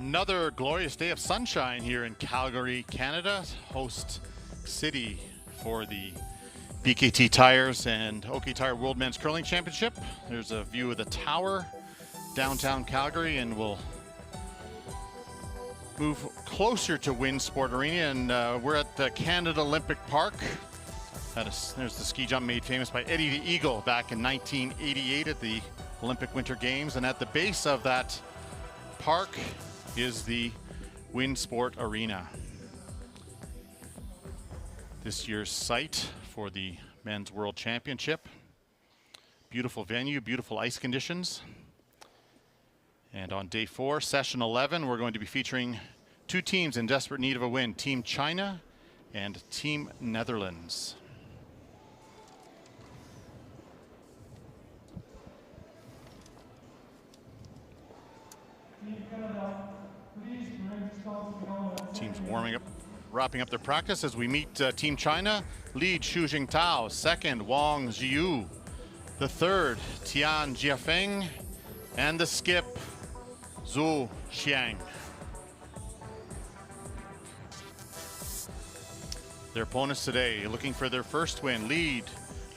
Another glorious day of sunshine here in Calgary, Canada, host city for the BKT Tires and OK Tire World Men's Curling Championship. There's a view of the tower, downtown Calgary, and we'll move closer to Wynn Sport Arena, and we're at the Canada Olympic Park. There's the ski jump made famous by Eddie the Eagle back in 1988 at the Olympic Winter Games, and at the base of that park is the Wynn Sport Arena. This year's site for the Men's World Championship. Beautiful venue, beautiful ice conditions. And on day 4, session 11, we're going to be featuring two teams in desperate need of a win, Team China and Team Netherlands. Teams warming up, wrapping up their practice as we meet Team China. Lead Xu Jingtao, second Wang Jiu, the third Tian Jiafeng, and the skip Zhu Xiang. Their opponents today looking for their first win. Lead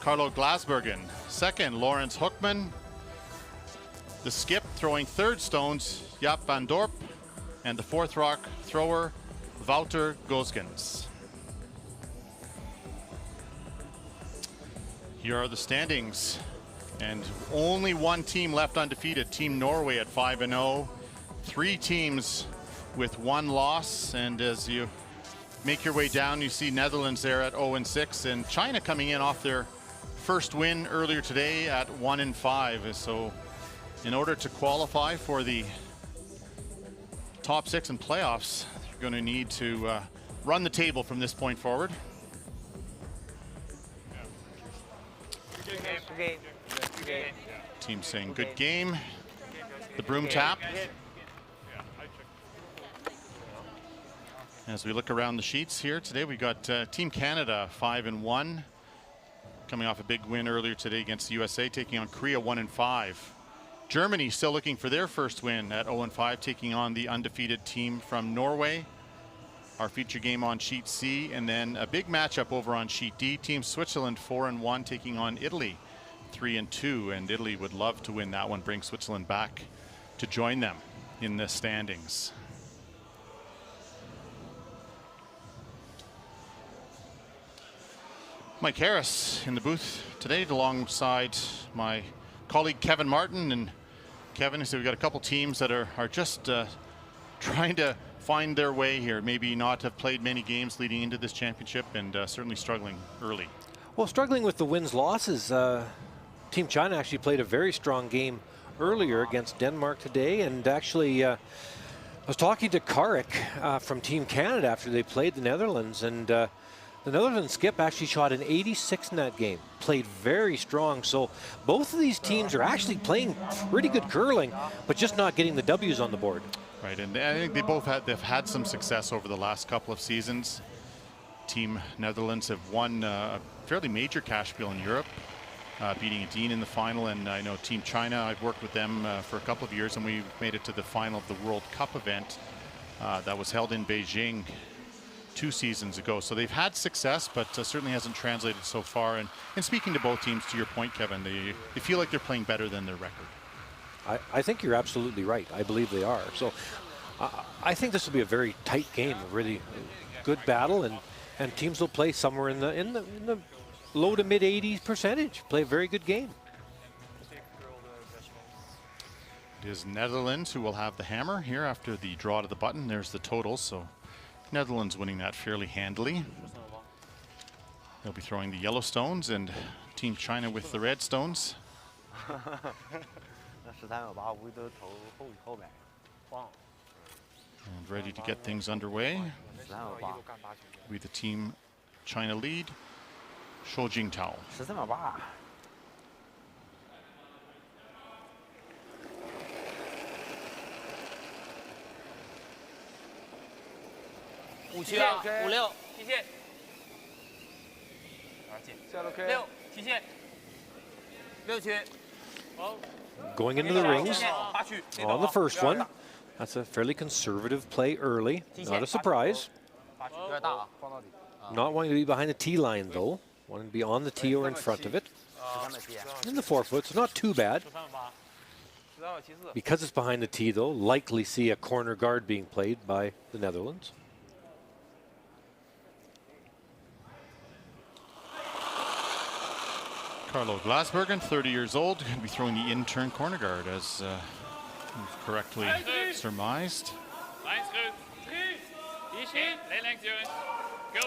Carlo Glasbergen, second Lawrence Hookman, the skip throwing third stones Jaap van Dorp, and the fourth rock thrower Wouter Goosgens. Here are the standings, and only one team left undefeated, Team Norway at 5-0. 3 teams with 1 loss, and as you make your way down, you see Netherlands there at 0-6, and China coming in off their first win earlier today at 1-5. So in order to qualify for the top 6 in playoffs, you're going to need to run the table from this point forward. Team saying good game. The broom tap. As we look around the sheets here today, we got Team Canada 5-1, coming off a big win earlier today against the USA, taking on Korea 1-5. Germany still looking for their first win at 0-5, taking on the undefeated team from Norway. Our feature game on sheet C, and then a big matchup over on sheet D. Team Switzerland 4-1, taking on Italy 3-2, and Italy would love to win that one, bring Switzerland back to join them in the standings. Mike Harris in the booth today alongside my colleague Kevin Martin. And Kevin, so we've got a couple teams that are just trying to find their way here, maybe not have played many games leading into this championship, and certainly struggling early. Well, struggling with the wins-losses. Team China actually played a very strong game earlier against Denmark today, and actually I was talking to Karik from Team Canada after they played the Netherlands, and the Netherlands skip actually shot an 86 in that game, played very strong. So both of these teams are actually playing pretty good curling, but just not getting the W's on the board. Right, and I think they've had some success over the last couple of seasons. Team Netherlands have won a fairly major cash bill in Europe, beating Dean in the final, and I know Team China, I've worked with them for a couple of years, and we made it to the final of the World Cup event that was held in Beijing 2 seasons ago. So they've had success, but certainly hasn't translated so far. And speaking to both teams, to your point, Kevin, they feel like they're playing better than their record. I think you're absolutely right. I believe they are. So I think this will be a very tight game, a really good battle, and teams will play somewhere in the low to mid 80s percentage. Play a very good game. It is Netherlands who will have the hammer here after the draw to the button. There's the totals. So Netherlands winning that fairly handily. They'll be throwing the yellow stones, and Team China with the red stones. And ready to get things underway. With the Team China lead, Xu Jingtao. Going into the rings on the first one. That's a fairly conservative play early. Not a surprise. Not wanting to be behind the tee line, though. Wanting to be on the tee or in front of it. In the 4 foot, so not too bad. Because it's behind the tee, though, likely see a corner guard being played by the Netherlands. Carlo Glasbergen, 30 years old, going to be throwing the in-turn corner guard, as we've correctly surmised.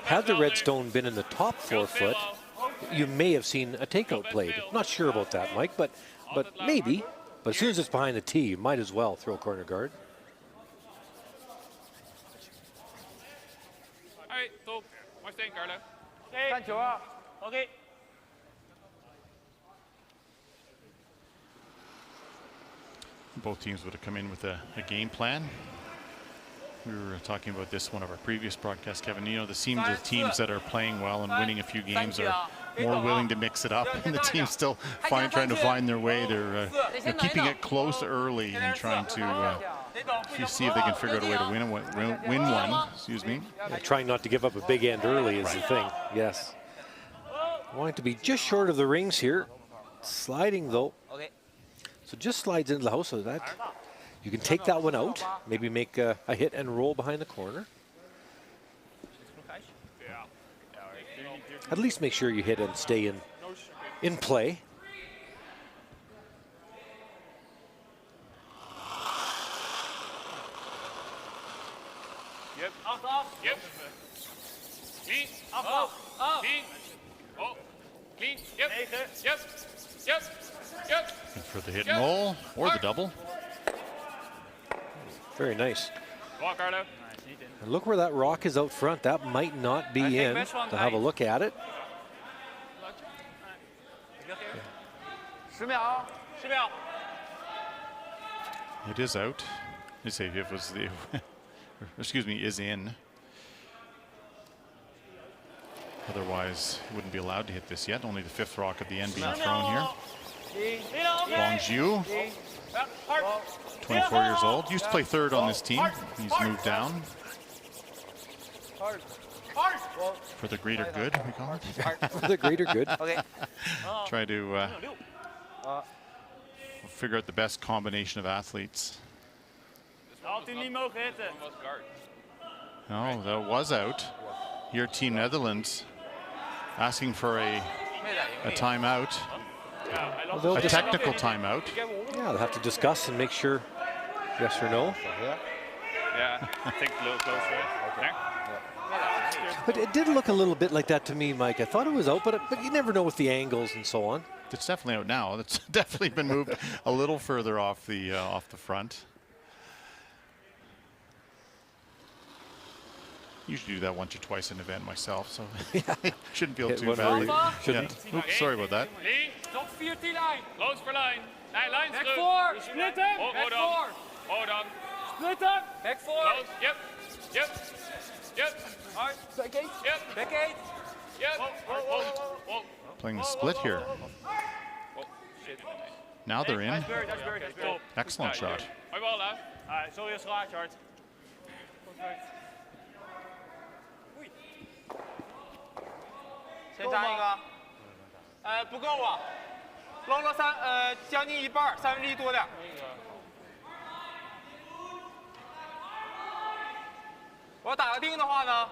Had the Redstone been in the top 4 foot, you may have seen a takeout played. Not sure about that, Mike, but maybe. But as soon as it's behind the tee, you might as well throw corner guard. Okay. Both teams would have come in with a game plan. We were talking about this one of our previous broadcasts, Kevin. You know, the teams that are playing well and winning a few games are more willing to mix it up, and the teams still trying to find their way. They're keeping it close early and trying to see if they can figure out a way to win one. Excuse me. Yeah, trying not to give up a big end early is the thing. Yes. Wanting to be just short of the rings here. Sliding though. So just slides into the house, so that you can take that one out. Maybe make a hit and roll behind the corner. At least make sure you hit and stay in play. Yep. Off. Yep. Clean. Off. Clean. Oh. Clean. Yep. Yep. Yep. Yep. And for the hit and roll or the double. Very nice. Walk, Carlo. And look where that rock is out front. That might not be in. To have a look at it. It is out. Let's say if it was the, excuse me, is in. Otherwise, it wouldn't be allowed to hit this yet. Only the 5th rock at the end being thrown here. Longju, 24 years old. Used to play 3rd on this team. He's moved down. For the greater good, we call it. For the greater good. Try to figure out the best combination of athletes. Oh, that was out. Your team, Netherlands, asking for a timeout. Well, a technical timeout. Yeah, they'll have to discuss and make sure yes or no. Yeah, I think a little closer. But it did look a little bit like that to me, Mike. I thought it was out, but you never know with the angles and so on. It's definitely out now. It's definitely been moved a little further off the front. Usually do that once or twice in an event myself, so shouldn't feel too bad. Shouldn't. Yeah. Oops, sorry about that. Tot 14 lijn. Close for line. Nee, line back 4. Split hem. Back 4. Hold on. Split hem. Back 4. Close. Yep. Hard. Back 8. Yep. Back 8. Yep. Whoa. Playing the split here. Now they're in. Excellent shot. Mooi bal, hè. Alright, zo je slaat, Hart.先扎一个，不够啊，捞了将近一半，1/3多点。我要打个钉的话呢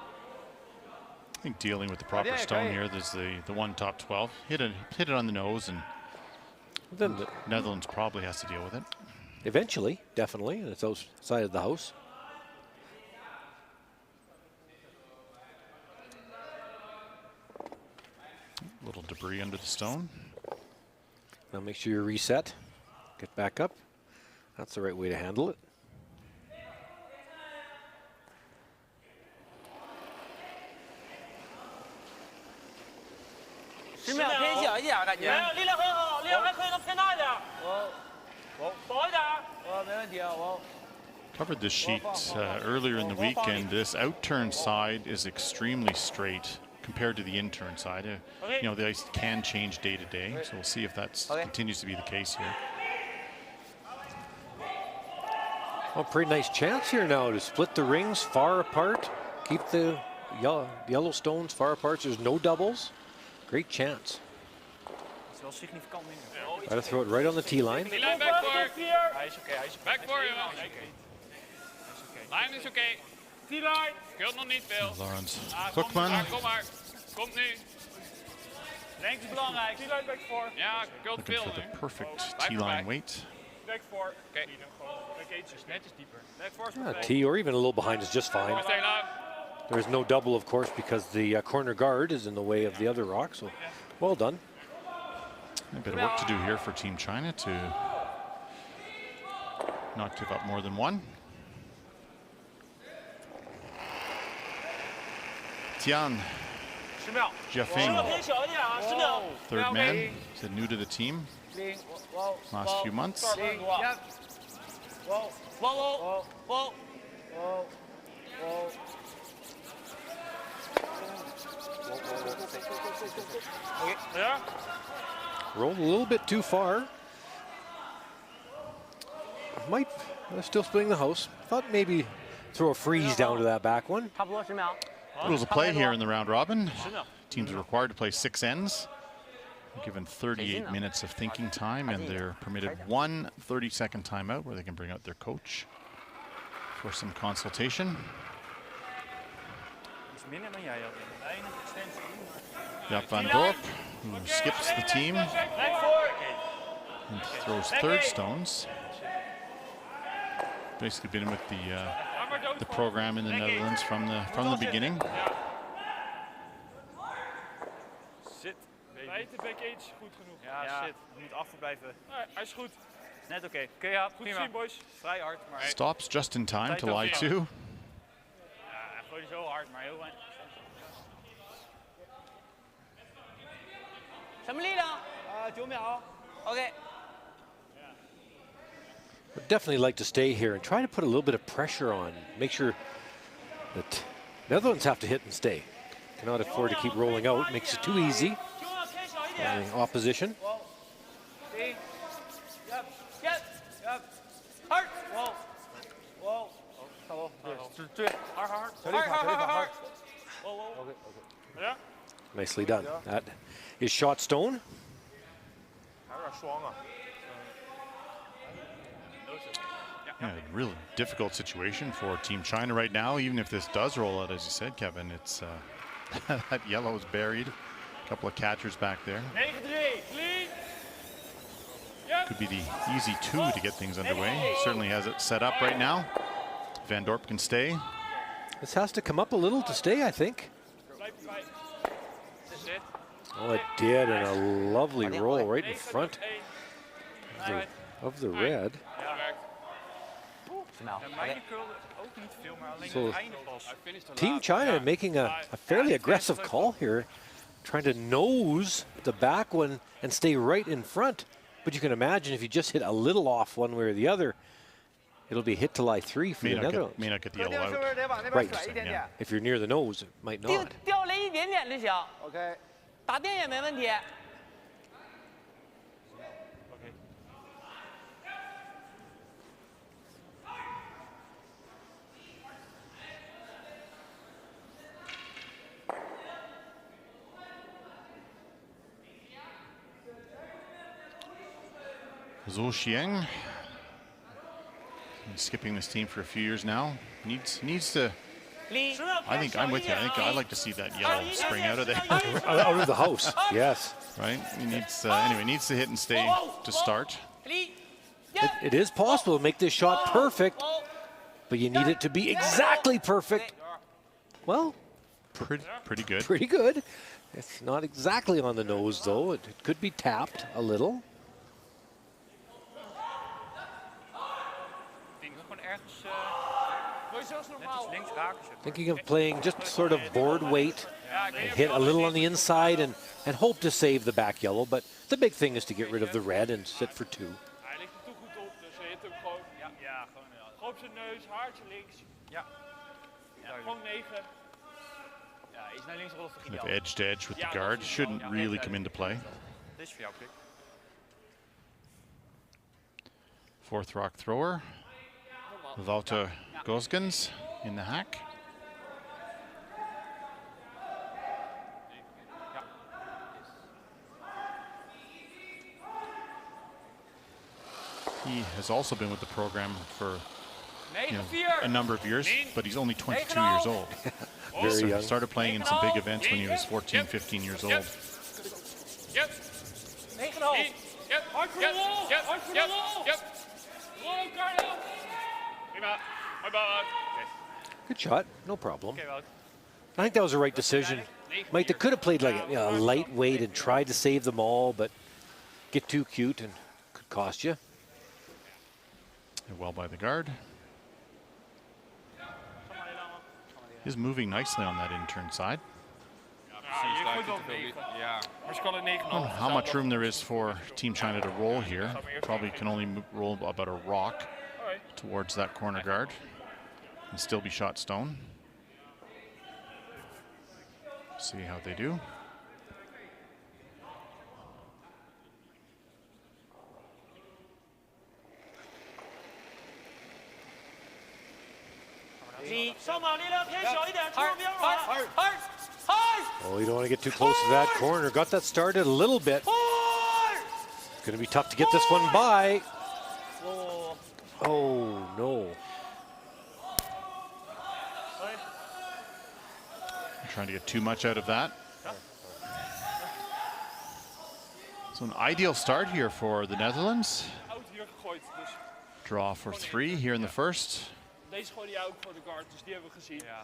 I think dealing with the proper stone here, there's the one top 12. Hit it on the nose, and then the Netherlands probably has to deal with it. Eventually, definitely, and it's outside of the house. Little debris under the stone. Now make sure you reset. Get back up. That's the right way to handle it. Covered this sheet earlier in the week, and this outturn side is extremely straight compared to the in-turn side. You know, the ice can change day to day, so we'll see if that continues to be the case here. Oh, pretty nice chance here now to split the rings far apart. Keep the yellow stones far apart. There's no doubles. Great chance. Try to throw it right on the tee line. T-line back voor. Hij is oké, hij is back voor, jongen. Lijn is oké. T-line. Scheelt nog niet veel. Lawrence Kom Cookman. maar, kom maar. Komt nu. Lengte is belangrijk. T-line back voor. Ja, scheelt Looking veel for nu. the perfect Blijf T-line erbij. weight. Back voor. Oké. Back 8 is netjes dieper. Back voor is Yeah, perfect. tee or even a little behind is just fine. Stay live. There's no double, of course, because the corner guard is in the way of the other rock. So, well done. A bit of work to do here for Team China to not give up more than one. Tian 10秒。 Jiafeng, 偏小一点啊，10秒。 third man, is new to the team last few months. 呀， Rolled a little bit too far. Might still splitting the house. Thought maybe throw a freeze down to that back one. 差不多10秒。 Rules of play here in the round robin. Teams are required to play 6 ends. They're given 38 minutes of thinking time, and they're permitted one 30-second timeout where they can bring out their coach for some consultation. Iets minder dan jij had. Weinig extensie. Jaap van Dorp, who skips the team Back voor. and throws third stones. Basically been with the program in the Netherlands from the beginning. Zit. Weet de back 8 goed genoeg. Ja, shit. Je moet achter blijven. Hij is goed. Net oké. Oké, ja, goed gezien, boys. Vrij hard, maar... Stops just in time to lie to. Ja, hij gooide zo hard, maar heel weinig. 什么力量？9秒。OK。 Would definitely like to stay here and try to put a little bit of pressure on. Make sure that Netherlands have to hit and stay. Cannot afford to keep rolling out. Makes it too easy on the opposition. Nicely done. That is shot stone. Yeah, a really difficult situation for Team China right now. Even if this does roll out, as you said, Kevin, it's that yellow is buried. A couple of catchers back there. 9-3. Clean. Could be the easy 2 to get things underway. Certainly has it set up right now. Van Dorp can stay. This has to come up a little to stay, I think. Oh, it did, and a lovely roll right in front of the red. So Team China making a fairly aggressive call here, trying to nose the back one and stay right in front. But you can imagine if you just hit a little off one way or the other, it'll be hit to lie 3 for the Netherlands. May not get the yellow out. Right. Yeah. If you're near the nose, it might not. 掉了一点点就行。OK。打电也没问题。 Zhou Xiang, skipping this team for a few years now, needs to. I think I'm with you. I think I'd like to see that yellow spring out of there. Out of the house, yes. Right. He needs anyway. Needs to hit and stay to start. It is possible to make this shot perfect, but you need it to be exactly perfect. Well, Pretty good. pretty good. It's not exactly on the nose, though. It could be tapped a little. Thinking of playing just sort of board weight and hit a little on the inside and hope to save the back yellow. But the big thing is to get rid of the red and sit for 2. Hij ligt er toch goed op, dus hij hit hem gewoon. Ja, gewoon op zijn neus, haartje links. Ja, gewoon 9. Ja, iets naar links rollen is Kind of ideaal. edge to edge with the guard shouldn't really come into play. Dit is voor jou, Pik. Fourth rock thrower. Wouter Gosgens in the hack. He has also been with the program for a number of years, but he's only 22 years old. Very young. He started playing in some big events when he was 14, 15 years old. Yep. Yep. Hard for the wall. Yep. Hard for the wall. Yep. Wall, guard up. Prima. Mooi bal, Wout. Good shot, no problem. I think that was the right decision. Mike, they could have played like a lightweight and tried to save them all, but get too cute and could cost you. Well by the guard. He's moving nicely on that intern side. I don't know how much room there is for Team China to roll here. Probably can only roll about a rock towards that corner guard and still be shot stone. See how they do. Oh, you don't want to get too close to that corner. Got that started a little bit. Going to be tough to get this one by. Oh, no. Trying to get too much out of that. So an ideal start here for the Netherlands. Draw for 3 here in the first. Deze gooide jij ook voor de guard, dus die hebben we gezien. Ja.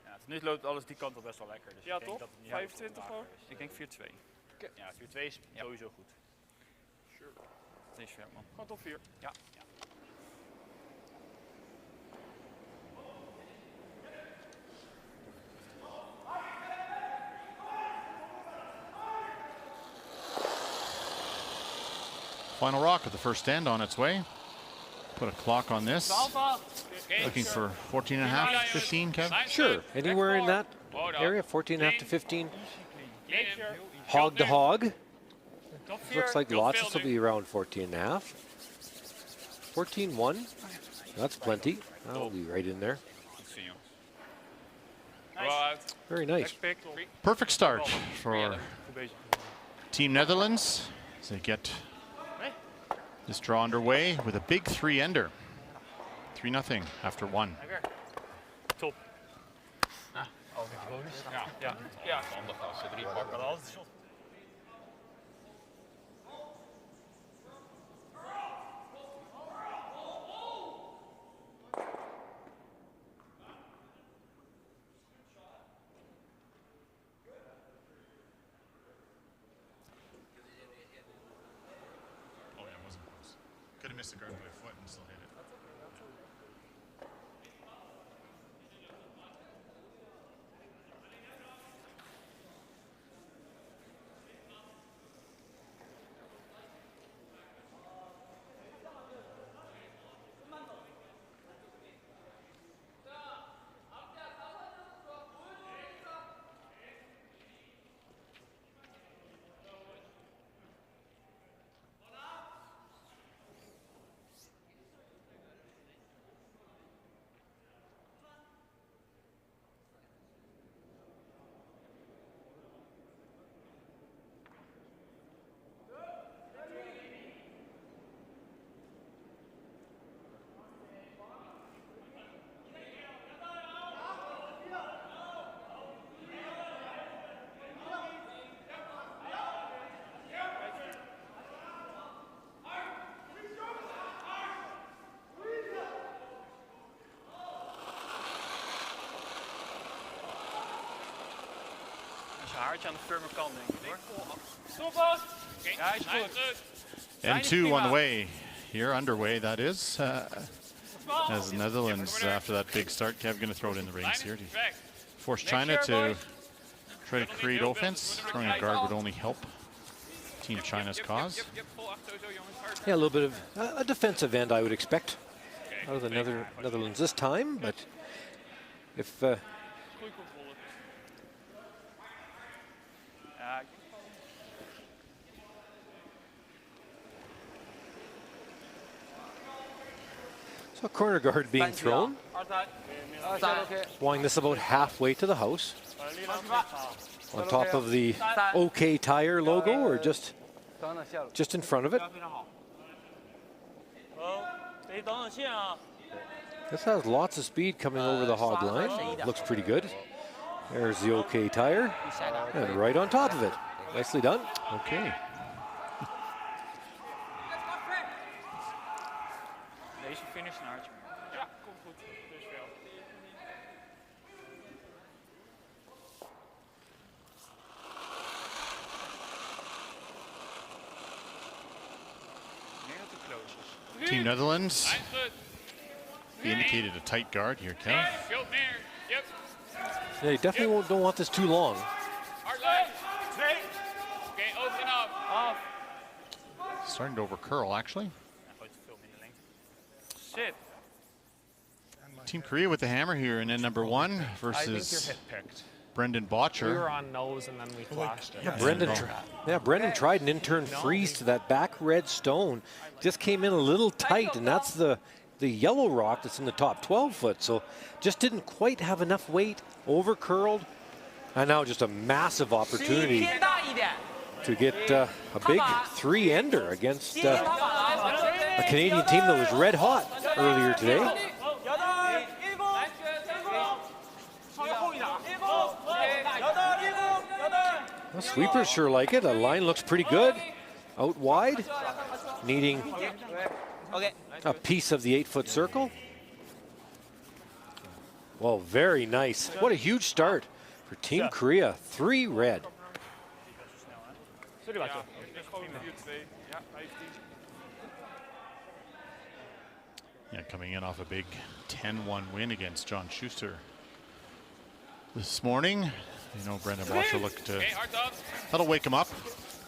Ja, nu loopt alles die kant op best wel lekker. Dus ja, ik denk toch? Dat het niet 25 hoor? Ik denk 4-2. Okay. Ja, 4-2 is sowieso goed. Sure. Dat is fair, man. Gewoon top 4. Ja. Final rock of the first end on its way. Put a clock on this. Looking for 14 and a half, 15, Kev? Sure, anywhere in that area, 14 and a half to 15. Hog to hog. Looks like lots will be around 14 and a half. 14-1, that's plenty. That'll be right in there. Very nice. Perfect start for Team Netherlands as they get this draw underway with a big 3-ender. 3-0 after 1. Top. Ja. Handig als ze 3 pakken. Could have missed the guard by a foot and still hit it. Haartje aan de firme kant, denk ik hoor. Stop vast! Ja, hij is goed. And 2 on the way. Here, underway, that is. As the Netherlands, after that big start, Kev going to throw it in the rings here to force China to try to create offense. Throwing a guard would only help Team China's cause. Yeah, a little bit of a defensive end, I would expect, out of the Netherlands this time. But if So corner guard being thrown. Swung this about halfway to the house. On top of the OK Tire logo, or just in front of it. This has lots of speed coming over the hog line. Looks pretty good. There's the OK Tire, and right on top of it. Nicely done. Okay. Deze finish naar Archie. Ja, komt goed. Dus veel. Team Netherlands. Lijns goed. He indicated a tight guard here, Kel. Veel meer. Yep. Yeah, you definitely don't want this too long. Hard lijn. Twee. Oké, open en af. Starting to overcurl, actually. Shit. Team Korea with the hammer here in end number 1 I think you're versus hit picked. Brendan We Botcher. were on nose and then we flashed it. Brendan tried an intern freeze to that back red stone. Just came in a little tight, and that's the yellow rock that's in the top 12 foot. So just didn't quite have enough weight, over-curled. And now just a massive opportunity to get a big 3-ender against a Canadian team that was red hot earlier today. Well, sweepers sure like it. The line looks pretty good. Out wide, needing a piece of the 8-foot circle. Well, very nice. What a huge start for Team Korea. 3 red. Ja, gewoon 4-2. Ja, 15. Yeah, coming in off a big 10-1 win against John Schuster this morning. You know, Brendan Botcher looked that'll wake him up.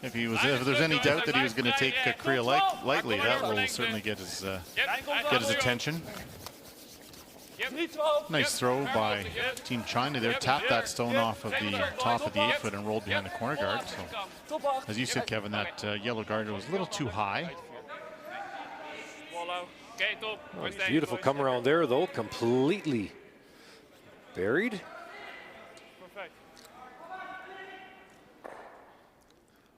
If there's any doubt that he was going to take Korea lightly, that will certainly get his attention. Nice throw by Team China there. Tapped that stone off of the top of the 8-foot and rolled behind the corner guard. So, as you said, Kevin, that yellow guard was a little too high. Oh, Beautiful come around there, though. Completely buried.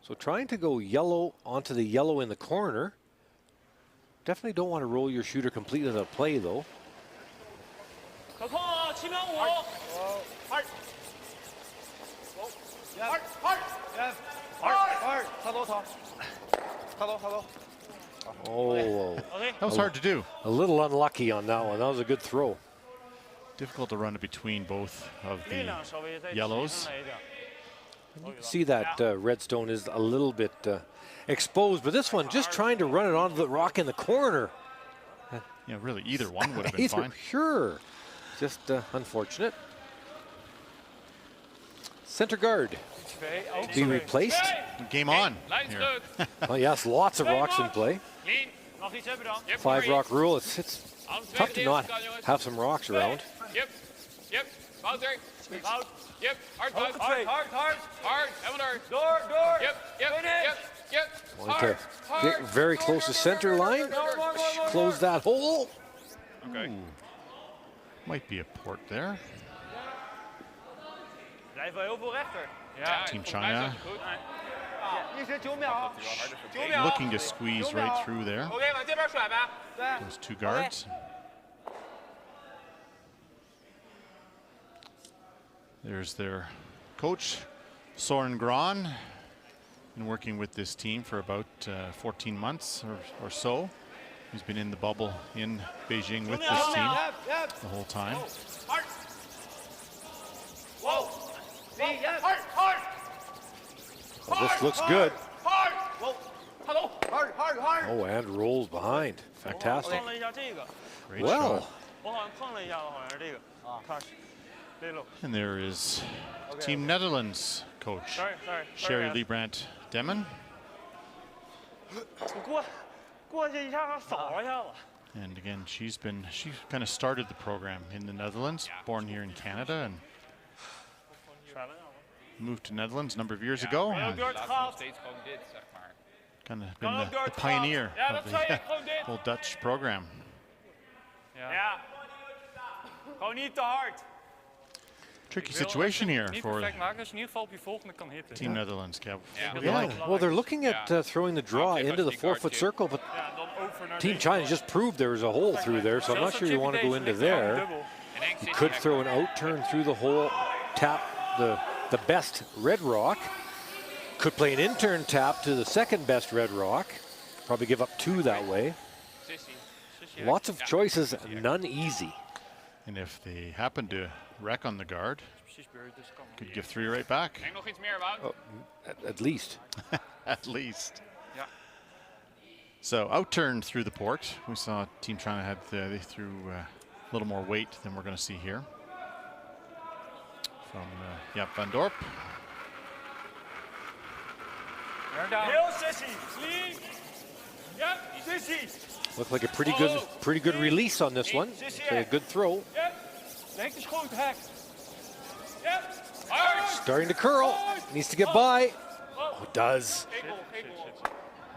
So trying to go yellow onto the yellow in the corner. Definitely don't want to roll your shooter completely to the play, though. Oh, That was hard to do. a little unlucky on that one. That was a good throw. Difficult to run between both of the yellows. You can see that redstone is a little bit exposed, but this one just trying to run it onto the rock in the corner. Yeah, really, either one would have been fine. Sure. Just unfortunate. Center guard be replaced. Game on. Lijns Here. goed. Oh yes, lots of rocks in play. Clean. Nog iets hebben dan? Yep, 5 maar rock rule. It's tough to not have some rocks around. Yep. Yep. Wouter. Wout. Yep. Hard, hard. Hard, hard, hard. Hard. Helemaal hard. Door, door. Yep. Yep. Yep. Yep. Want to get very close to center line. Close that hole. Okay. Might be a port there. Blijf wel heel veel rechter. Ja, Team volgens mij is China. dat goed. Hier zit 9 秒. 9 秒. Looking to squeeze right through there. Oké, 往这边甩吧。 Those 2 guards. There's their coach, Soren Gran. Been working with this team for about 14 months or so. He's been in the bubble in Beijing with this team the whole time. Whoa. Well, this looks good. Hallo. Hard, hard, hard. Oh, and rolls behind. Fantastic. 碰了一下这个， Great Well, shot. 我好像碰了一下，好像是这个。看，对了。 And there is Team Netherlands coach, Sorry. Sherry Liebrandt Demmen. 过去一下，扫了一下子。 And again, she kind of started the program in the Netherlands, born here in Canada, and 甩了一下。 moved to Netherlands a number of years ago. And Good call. kind of been the pioneer of the whole Dutch program. Ja. Gewoon niet te hard. Tricky situation here Niet for perfect maken, dus in ieder geval op je volgende kan hitten. Team Netherlands, Kev. Yeah, well, they're looking at throwing the draw into the 4-foot circle, but Team China just proved there was a hole through there, so I'm not sure you want to go into there. You could throw an out turn through the hole, tap the best red rock. Could play an in-turn tap to the second best red rock. Probably give up 2 that way. Lots of choices, none easy. And if they happen to wreck on the guard, could give 3 right back. At least. At least. So out-turn through the port. We saw Team China had they threw a little more weight than we're going to see here. From Van Dorp. Heel sissy. Clean. Yep, sissy. Looked like a pretty good release on this one. So a good throw. Yep. Lengte is goed, hek. Yep. Starting to curl. Needs to get by. Oh, it does.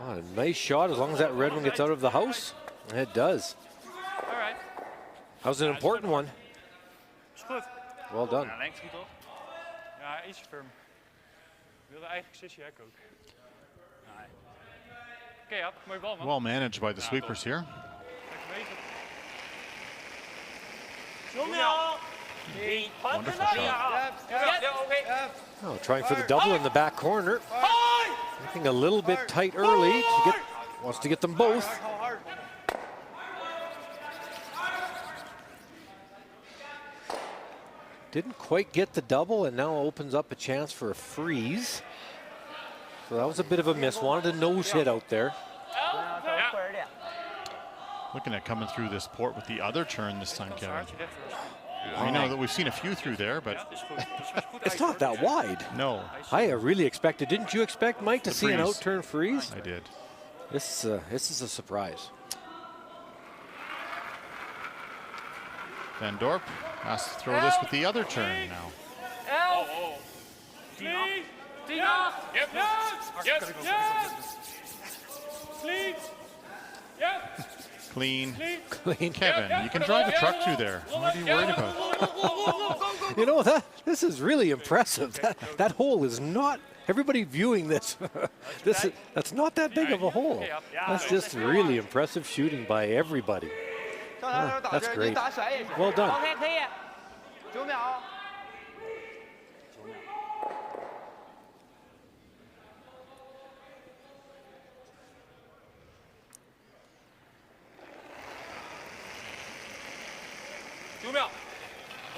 Oh, a nice shot as long as that red one gets out of the house. It does. All right. That was an important one. Is goed. Well done. Ja, lengte goed toch? Ja, iets firm. Ik wilde eigenlijk sissy hek ook. Oké, ja, mooi bal man. Well managed by the sweepers here. Wonderful shot. Oh, trying for the double in the back corner. Looking a little bit tight early. Wants to get them both. Didn't quite get the double and now opens up a chance for a freeze. So that was a bit of a miss. Wanted a nose hit out there. Looking at coming through this port with the other turn this time, Kevin. I know that we've seen a few through there, but it's not that wide. No. I really expected. Didn't you expect, Mike, to see an out-turn freeze? I did. This is a surprise. Van Dorp has to throw this with the other turn now. Clean. Yep. Yes. Clean. Yep. Clean. Clean. Kevin, you can drive a truck through there. What are you worried about? You know, this is really impressive. That hole is not, everybody viewing this, that's not that big of a hole. That's just really impressive shooting by everybody. Oh, that's great. Well done.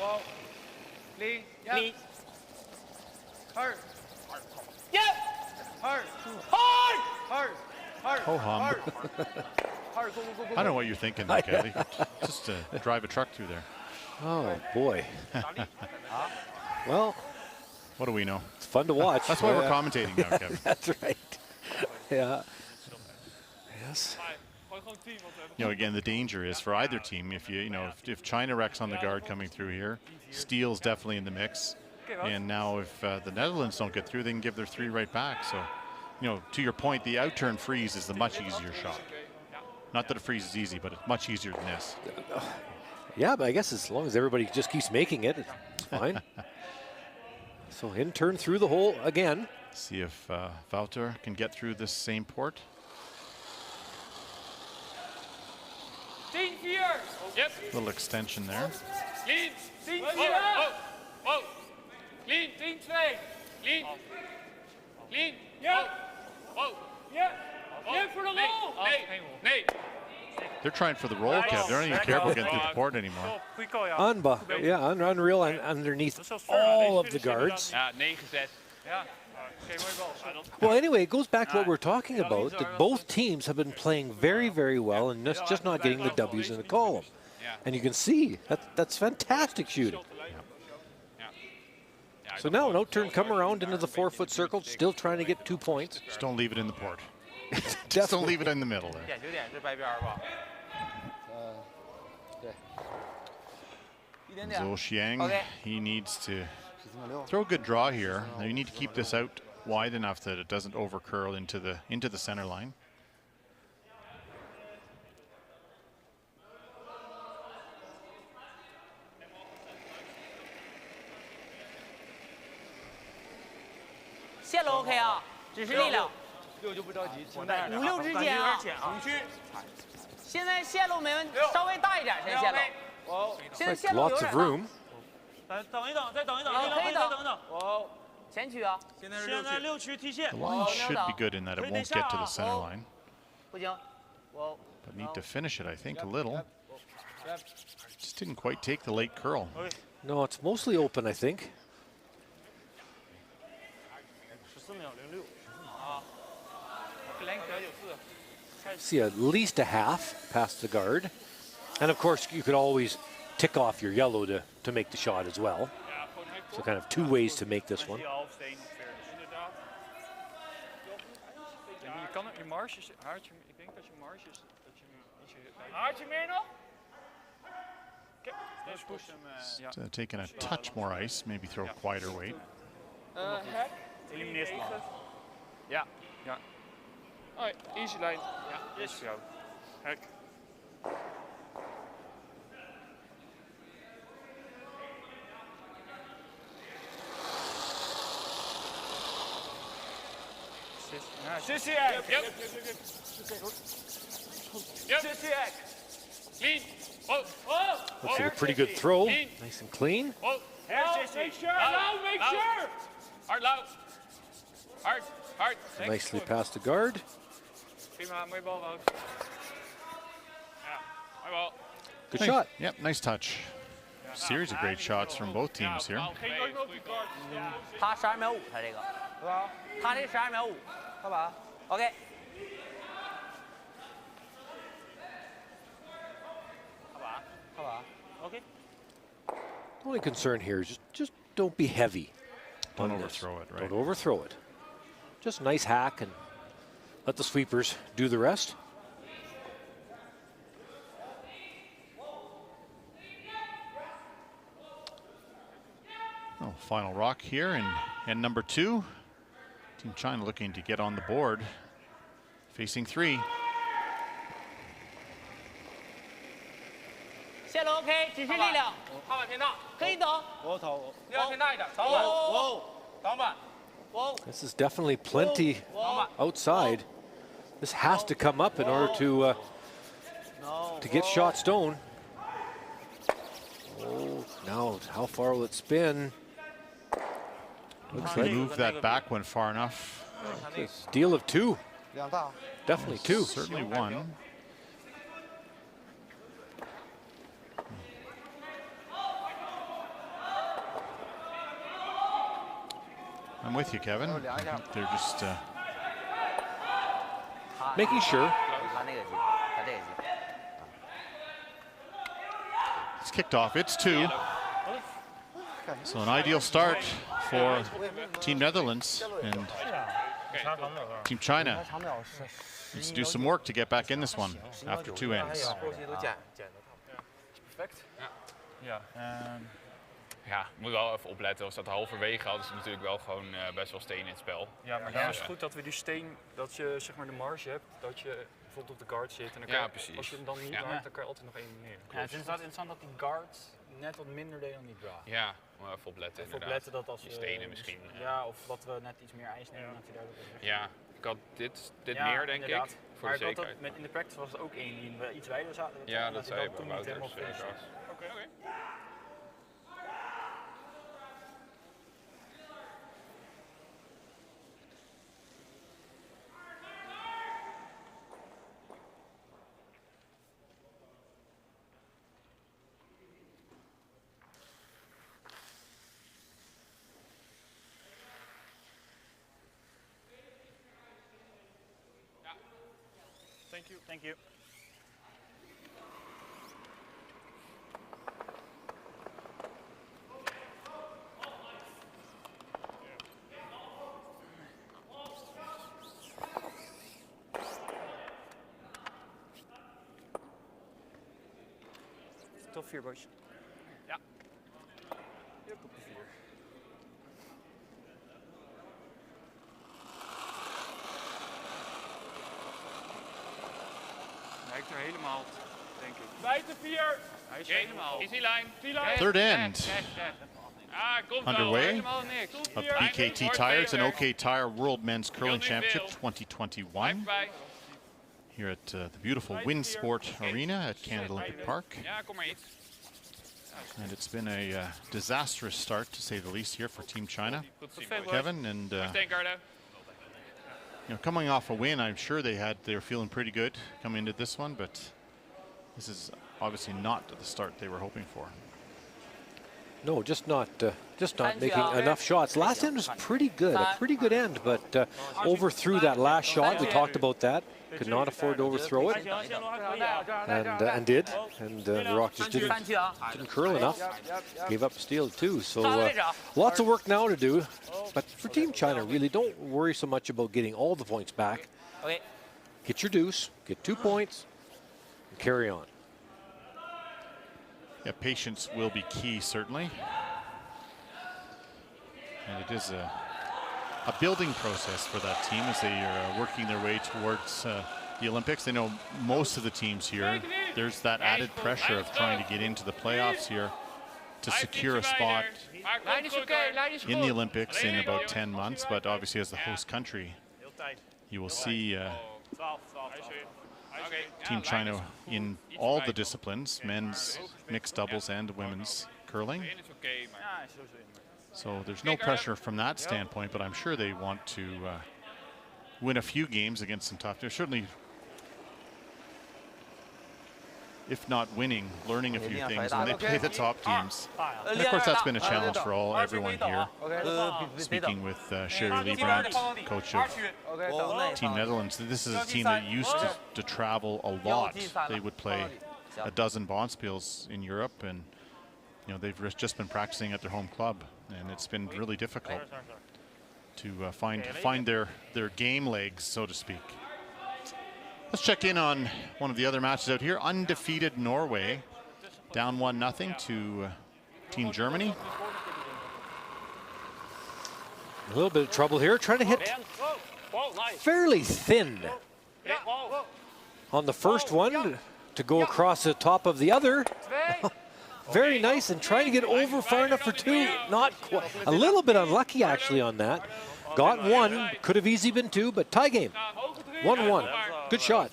Wow. Clean. Clean. Hard. Yep. Hard. Hard. Hard. Hard. Ho hum. Hard. Hard. Go. I don't know what you're thinking, there, Kevin. Just drive a truck through there. Oh, boy. Well, what do we know? It's fun to watch. That's why we're commentating now, Kevin. That's right. Yeah. Yes. You know, again, the danger is for either team. If China wrecks on the guard coming through here, steel's definitely in the mix. And now if the Netherlands don't get through, they can give their 3 right back. So, to your point, the out-turn freeze is the much easier shot. Not that a freeze is easy, but it's much easier than this. Yeah, but I guess as long as everybody just keeps making it, it's fine. So in turn through the hole again. See if Wouter can get through this same port. 10-4. Yep. Little extension there. Clean. 10-4. Whoa. Clean. 10-2. Clean. Clean. Yep. Whoa. Yep. Yep for the roll. Nee. They're trying for the roll, Kev. They're not even careful getting through the port anymore. Unreal underneath all of the guards. Ja, 9 gezet. Ja. Well, anyway, it goes back to what we're talking about, that both teams have been playing very, very well and just not getting the W's in the column. And you can see that's fantastic shooting. So now an out-turn come around into the 4-foot circle, still trying to get 2 points. Just don't leave it in the port. Just don't leave it in the middle there. Zhou Xiang, he needs to throw a good draw here. Now you need to keep this out wide enough that it doesn't overcurl into the center line. 线路 OK 啊，只是力量。 6就不着急， 5、6之间啊。现在线路没问题，稍微大一点，现在线路。现在 Like 线路有 lots 点 of 大。 room. 等一等，再等一等，可以等。等。前区啊。现在6区踢线。 The line should be good in that it won't get to the center line. 不行，我 But need to finish it, I think, a little. Just didn't quite take the late curl. No, it's mostly open, I think. 14秒06。 See at least a half past the guard. And of course, you could always tick off your yellow to make the shot as well. So kind of 2 ways to make this one. Je kan je marges, haartje, ik denk dat je marges, dat je ietsje... Haartje meer nog? Just push hem, ja. Taking a touch more ice, maybe throw quieter weight. Hek. Elimineer maar. Ja, ja. Alright, easy line. Ja, is voor jou. Hek. Sissy hek. Yep. Sissy hek. Clean. Oh. Looks like a pretty good throw. Nice and clean. Oh. Make sure. Loud, make sure. Hard, loud. Hard, hard. Nicely past the guard. Prima, mooie bal, Wout. Ja, mooi bal. Good shot. Yep, nice touch. Series of great shots from both teams here. Geen nooit op die kaart. 他12秒5，他这个。他这12秒5。干嘛 ？OK。 Okay. Only concern here is just don't be heavy. Don't on this. overthrow it, right? Don't overthrow it. Just a nice hack and let the sweepers do the rest. Oh, final rock here in end number 2. Team China looking to get on the board. Facing 3. 线路 OK， 只是力量。看板偏大，可以等。力量偏大一点，长板，长板。 This is definitely plenty outside. This has to come up in order to get shot stone. Oh, now how far will it spin? Looks like Move that back one far enough. a deal of 2. Definitely 2. Certainly 1. I'm with you, Kevin. I think they're just Making sure. 他那个行，他这个行。 it's kicked off. It's 2. So an ideal start for Team Netherlands, and Team China needs to do some work to get back in this one after 2 ends. Perfect. Ja. Ja, moet wel even opletten. Als dat halverwege hadden ze natuurlijk wel gewoon best wel steen in het spel. Ja, maar dan is het goed dat we die steen, dat je zeg maar de marge hebt, dat je bijvoorbeeld op de guard zit. En dan kan Ja, je, precies. Als je hem dan niet raakt, dan kan je altijd nog elimineren. Ja, het is interessant dat die guard net wat minder deed dan die draw. Ja, maar even opletten Even inderdaad. opletten dat als die stenen misschien. Ja, of dat we net iets meer ijs nemen, dat hij daar ook in. Ja, ik had dit meer denk inderdaad. ik, voor maar de zekerheid. in de practice was het ook één die iets wijder zat. Ja, dat zei je bij toen niet Wouters. helemaal finish was. Oké. Thank you. Thank you. Top 4, boys. Ja. Top 4. Lijkt er helemaal, denk ik. Buiten 4. Hij is helemaal. Easy line. Third end. underway of BKT Tire. It's an OK Tire World Men's Curling Championship 2021 here at the beautiful Winsport Arena at Canada Olympic Park. And it's been a disastrous start, to say the least, here for Team China. Kevin, and coming off a win, I'm sure they were feeling pretty good coming into this one, but this is obviously not the start they were hoping for. No, just not making enough shots. Last end was pretty good, a pretty good end, but overthrew that last shot. We talked about that. Could not afford to overthrow it, and did. And the rock just didn't curl enough. Gave up steal too. So lots of work now to do. But for Team China, really don't worry so much about getting all the points back. Get your deuce, get 2 points, and carry on. Yeah, patience will be key, certainly. And it is a building process for that team as they are working their way towards the Olympics. They know most of the teams here, there's that added pressure of trying to get into the playoffs here to secure a spot in the Olympics in about 10 months. But obviously as the host country, you will see Team China in all the disciplines, men's, mixed doubles, and women's curling. So there's no pressure from that standpoint, but I'm sure they want to win a few games against some tough. They're certainly, if not winning, learning a few things when they play the top teams. And of course, that's been a challenge for everyone here. Speaking with Sherry Liebrandt, coach of Team Netherlands, this is a team that used to travel a lot. They would play a dozen bonspiels in Europe, and they've just been practicing at their home club, and it's been really difficult to find their game legs, so to speak. Let's check in on one of the other matches out here. Undefeated Norway, down 1-0 to Team Germany. A little bit of trouble here, trying to hit fairly thin on the first one to go across the top of the other. Very nice, and trying to get over far enough for two. Not quite. A little bit unlucky actually on that. Got one, could have easily been two, but tie game. 1-1. Good shot.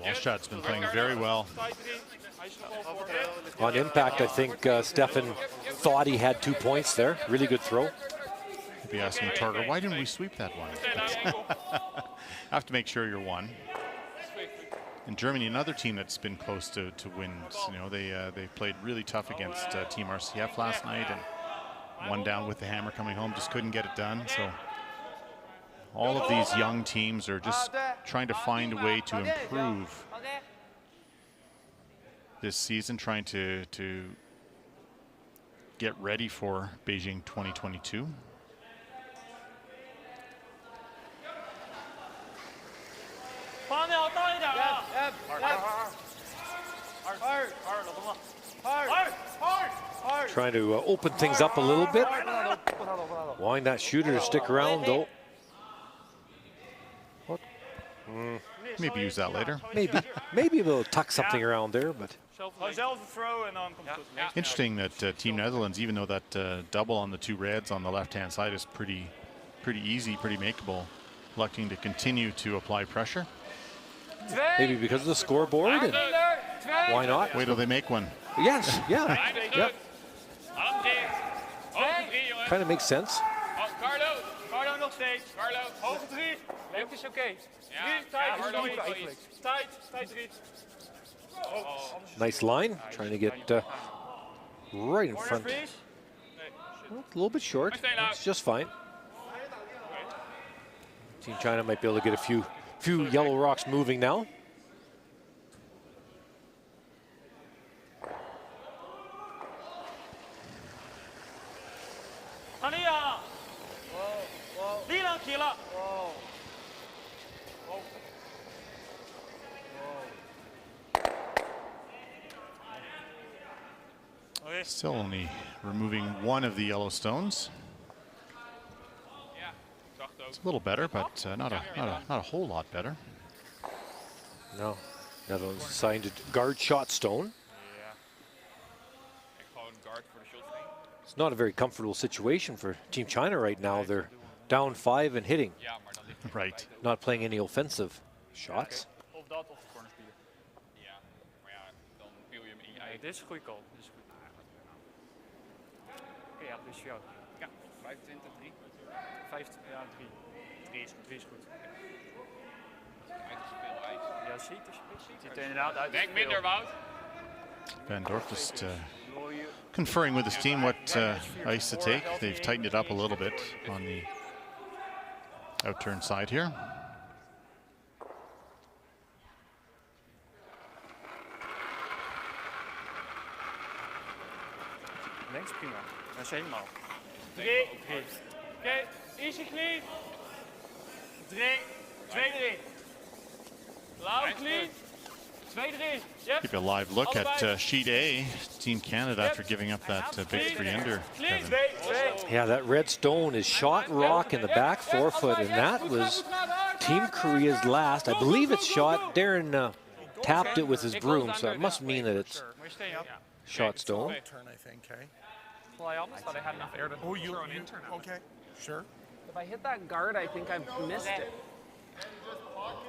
Walshad's been playing very well. On impact, I think Stefan thought he had 2 points there. Really good throw. He'd be asking Targer, why didn't we sweep that one? Have to make sure you're one. And Germany, another team that's been close to wins. They played really tough against Team RCF last night, and one down with the hammer coming home, just couldn't get it done. So all of these young teams are just trying to find a way to improve this season, trying to get ready for Beijing 2022. Trying to open things up a little bit. Wanting that shooter to stick around, though. Maybe use that later. Maybe we'll tuck something around there, but. Interesting that Team Netherlands, even though that double on the two reds on the left-hand side is pretty easy, pretty makeable, electing to continue to apply pressure. Maybe because of the scoreboard, and why not? Wait till they make one. Yes, yeah, yep. Kind of makes sense. Carlo nog steeds. Carlo, hoge drie. Leuk is oké. Tijd 3. Nice line, trying to get right in front. Well, a little bit short, it's just fine. Team China might be able to get a few yellow rocks moving now. Still only removing one of the yellow stones. It's a little better, but not a whole lot better. No, Netherlands assigned a guard shot stone. It's not a very comfortable situation for Team China right now. They're down 5 and hitting. Right. Not playing any offensive shots. Of dat of de cornerspier. Ja, maar ja, dan viel je hem in je eigen. Dit is een goede call. Dit is een goede. Oké, ja, dit is voor jou. Ja, 25, 3. 15, ja, 3. 3 is goed. 3 is goed. Uit is veel ijs. Ja, ziet het. Ziet er inderdaad uit. Denk minder, Wout. Van Dorp just conferring with his team what ice to take. They've tightened it up a little bit on the outturn side here. Links prima. Dat is helemaal. 3. Oké, easy clean. 3. 2, 3. Loud clean. 2, 3. Yep. Keep a live look at sheet A, Team Canada, after giving up that big 3-ender. Yeah, that red stone is shot rock in the back forefoot, and that was Team Korea's last. I believe it's shot. Darren tapped it with his broom, so it must mean that it's shot stone. Turn, I think, eh? Well, I almost thought I had enough air to Oh, throw an intern out. okay, sure. If I hit that guard, I think I've missed it.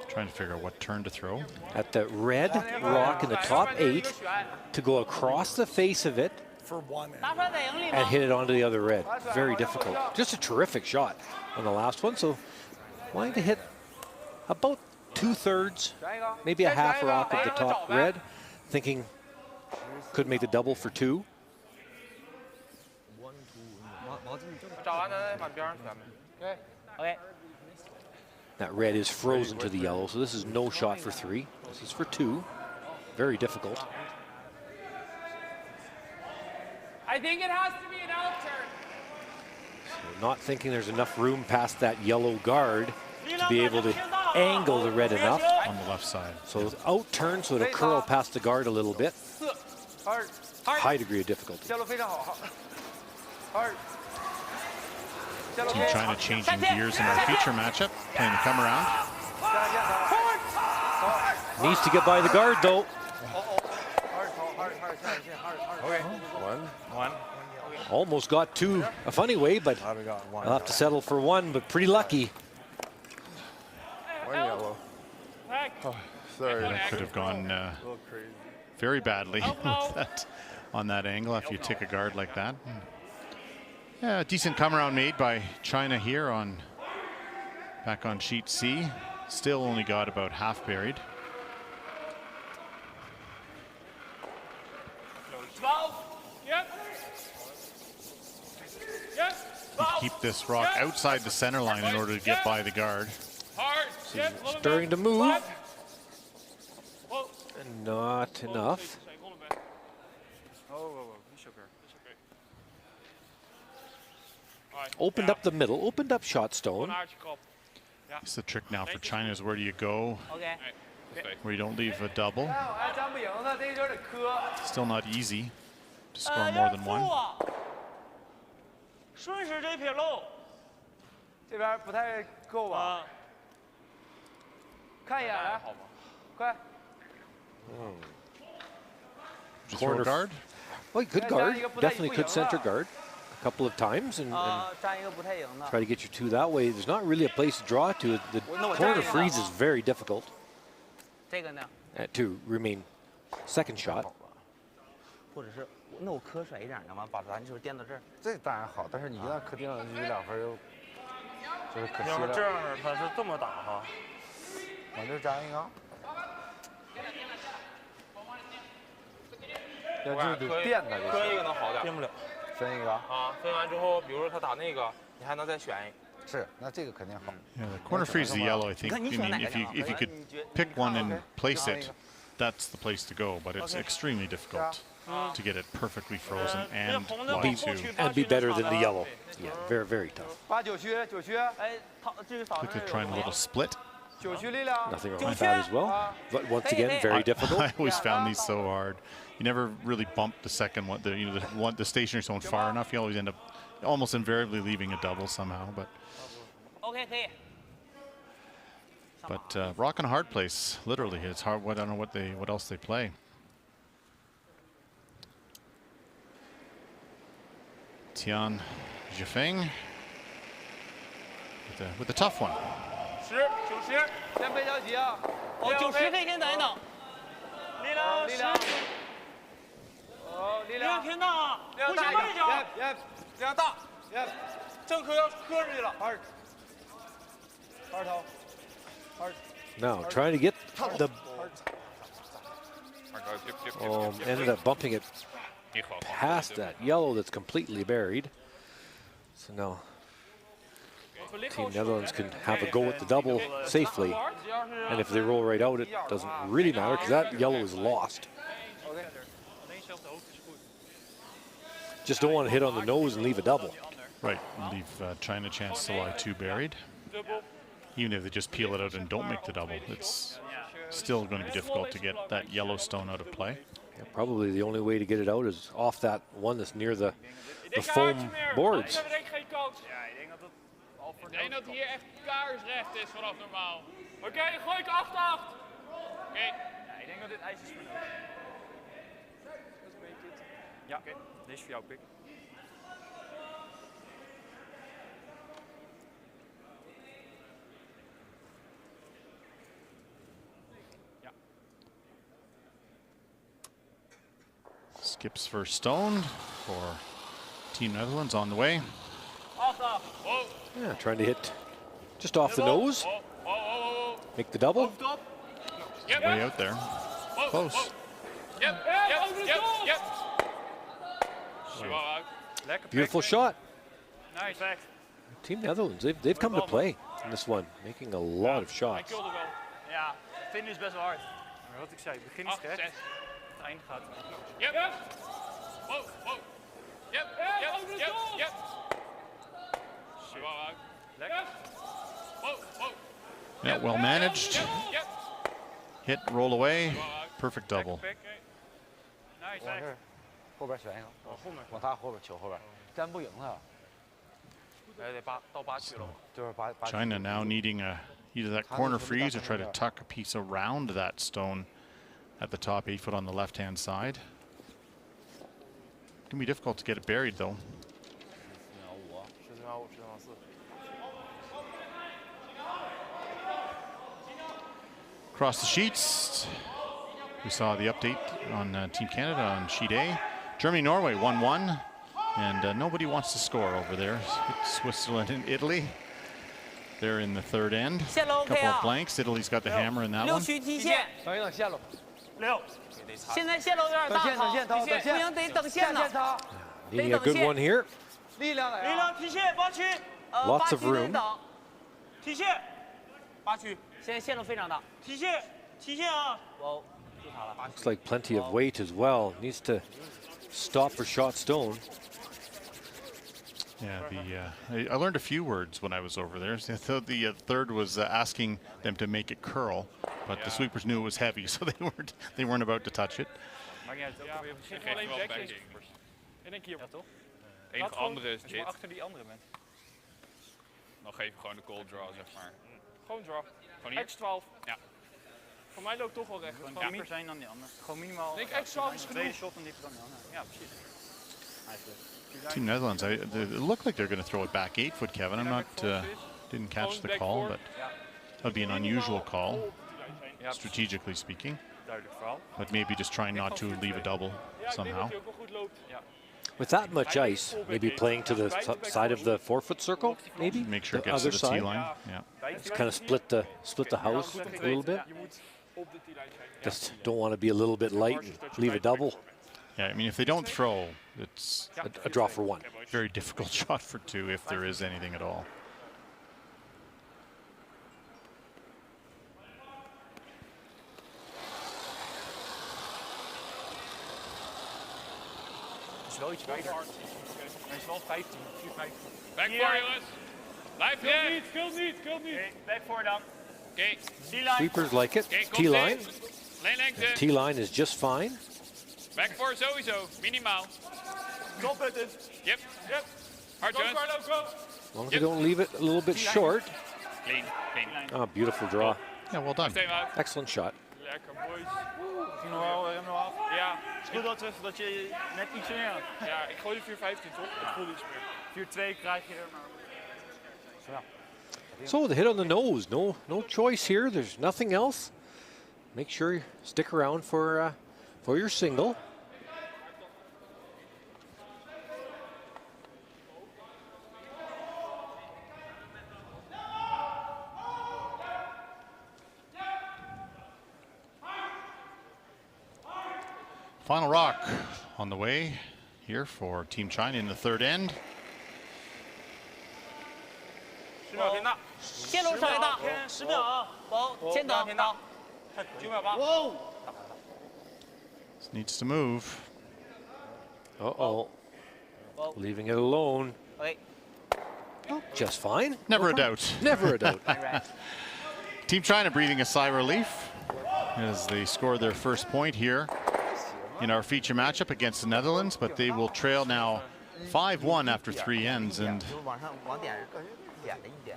Trying to figure out what turn to throw. At the red rock in the top 8 to go across the face of it For one. and hit it onto the other red. Very difficult. Just a terrific shot on the last one. So wanting to hit about 2/3, maybe a half rock of the top red, thinking could make the double for 2. Okay. That red is frozen to the yellow, so this is no shot for 3. This is for 2. Very difficult. I think it has to be an out turn. So not thinking there's enough room past that yellow guard to be able to angle the red enough. On the left side. So out turn, so it'll curl past the guard a little bit. High degree of difficulty. Team China changing gears in our feature matchup, playing the come around. Needs to get by the guard though. One. Almost got 2 a funny way, but I'll have to settle for 1, but pretty lucky. One yellow. Oh, sorry. That could have gone very badly with that, on that angle if you take a guard like that. Yeah, decent come around made by China here on back on sheet C. Still only got about half buried. 12. Yep. Yep. Keep this rock outside the center line in order to get by the guard. Hard. Yep. Starting to move. Whoa. And not enough. Opened up the middle, opened up shot stone. It's the trick now for China is where do you go Okay. where you don't leave a double. Still not easy to score more than 1. 顺时这撇路。这边不太够吧？看一眼来，快。 Just throw a guard. Well, good guard. Definitely could center guard a couple of times and 站一个不太赢的。 try to get your 2 that way. There's not really a place to draw to. The corner freeze is very difficult 这个呢？ to remain second shot. 或者是那我磕甩一点呢吗？把篮球垫到这儿。这当然好，但是你一旦磕定了，这2分又就是可惜要是这了。样，他是这么打哈。往这粘一个。要就得垫它就磕一行。个能好点，垫不了。分一个。啊，分完之后，比如说他打那个，你还能再选一个。是，那这个肯定好。 Yeah, the corner freeze is the yellow, I think. I mean, if you could pick one and place it, that's the place to go. But it's extremely difficult to get it perfectly frozen and live too. And be better than the yellow. Yeah, very, very tough. 8、9区，9区。哎，这个扫 Look at trying a little split. 9区力量。 Nothing wrong with that as well. But once again, very difficult. I always found these so hard. You never really bump the second one, the stationary zone far enough. You always end up almost invariably leaving a double somehow. OK， 可以。 But rock and a hard place, literally. It's hard. I don't know what else they play. Tian Zhifeng with a tough one. 10、90，先别着急啊。哦，90可以先等一等。力量10。力量偏大啊！互相帮一脚。力量大。正磕磕出去了。hard。头。hard。 Now trying to get the. Oh, ended up bumping it past that yellow that's completely buried. So now Team Netherlands can have a go at the double safely. And if they roll right out, it doesn't really matter because that yellow is lost. Just don't want to hit on the nose and leave a double. Right, leave China chance to lie 2 buried. Even if they just peel it out and don't make the double, it's still going to be difficult to get that yellow stone out of play. Yeah, probably the only way to get it out is off that one that's near the foam boards. Ik denk dat hij hier echt kaarsrecht is vanaf normaal. Oké, gooi ik 8-8. Oké. Ja, ik denk dat dit ijs is voor nodig. Ja, oké. Deze is voor jou, Pik. Skips first stone for Team Netherlands on the way. Yeah, trying to hit just off the nose. Make the double. Way out there. Close. Beautiful shot. Nice. Team Netherlands, they've come to play in this one, making a lot of shots. Ja, vinden is best wel hard. Maar wat ik zei, het begin is recht. Het einde gaat. Yeah, well managed. Hit, roll away. Perfect double. Nice. 后边旋一个，往他后边球后边，粘不赢他。得到8去了。就是把 China now needing either that corner freeze or try to tuck a piece around that stone at the top 8 foot on the left-hand side. It's gonna be difficult to get it buried though. Across the sheets, we saw the update on Team Canada on sheet A. Germany-Norway 1-1, and nobody wants to score over there. It's Switzerland and Italy. They're in the third end. Couple of blanks. Italy's got the hammer in that one. 6区踢线。等一等线路。现在线路有点大，不行，得等线呢。 Needing a good one here. 力量踢线8区。 Lots of room. 踢线8区。现在线路非常大。踢线啊！ Looks like plenty of weight as well. Needs to stop for shot stone. Yeah, I learned a few words when I was over there. So the third was asking them to make it curl, but the sweepers knew it was heavy, so they weren't about to touch it. Maakt niet uit, ook weer Geef alleen backing. En denk hier. Ja, toch? Het enige andere is als je dit. achter die andere bent. Dan geef je gewoon de cold draw, zeg maar. Gewoon draw. Gewoon hier. X12. Ja. Voor mij loopt toch wel recht. Gewoon dieper zijn dan die andere. Gewoon minimaal. Ik denk X12 is tweede genoeg. shot en dieper dan die andere. Ja, precies. Team Netherlands, it looked like they're going to throw it back 8 foot, Kevin. I'm not, didn't catch the call, but that'd be an unusual call, strategically speaking. Duidelijk verhaal. But maybe just trying not to leave a double somehow. With that much ice, maybe playing to the side of the 4 foot circle, maybe? Make sure it the gets to other the side. T line. Yeah. Just kind of split the house a little bit. Just don't want to be a little bit light and leave a double. Yeah, I mean, if they don't throw, it's A draw for 1. very difficult shot for 2 if there is anything at all. Het is wel iets wijder. Hij is wel 15, 4-15. Back voor jongens. Blijf hier. Kill niet. Back voor dan. Oké. Sweepers like it. Oké, T-line. Leenlengte. T-line is just fine. Back voor sowieso. Minimaal. Dropbutton. Yep. Hard Go, Jones. Carlo, go. As long as they don't leave it a little bit short. Clean. Ah, beautiful draw. Yeah, well done. Stay out. Excellent shot. Lekker, boys. Ging nog wel, rem nog af. Ja. Het is goed dat je net iets meer had. Ja, ik gooi de 4-15 toch? Het voelde iets meer. 4-2 krijg je er maar. So the hit on the nose, no choice here. There's nothing else. Make sure you stick around for your single. Final rock on the way here for Team China in the third end. 10秒偏大，线路稍微大，10秒啊，保先等偏大，9秒8。 This needs to move. Uh-oh. Leaving it alone. Okay. Oh, just fine. Never a doubt. Never a doubt. Team China breathing a sigh of relief as they score their first point here in our feature matchup against the Netherlands, but they will trail now 5-1 after 3 ends, and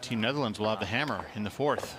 Team Netherlands will have the hammer in the fourth.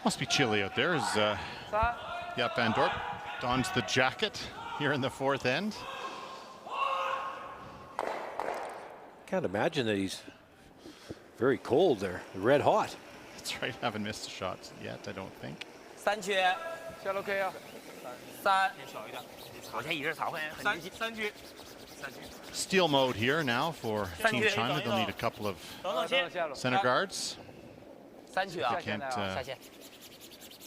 Must be chilly out there as Jaap van Dorp dons the jacket here in the fourth end. Can't imagine that he's very cold there. Red hot. That's right, haven't missed a shot yet, I don't think. 3缺，下楼 K 啊。 3。我现在一个草会很3局。 Steel mode here now for Team China. They'll need a couple of center guards. 3缺啊， Can't 下线。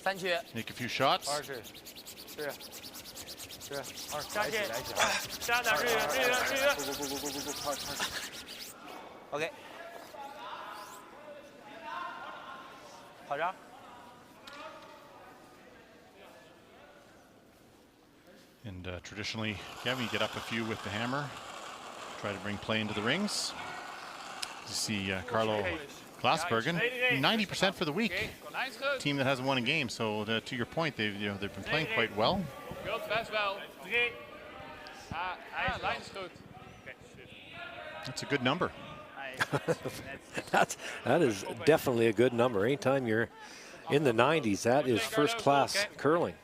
3缺。 make a few shots. 是。下线。下哪支援？支援。OK。好着。 And traditionally, Kevin, you get up a few with the hammer, try to bring play into the rings. You see Carlo Glassbergen, 90% for the week. Team that hasn't won a game. So to your point, they've been playing quite well. That's a good number. that is definitely a good number. Anytime you're in the 90s, that is first-class curling.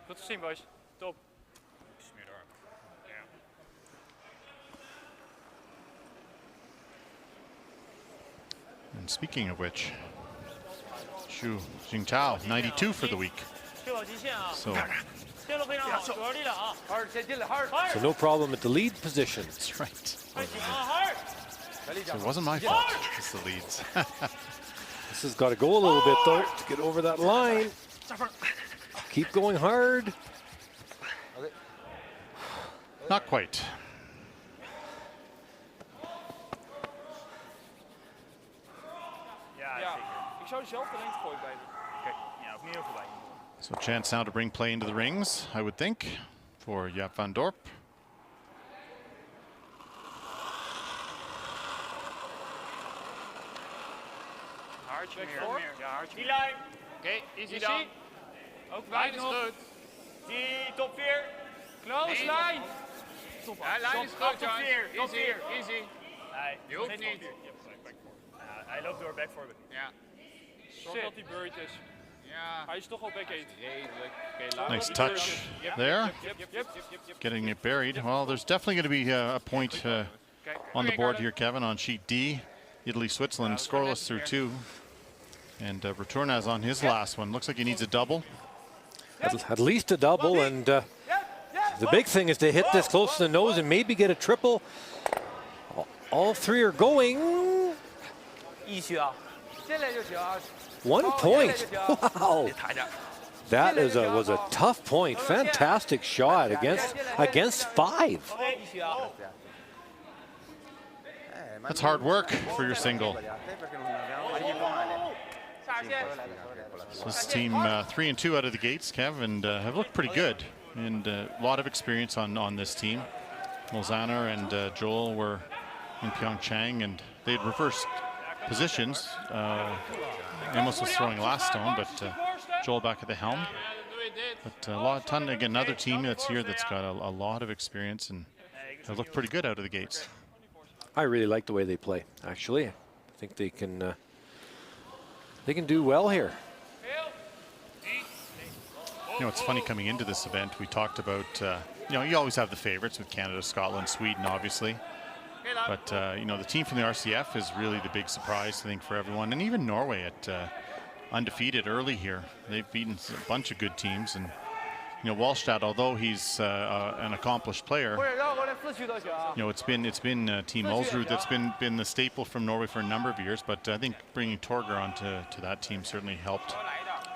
Goed gezien, boys. Top. And speaking of which, Xu Jingtao, 92 for the week. So no problem at the lead position. that's right. So it wasn't my fault, it's the leads. This has got to go a little bit, though, to get over that line. Keep going hard. Not quite. Ik zou dezelfde lengte gooien bij Kijk, ja, ook meer voorbij. So a chance now to bring play into the rings, I would think, for Jaap van Dorp. Hartje meer. Ja, hartje meer. Die lijn. Oké, easy dan. Ook lijn is goed. Die top 4. Close lijn. Ja, lijn is goed, John. Easy, easy. Nee, Je hoeft niet. Ja, hij loopt door back forward. Ja. Zorg dat hij buried is. Ja. Hij is toch al back 8. Redelijk. Oké, laat Nice touch there. Getting it buried. Well, there's definitely going to be a point on the board here, Kevin, on sheet D. Italy, Switzerland, scoreless through 2. And Returnaz on his last one. Looks like he needs a double. At least a double, and the big thing is to hit this close to the nose and maybe get a triple. All three are going. 一区啊，进来就行啊。 1 point. Wow. That was a tough point. Fantastic shot against 5. That's hard work for your single. So this team 3 and 2 out of the gates, Kev, and have looked pretty good. And a lot of experience on this team. Molzana and Joel were in Pyeongchang, and they had reversed positions. Amos was throwing last stone, but Joel back at the helm. But again, another team that's here that's got a lot of experience and have looked pretty good out of the gates. I really like the way they play, actually. I think they can do well here. You know, it's funny coming into this event, we talked about, you know, you always have the favorites with Canada, Scotland, Sweden, obviously. But, you know, the team from the RCF is really the big surprise, I think, for everyone. And even Norway at undefeated early here. They've beaten a bunch of good teams. And, you know, Wallstad, although he's an accomplished player, you know, it's been Team Ulsrud that's been the staple from Norway for a number of years. But I think bringing Torger onto that team certainly helped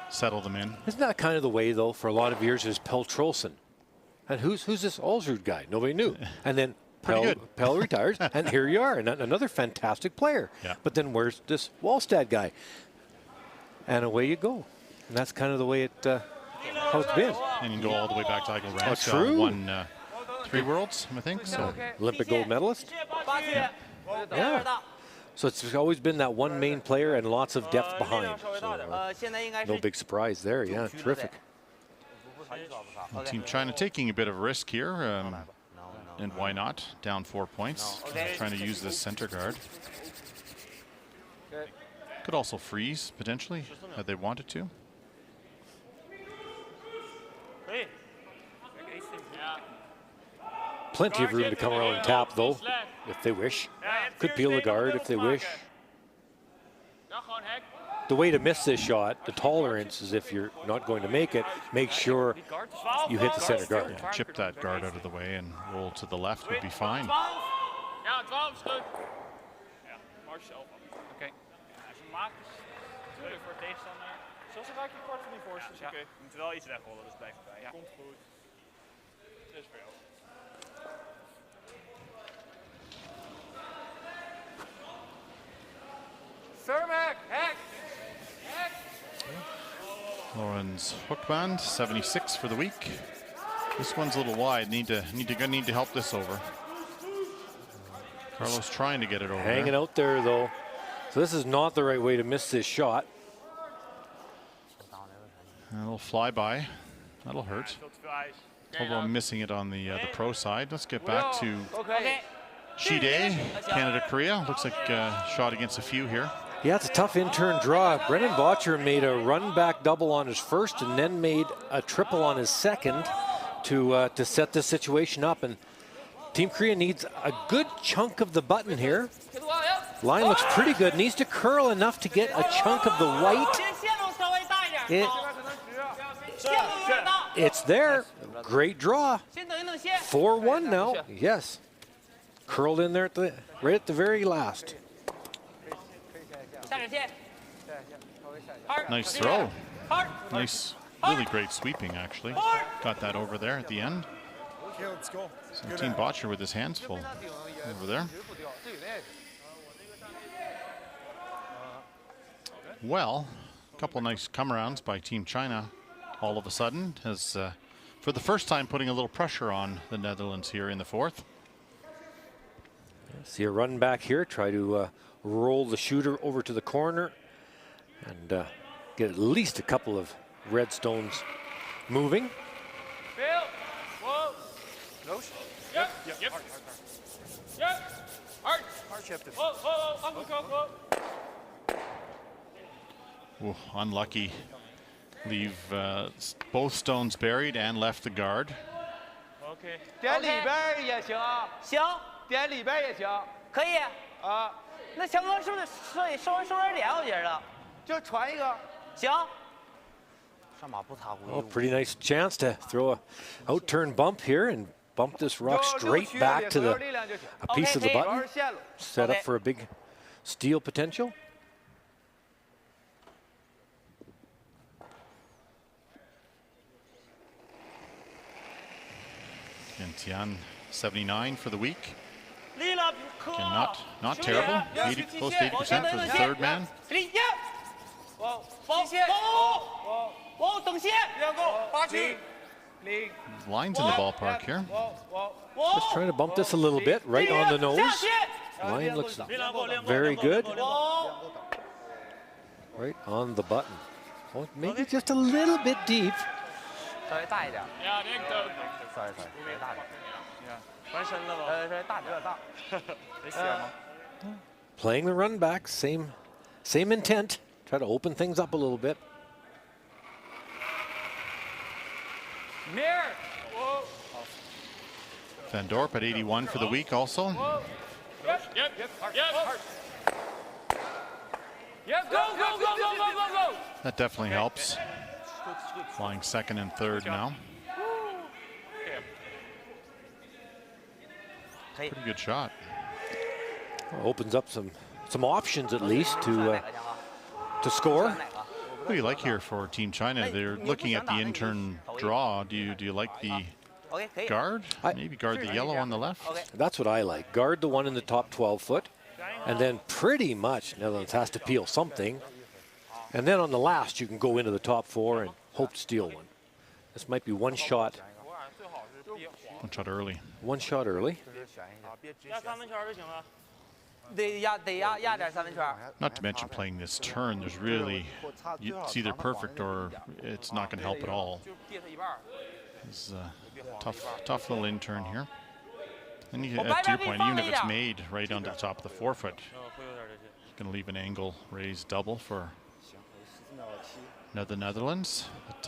settle them in. Isn't that kind of the way, though, for a lot of years is Pell Trolson? And who's this Ulsrud guy? Nobody knew. And then Pell retires, and here you are, and another fantastic player. Yeah. But then where's this Wallstad guy? And away you go. And that's kind of the way it how it's been. And you can go all the way back to Eichel Rance. True. Won 3 worlds, I think. So Olympic gold medalist. Yeah. So it's always been that one main player and lots of depth behind. So, no big surprise there. Yeah, terrific. Team China taking a bit of a risk here. And why not? Down 4 points. Trying to use this center guard. Could also freeze, potentially, had they wanted to. Plenty of room to come around and tap, though, if they wish. Could peel the guard if they wish. The way to miss this shot, the tolerance is if you're not going to make it, make sure you hit the center guard. Yeah, chip that guard out of the way and roll to the left would be fine. Ja, 12 is goed. Ja, Mars zelf af. Oké. Als je maakt, is het natuurlijk voor tegenstander. Zoals raak je kwart van die voorstels. Oké. Je moet wel iets wegrollen, dus blijf erbij. Ja. Komt goed. Dit is voor jou. Thermac, hack! Lauren's hook band, 76 for the week. This one's a little wide. Need to help this over. Carlos trying to get it over. Hanging there. out there, though. So this is not the right way to miss this shot. A little flyby. That'll hurt. Although I'm missing it on the pro side. Let's get back to sheet A, Canada, Korea. Looks like shot against a few here. Yeah, it's a tough in-turn draw. Brennan Botcher made a run-back double on his first and then made a triple on his second to set this situation up. And Team Korea needs a good chunk of the button here. Line looks pretty good. Needs to curl enough to get a chunk of the white. It's there. Great draw. 4-1 now. Yes. Curled in there right at the very last. Nice throw. Nice, really great sweeping, actually. Got that over there at the end. So Team Botcher with his hands full over there. Well, a couple of nice come-arounds by Team China all of a sudden has, for the first time, putting a little pressure on the Netherlands here in the fourth. See a run back here, try to roll the shooter over to the corner and get at least a couple of red stones moving. Roos? Yep. Yep. Yep. Hard. Hardship. Whoa. Ooh, unlucky. Leave both stones buried and left the guard. Okay. 点里边也行啊。行，点里边也行。可以。啊。那强哥是不是稍微收点脸？我觉得。就传一个。行。 Oh, pretty nice chance to throw a out-turn bump here and bump this rock straight back to a piece of the button. Set up for a big steal potential. And Tian, 79 for the week. Again, not terrible. 80, close to 80% for the third man. Lines in the ballpark here. Just trying to bump this a little bit, right on the nose. Line looks very good. Right on the button. Oh, maybe just a little bit deep. Playing the run back, same intent. Try to open things up a little bit. Van Dorp at 81 for the week also. Go. That definitely helps. Flying second and third now. Pretty good shot. Opens up some options at least to score. What do you like here for Team China? They're looking at the intern draw. Do you like the guard? Maybe guard the yellow on the left? That's what I like. Guard the one in the top 12 foot. And then pretty much Netherlands has to peel something. And then on the last, you can go into the top 4 and hope to steal one. This might be one shot. One shot early. One shot early. Not to mention playing this turn, there's really, it's either perfect or it's not going to help at all. It's a tough little in turn here. And to your point, even if it's made right onto the top of the 4 foot, it's going to leave an angle raised double for the Netherlands. But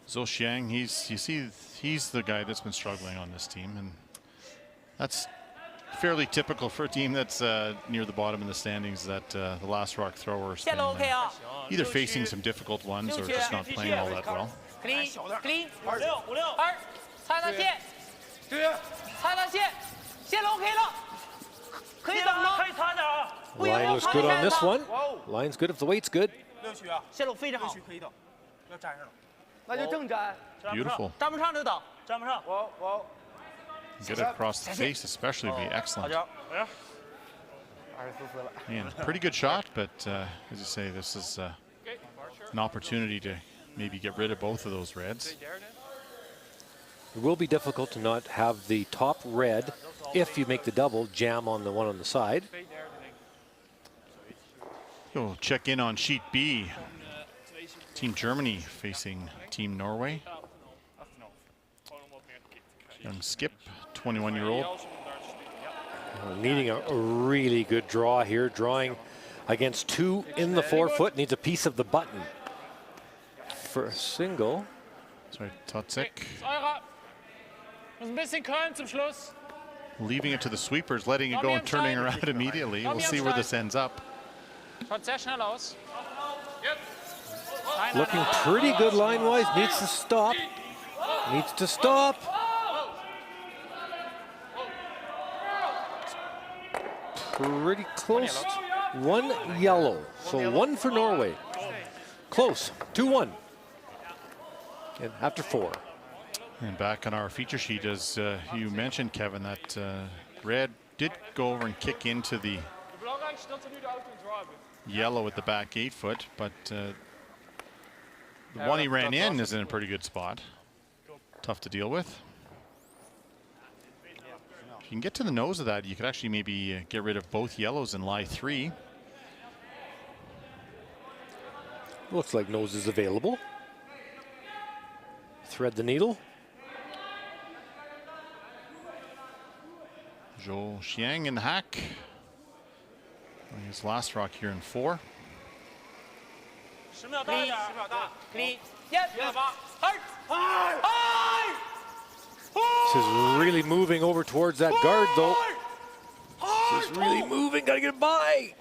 Zhou Xiang, he's the guy that's been struggling on this team, and that's fairly typical for a team that's near the bottom in the standings, that the last rock thrower's been either facing some difficult ones or just not playing all that well. Line looks good on this one. Line's good if the weight's good. Beautiful. Get it across the face especially would be excellent. And pretty good shot, but as you say, this is an opportunity to maybe get rid of both of those reds. It will be difficult to not have the top red, if you make the double, jam on the one on the side. We'll check in on sheet B. Team Germany facing Team Norway. Young Skip, 21-year-old. Needing a really good draw here. Drawing against 2 in the 4 foot. Needs a piece of the button for a single. Sorry, Totzek. Leaving it to the sweepers, letting it go and turning around immediately. We'll see where this ends up. Looking pretty good line-wise. Needs to stop. Needs to stop. Pretty close. 1 yellow. So 1 for Norway. Close. 2-1. And after 4. And back on our feature sheet, as you mentioned, Kevin, that red did go over and kick into the yellow at the back 8 foot, but the one he ran in is in a pretty good spot. Tough to deal with. If you can get to the nose of that, you could actually maybe get rid of both yellows and lie 3. Looks like nose is available. Thread the needle. Zhou Xiang in the hack. His last rock here in 4. Clean. Yes. Hard. This is really moving over towards that guard, though. This is really moving. Got to get by.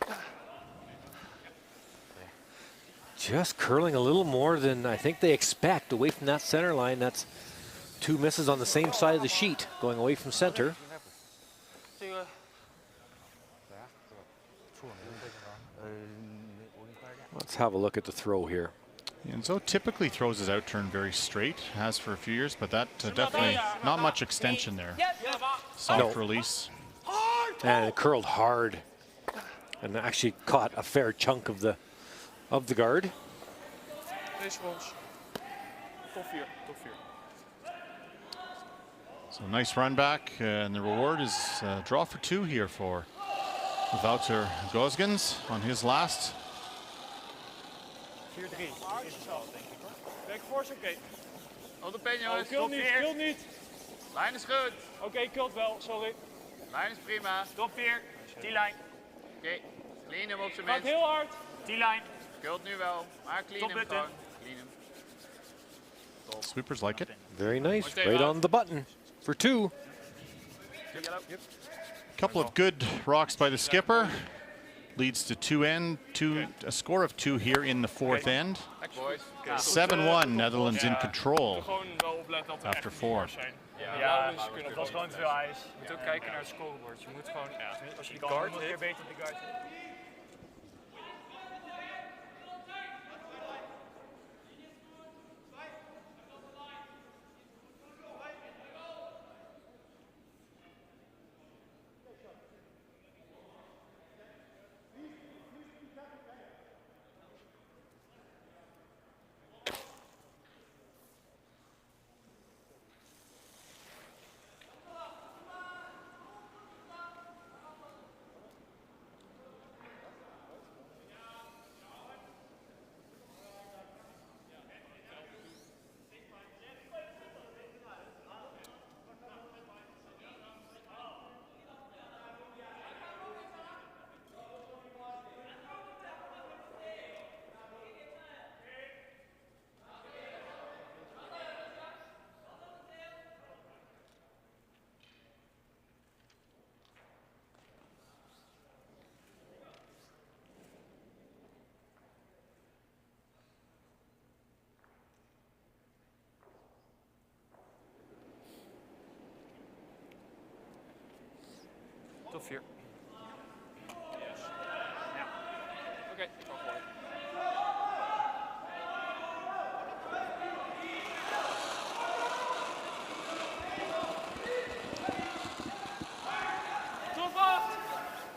Just curling a little more than I think they expect away from that center line. That's 2 misses on the same side of the sheet, going away from center. Let's have a look at the throw here. Enzo typically throws his out turn very straight, has for a few years, but that definitely not much extension there. Soft release. And it curled hard and actually caught a fair chunk of the guard. So nice run back, and the reward is draw for 2 here for Wouter Gosgens on his last. 4-3. Kijk voor ze, oké. Op de pen, jongens. Kult niet. Lijn is goed. Oké, kult wel, sorry. Lijn is prima. Top 4. T-lijn. Oké. Clean hem op zijn minst. Gaat heel hard. T-line. Kult nu wel, maar clean hem gewoon. Clean hem. Sweepers like it. Very nice. Right on the button for 2. Couple of good rocks by the skipper. Leads to a score of 2 here in the 4th end. 7-1, Netherlands in control after 4. Ja, dat was gewoon te veel ijs. Je moet ook kijken naar het scorebord. Je moet gewoon, als je die guard hebt, beter op de guard. Top 4. Yes. Ja. Oké, ik ga gooien. Top 8!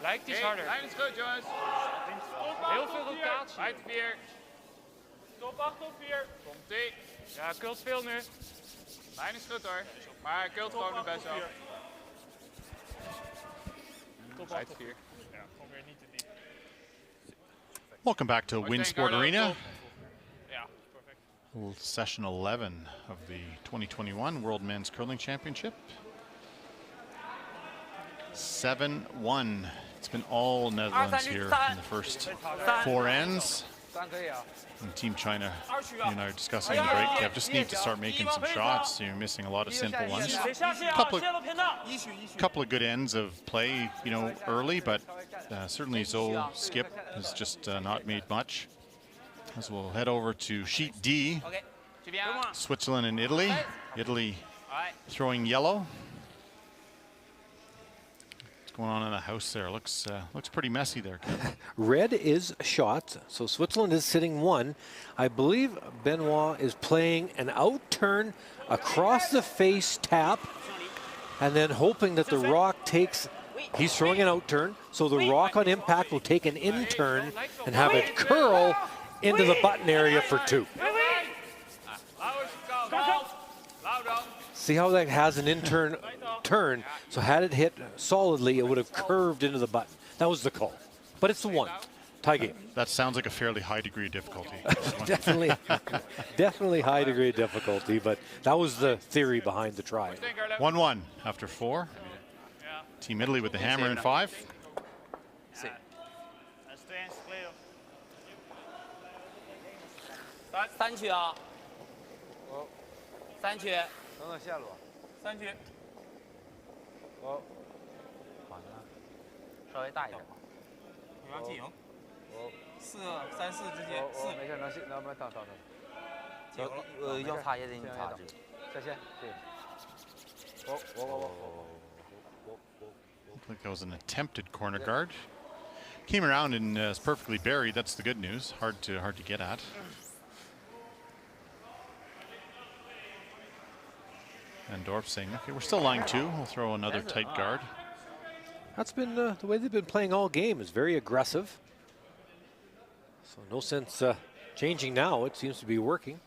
Lijkt iets harder. Lijn is goed, jongens. Heel veel rotatie. Uit 4. Top 8, top 4. Komt-ie. Ja, kult veel nu. Lijn is goed hoor. Maar kult gewoon nu best wel. Uit 4. Ja, gewoon weer niet te diep. Welcome back to Winsport Arena. Ja, perfect. Session 11 of the 2021 World Men's Curling Championship. 7-1. It's been all Netherlands here in the first 4 ends. And Team China, you and I are discussing in the break. Kev, just need to start making some shots. You're missing a lot of simple ones. Couple of good ends of play, you know, early, but certainly Zhou Skip has just not made much. As we'll head over to sheet D, Switzerland and Italy. Italy throwing yellow. Going on in the house there. Looks pretty messy there. Red is shot, so Switzerland is sitting 1. I believe Benoit is playing an out turn across the face tap and then hoping that the rock takes, he's throwing an out turn, so the rock on impact will take an in turn and have it curl into the button area for 2. See how that has an in-turn turn? So had it hit solidly, it would have curved into the button. That was the call. But it's the 1. Tie game. That sounds like a fairly high degree of difficulty. Definitely high degree of difficulty, but that was the theory behind the try. 1-1 after 4. Team Italy with the hammer in 5. 3区啊。3区。等等线路。3区。哦。稍微大一点。有要进营。4、3、4之间。4。没事，能等。要擦也得你擦这个。下线，对。Looked like that was an attempted corner guard. Came around and is perfectly buried. That's the good news. Hard to get at. And Dorf saying, okay, we're still lying 2. We'll throw another tight guard. That's been the way they've been playing all game, is very aggressive. So no sense changing now. It seems to be working.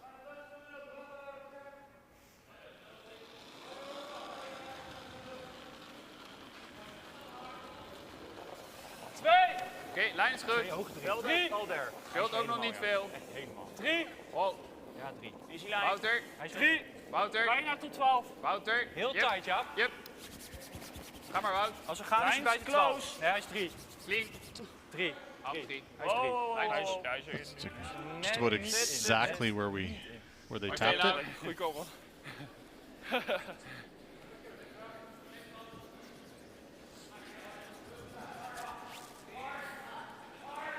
Oké, lijn is goed. 3. Scheelt ook nog niet veel. 3. Wow. Ja, 3. Is die lijn? Wouter. Hij is 3. Wouter. Bijna tot 12. Wouter. Heel tight, ja. Yep. Ga maar, Wout. Als we gaan, is hij bij de 12. Nee, hij is 3. Clean. 3. 3. Hij is 3. Just about exactly where they tapped it. Goeie kogel.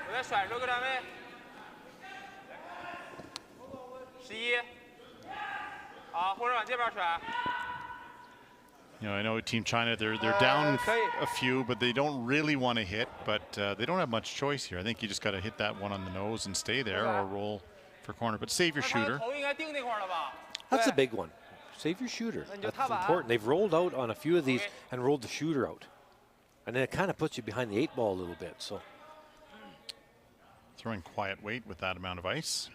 我再甩6个单位。11。好，或者往这边甩。You know, I know Team China, they're down a few, but they don't really want to hit, but they don't have much choice here. I think you just got to hit that one on the nose and stay there or roll for corner, but save your shooter. That's a big one. Save your shooter. That's important. They've rolled out on a few of these and rolled the shooter out. And then it kind of puts you behind the 8 ball a little bit. So throwing quiet weight with that amount of ice.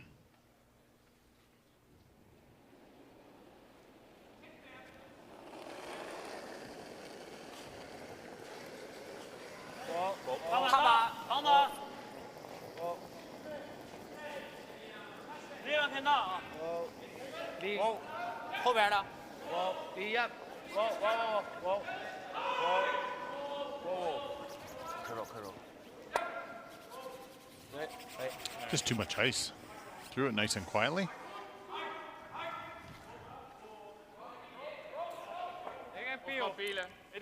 Just too much ice. Threw it nice and quietly.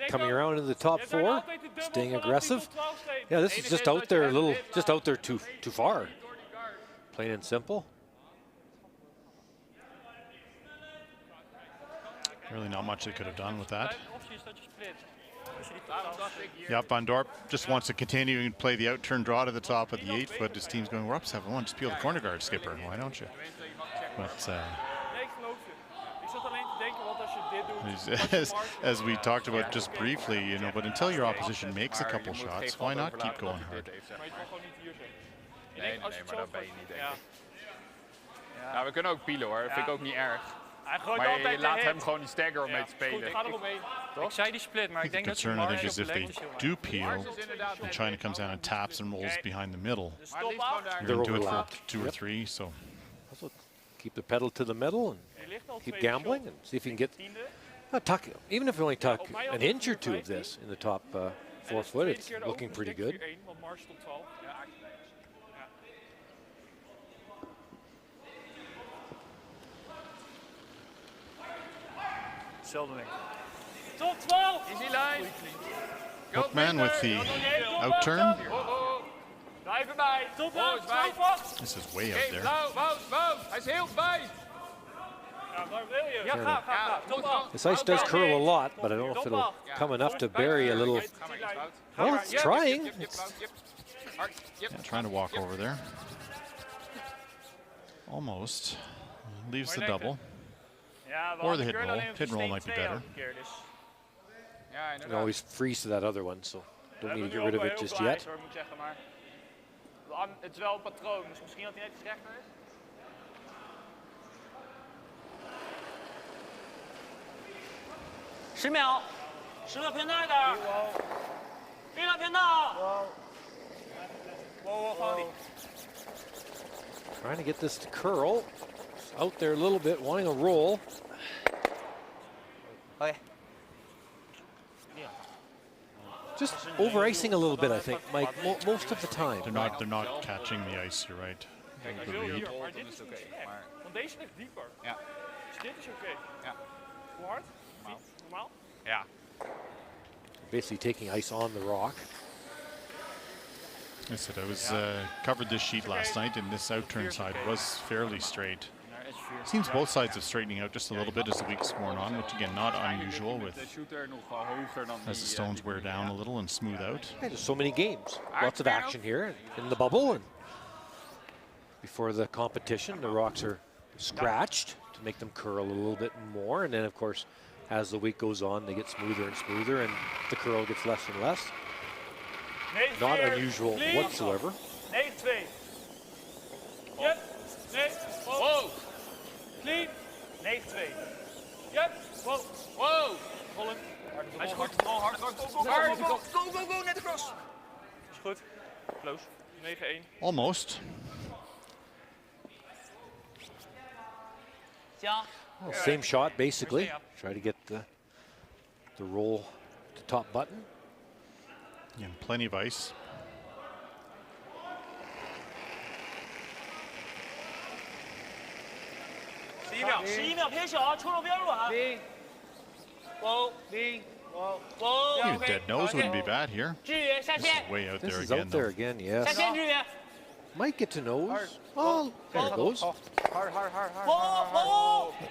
Coming around in the top 4, staying aggressive. Yeah, this is just out there a little, just out there too far. Plain and simple. Really not much they could have done with that. Yeah, Van Dorp just wants to continue and play the out-turn draw to the top of the 8-foot. His team's going, we're up 7-1. Just peel the corner guard, skipper. Why don't you? But as we talked about just briefly, you know, but until your opposition makes a couple shots, why not keep going hard? Nee, maar dat ben je niet, denk ik. Ja, we kunnen ook pielen hoor, dat vind ik ook niet erg. Maar je laat hem gewoon die stagger om mee te spelen. Ik zei die split, maar ik denk dat ze concern, I think, is if they do peel and China comes down and taps and rolls behind the middle. You're going to do it for 2 or 3, so. Also keep the pedal to the middle and keep gambling and see if you can get tuck. Even if you only tuck an inch or 2 of this in the top 4 foot, it's looking pretty good. Top 12! Easy line. Hookman with the out turn. Blijf erbij. Top 12, This is way out there. Wout. Hij is heel bij. Ja, ga. Top 12. This ice does curl a lot, but I don't know if it'll come enough to bury a little. Well, it's trying. Yeah, trying to walk over there. Almost. Leaves the double. Or the hit roll. Hit roll might be better. You can always freeze to that other one, so don't need to get rid of it just yet. Het is wel een patroon, dus misschien dat hij net iets rechter is.10 秒，10秒偏大一点，10秒偏大。Trying to get this to curl. It's out there a little bit, wanting a roll. Okay. Just over icing a little bit, I think, Mike, most of the time. They're not catching the ice. You're right. Kijk, hij wil hier, maar dit is niet slecht. Want deze ligt dieper. Ja. Dus dit is oké. Ja. Hoe hard? Normaal? Ja. Basically taking ice on the rock. I said I was covered this sheet last night, and this outturn side was fairly straight. Seems both sides are straightening out just a little bit as the week's worn on, which again, not unusual with as the stones wear down a little and smooth out. Yeah, there's so many games, lots of action here in the bubble, and before the competition, the rocks are scratched to make them curl a little bit more, and then of course, as the week goes on, they get smoother and smoother, and the curl gets less and less. Not unusual whatsoever. 9-2. Yep. Nee. Wow. Clean. 9-2. Yep. Wow. Wow. Holland. Hij is goed. Hard. Go. Net across. Is goed. Close. 9-1. Almost. Well, same shot, basically. Try to get the roll to top button. And plenty of ice. Even dead nose wouldn't be bad here. This is way out This there is again. out there again, yes. Might get to nose. Oh, there it goes.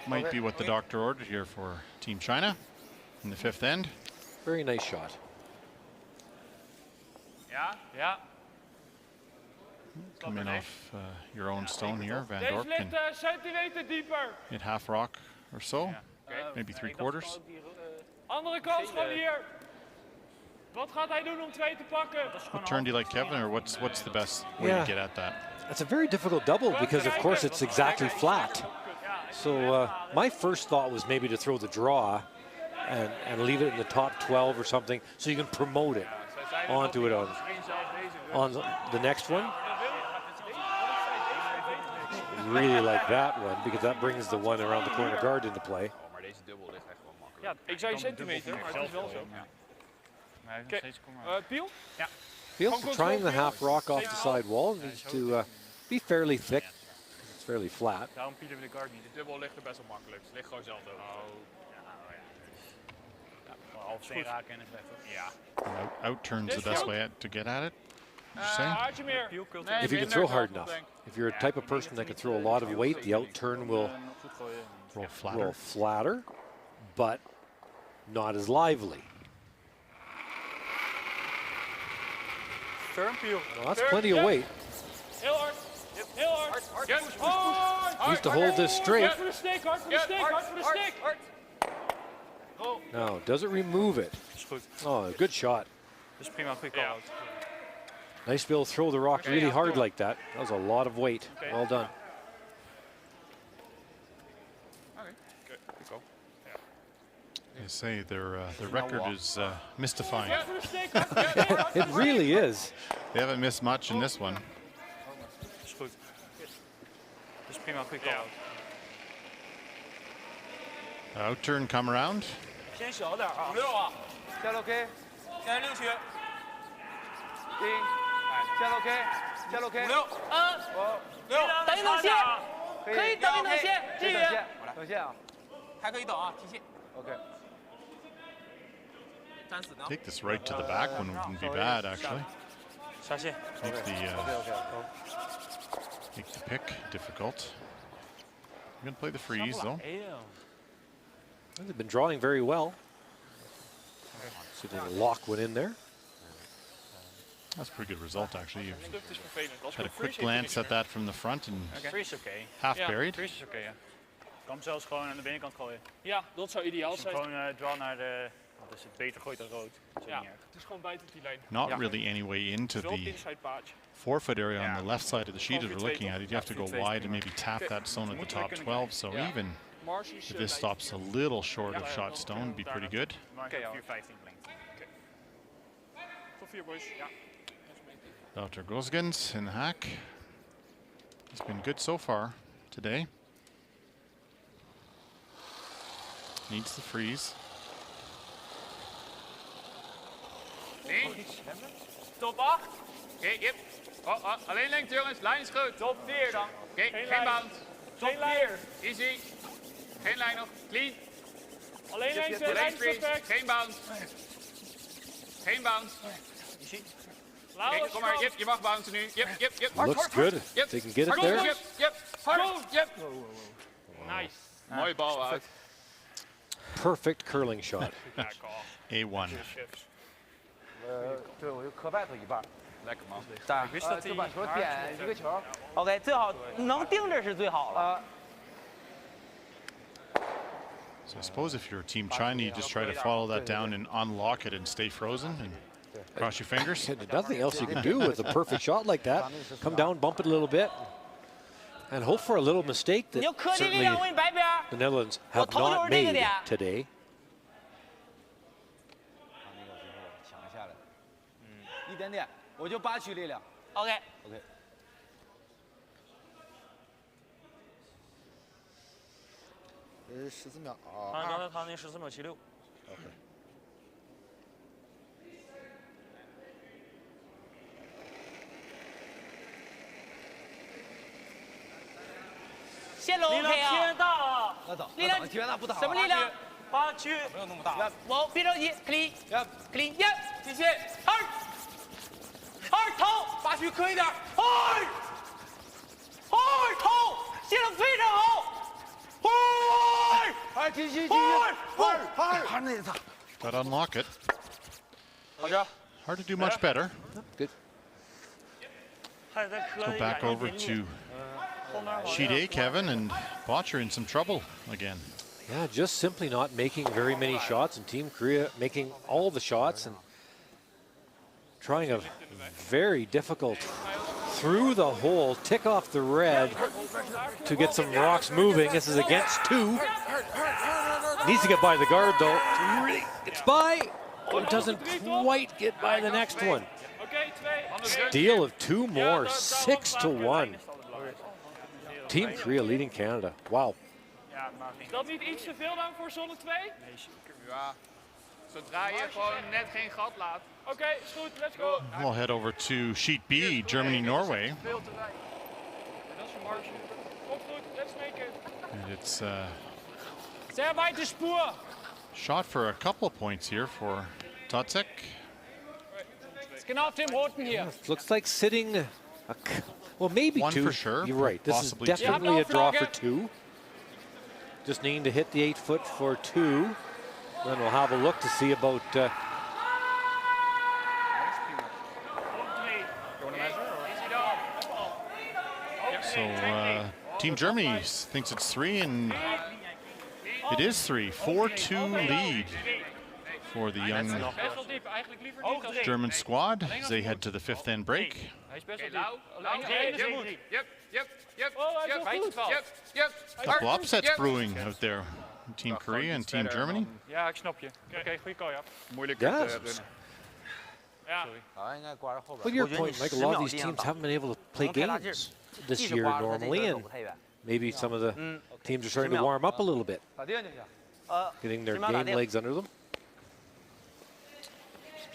Might be what the doctor ordered here for Team China in the fifth end. Very nice shot. Ja. Come in off your own stone here. Van Deze Dorp ligt can centimeter dieper. hit half rock or so, maybe 3/4. Andere kant gewoon hier. Wat gaat hij doen om 2 te pakken? What turn do you like, Kevin, or what's the best way to get at that? It's a very difficult double because, of course, it's exactly flat. So my first thought was maybe to throw the draw and leave it in the top 12 or something so you can promote it onto it on the next one. Really like that one because that brings the one around the corner guard into play. Maar deze dubbel ligt echt wel makkelijk. Ja, ik zei centimeter, maar het is wel zo. Piel? Ja. Piel, trying the half rock off the side wall, needs to be fairly thick. It's fairly flat. Daarom pielen we de guard niet. De dubbel ligt er best wel makkelijk. Het ligt gewoon zelf ook. Half steen raken en is weg. Ja. Out-turn's the best way to get at it, would you say? Haartje meer. If you can throw hard enough. If you're a type of person that can throw a lot of weight, the out-turn will roll flatter, but not as lively. Turn, Piel. Well, that's plenty of weight. Heel hard. Heel hard. Hard. Needs to hold this straight. Hard voor de stick. Hard voor de stick. Hard voor de stick. Now, does it remove it? Is goed. Oh, good shot. Dat is prima. Goed call-out. Nice to be able to throw the rock really hard like that. That was a lot of weight. Well done. They say their record is mystifying. It really is. They haven't missed much in this one. Is goed. Dat is prima. Goed call-out. Out-turn come around. 先小点啊。6啊，下楼 K，现在6区。停，下楼 K，下楼 K。6，等一等线，可以等一等线，继续。等线啊，还可以等啊，提线。 OK。 Take this right to the back one wouldn't be bad, actually. 下线。 Make the pick difficult. I'm going to play the freeze, though. They've been drawing very well. See if they can lock one in there. That's a pretty good result, actually. You've Stuft is vervelend. Als had a we quick freeze glance at that from the front and Freeze is oké. half buried. Freeze is oké, ja. Kan hem zelfs gewoon aan de binnenkant gooien. Ja, dat zou ideaal zijn. Gewoon draw naar de... Dus het beter gooit dan rood. Ja, het is gewoon buiten die lijn. not really any way into Veel the inside patch. forfeit area on the left side of the sheet as we're looking at it. You have to go wide and maybe tap that stone at the top 12. So even if this stops a little short of shot stone, it'd be pretty good. Oké, 4-15 blinkt. Tot 4 boys. Ja. Dr. Gosgens in the hack. He's been good so far today. Needs the freeze. 10. Top 8. Oké, yep. Alleen lengte jongens, lijn is goed. Top 4 dan. Oké, geen bounce. Top 4. Easy. Geen lijn nog, clean. Alleen lengte, lijn is perfect. Geen bounce. Geen bounce. Kijk, kom maar, yep, je mag bouncen nu. Yep. Looks good. Yep. They can get it there. Yep. Nice. Mooie bal uit. Perfect curling shot. A1. 对，我就磕拜头一半。 Lekker man. 就把球点一个球。 OK， 最好能定着是最好了。 So I suppose if you're Team China, you just try to follow that down and unlock it and stay frozen and cross your fingers. There's nothing else you can do with a perfect shot like that. Come down, bump it a little bit, and hope for a little mistake that certainly the Netherlands have not made today. 抢下来，一点点，我就8区力量。 OK。 14秒啊！刚才他那14秒76。线路 OK 啊！偏大啊！力量天大不大。什么力量？8区。没有那么大。我别着急 ，clean， 继续，2头，8区磕一点，2头，线路非常好。 继续，那一场。 Got to unlock it. 好着。 Hard to do much better. Good. Go back over to sheet A, Kevin, and Botcher in some trouble again. Yeah, just simply not making very many shots, and Team Korea making all the shots and trying a very difficult through the hole, tick off the red to get some rocks moving. This is against 2. Needs to get by the guard though. It's by. Oh, it doesn't quite get by the next one. Steal of 2 more, 6-1. Team Korea leading Canada. Wow. Is dat niet iets te veel dan voor zone 2? Ja. Zodra je gewoon net geen gat laat. Oké, is goed, let's go. We'll head over to sheet B, Germany-Norway. Veel te weinig. Dat is een marge. Komt goed, let's make it. And it's Sehr weite Spur. shot for a couple of points here for Totzek. Genau auf dem roten hier. Looks like sitting, well, maybe 1 2. for sure. You're right. This is Possibly 2. definitely a draw for 2. Just needing to hit the 8-foot for 2. Then we'll have a look to see about. So Team Germany thinks it's 3, and it is 3. 4-2 lead for the young German squad as they head to the 5th end break. Couple upsets brewing out there. Team Korea and Team Germany. Ja, ik snap je. Oké, goede call, ja. Moeilijk. Yes. Ja. Well, your point, Mike, a lot of these teams haven't been able to play games this year normally, and maybe some of the teams are starting to warm up a little bit, getting their game legs under them.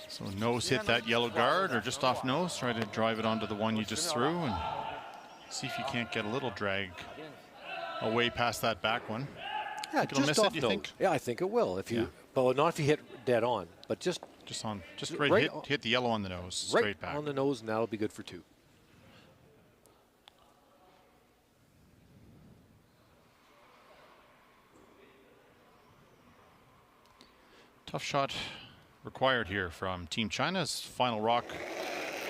So nose hit that yellow guard, or just off nose, try to drive it onto the one you just threw, and see if you can't get a little drag away past that back one. Yeah, It'll miss just it, off you nose. think? Yeah, I think it will. If you, but not if you hit dead on, but just right hit the yellow on the nose, straight right back. on the nose, and that'll be good for 2. Tough shot required here from Team China's final rock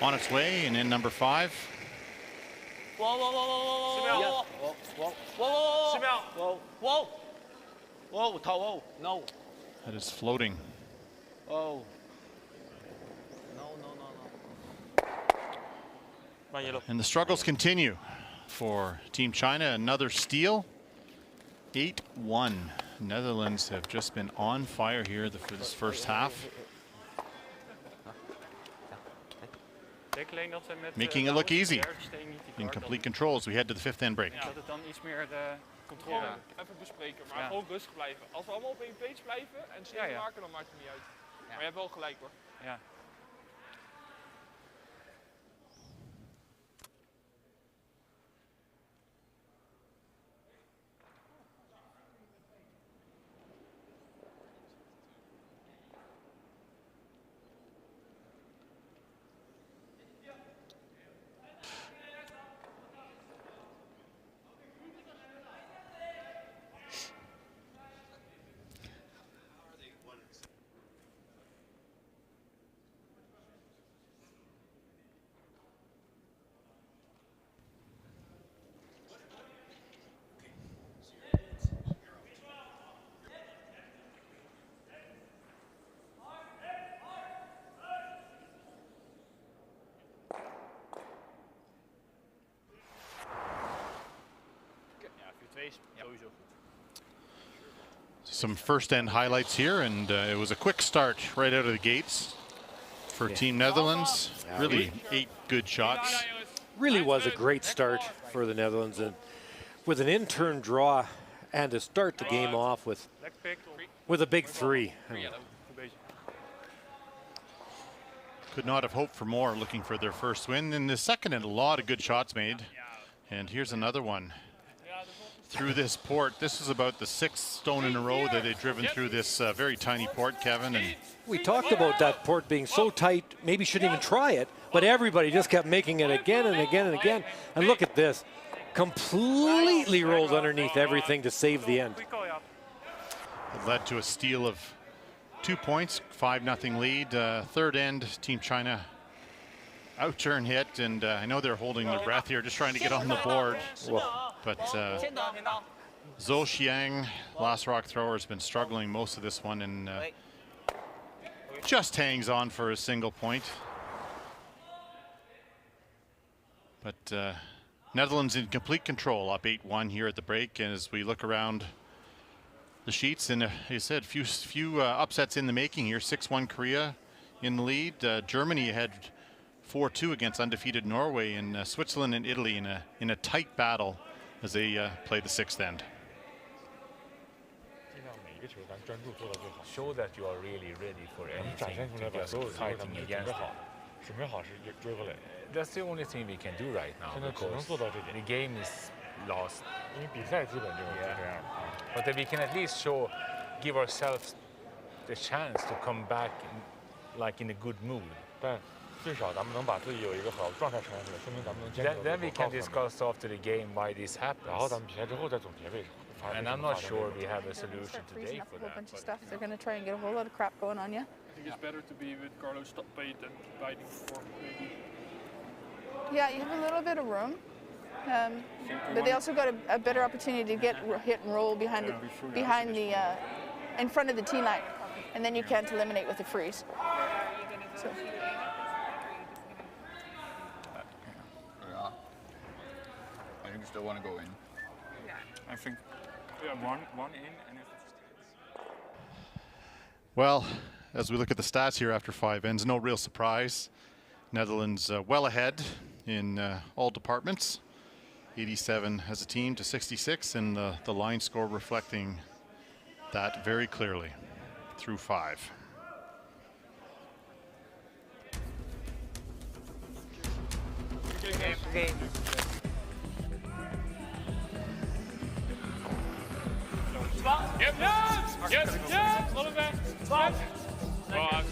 on its way, and in number 5. Whoa, whoa, whoa, whoa, whoa, whoa, whoa, whoa, whoa, whoa, no. That is floating. Oh. No. And the struggles continue for Team China. Another steal. 8-1. Netherlands have just been on fire here for this first half. Making it look easy. In complete control as we head to the 5th end break. Dat het dan iets meer de controle. Even bespreken, maar gewoon rustig blijven. Als we allemaal op één page blijven en snel maken, dan maakt het niet uit. Maar je hebt wel gelijk hoor. Ja. Some first end highlights here, and it was a quick start right out of the gates for Team Netherlands. Really 8 good shots. Really was a great start for the Netherlands, and with an in-turn draw and to start the game off with a big 3. Could not have hoped for more, looking for their first win. In the second end, a lot of good shots made. And here's another one through this port. This is about the 6th stone in a row that they've driven through this very tiny port, Kevin. And we talked about that port being so tight, maybe shouldn't even try it, but everybody just kept making it again and again and again. And look at this, completely rolls underneath everything to save the end. It led to a steal of 2 points, 5-0 lead. Third end, Team China outturn hit, and I know they're holding their breath here, just trying to get on the board. But Zhou Xiang, last rock thrower, has been struggling most of this one, and just hangs on for a single point. But Netherlands in complete control, up 8-1 here at the break. And as we look around the sheets, and like I said, few upsets in the making here. 6-1 Korea in the lead. Germany had 4-2 against undefeated Norway, and Switzerland and Italy in a tight battle as they play the 6th end. Show that you are really ready for anything. Just fighting against it. That's the only thing we can do right now, because the game is lost. But that we can at least give ourselves the chance to come back in a good mood. Then we can discuss after the game why this happens. And I'm not sure we have a solution today for that. A whole bunch of stuff. They're going to try and get a whole lot of crap going on you. I think it's better to be with Carlos Paid than biting for maybe. Yeah, you have a little bit of room. But they also got a better opportunity to get hit and roll behind in front of the tee line. And then you can't eliminate with the freeze. So. I think you still want to go in. I think one in, and if it's Well, as we look at the stats here after 5 ends, no real surprise. Netherlands well ahead in all departments. 87 as a team to 66, and the line score reflecting that very clearly through 5. Game. Yep. Yes. Yes. A little bit. Stop. Stop.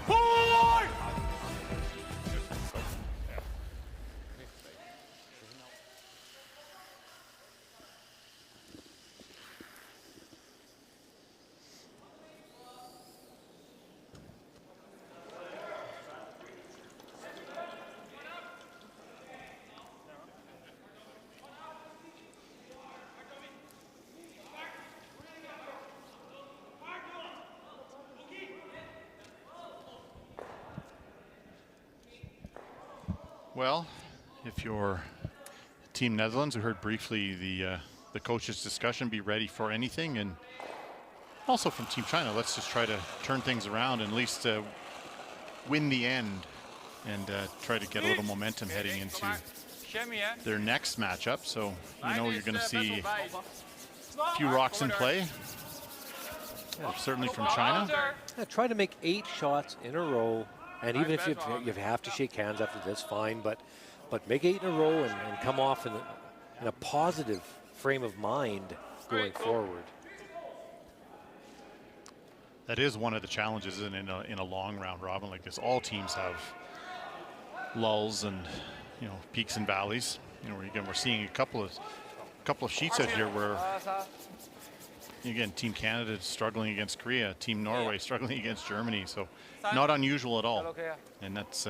Forward. Well, if you're Team Netherlands, we heard briefly the coach's discussion, be ready for anything, and also from Team China, let's just try to turn things around and at least win the end and try to get a little momentum heading into their next matchup. So you know you're going to see a few rocks in play. Yeah, certainly from China. Yeah, try to make 8 shots in a row. And even if you have to shake hands after this, fine. But make 8 in a row and come off in a positive frame of mind going forward. That is one of the challenges in a long round robin like this. All teams have lulls and peaks and valleys. We're seeing a couple of sheets out here where. Again, Team Canada struggling against Korea, Team Norway struggling against Germany, so not unusual at all. And that's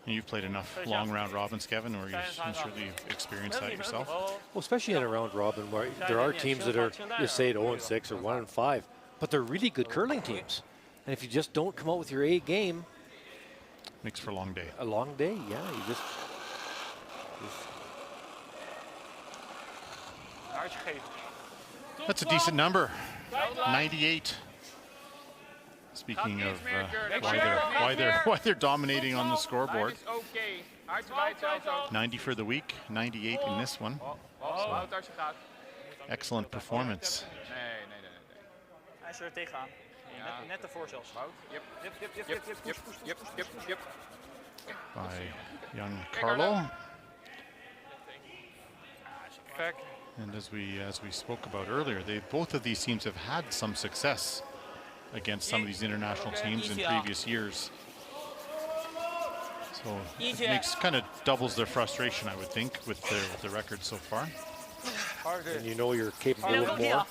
you've played enough long round robins, Kevin, or I'm sure you've experienced that yourself. Well, especially in a round robin where there are teams that are, you say, 0-6 or 1-5, but they're really good curling teams. And if you just don't come out with your A game, Makes for a long day. A long day, yeah. You just That's a decent number. 98. Speaking of why they're dominating on the scoreboard. 90 for the week, 98 in this one. So, excellent performance. Hij is er tegenaan. Net ervoor zelfs. By young Carlo. And as we spoke about earlier, both of these teams have had some success against some of these international teams in previous years. So it makes kind of doubles their frustration, I would think, with the record so far. and you know you're capable of more.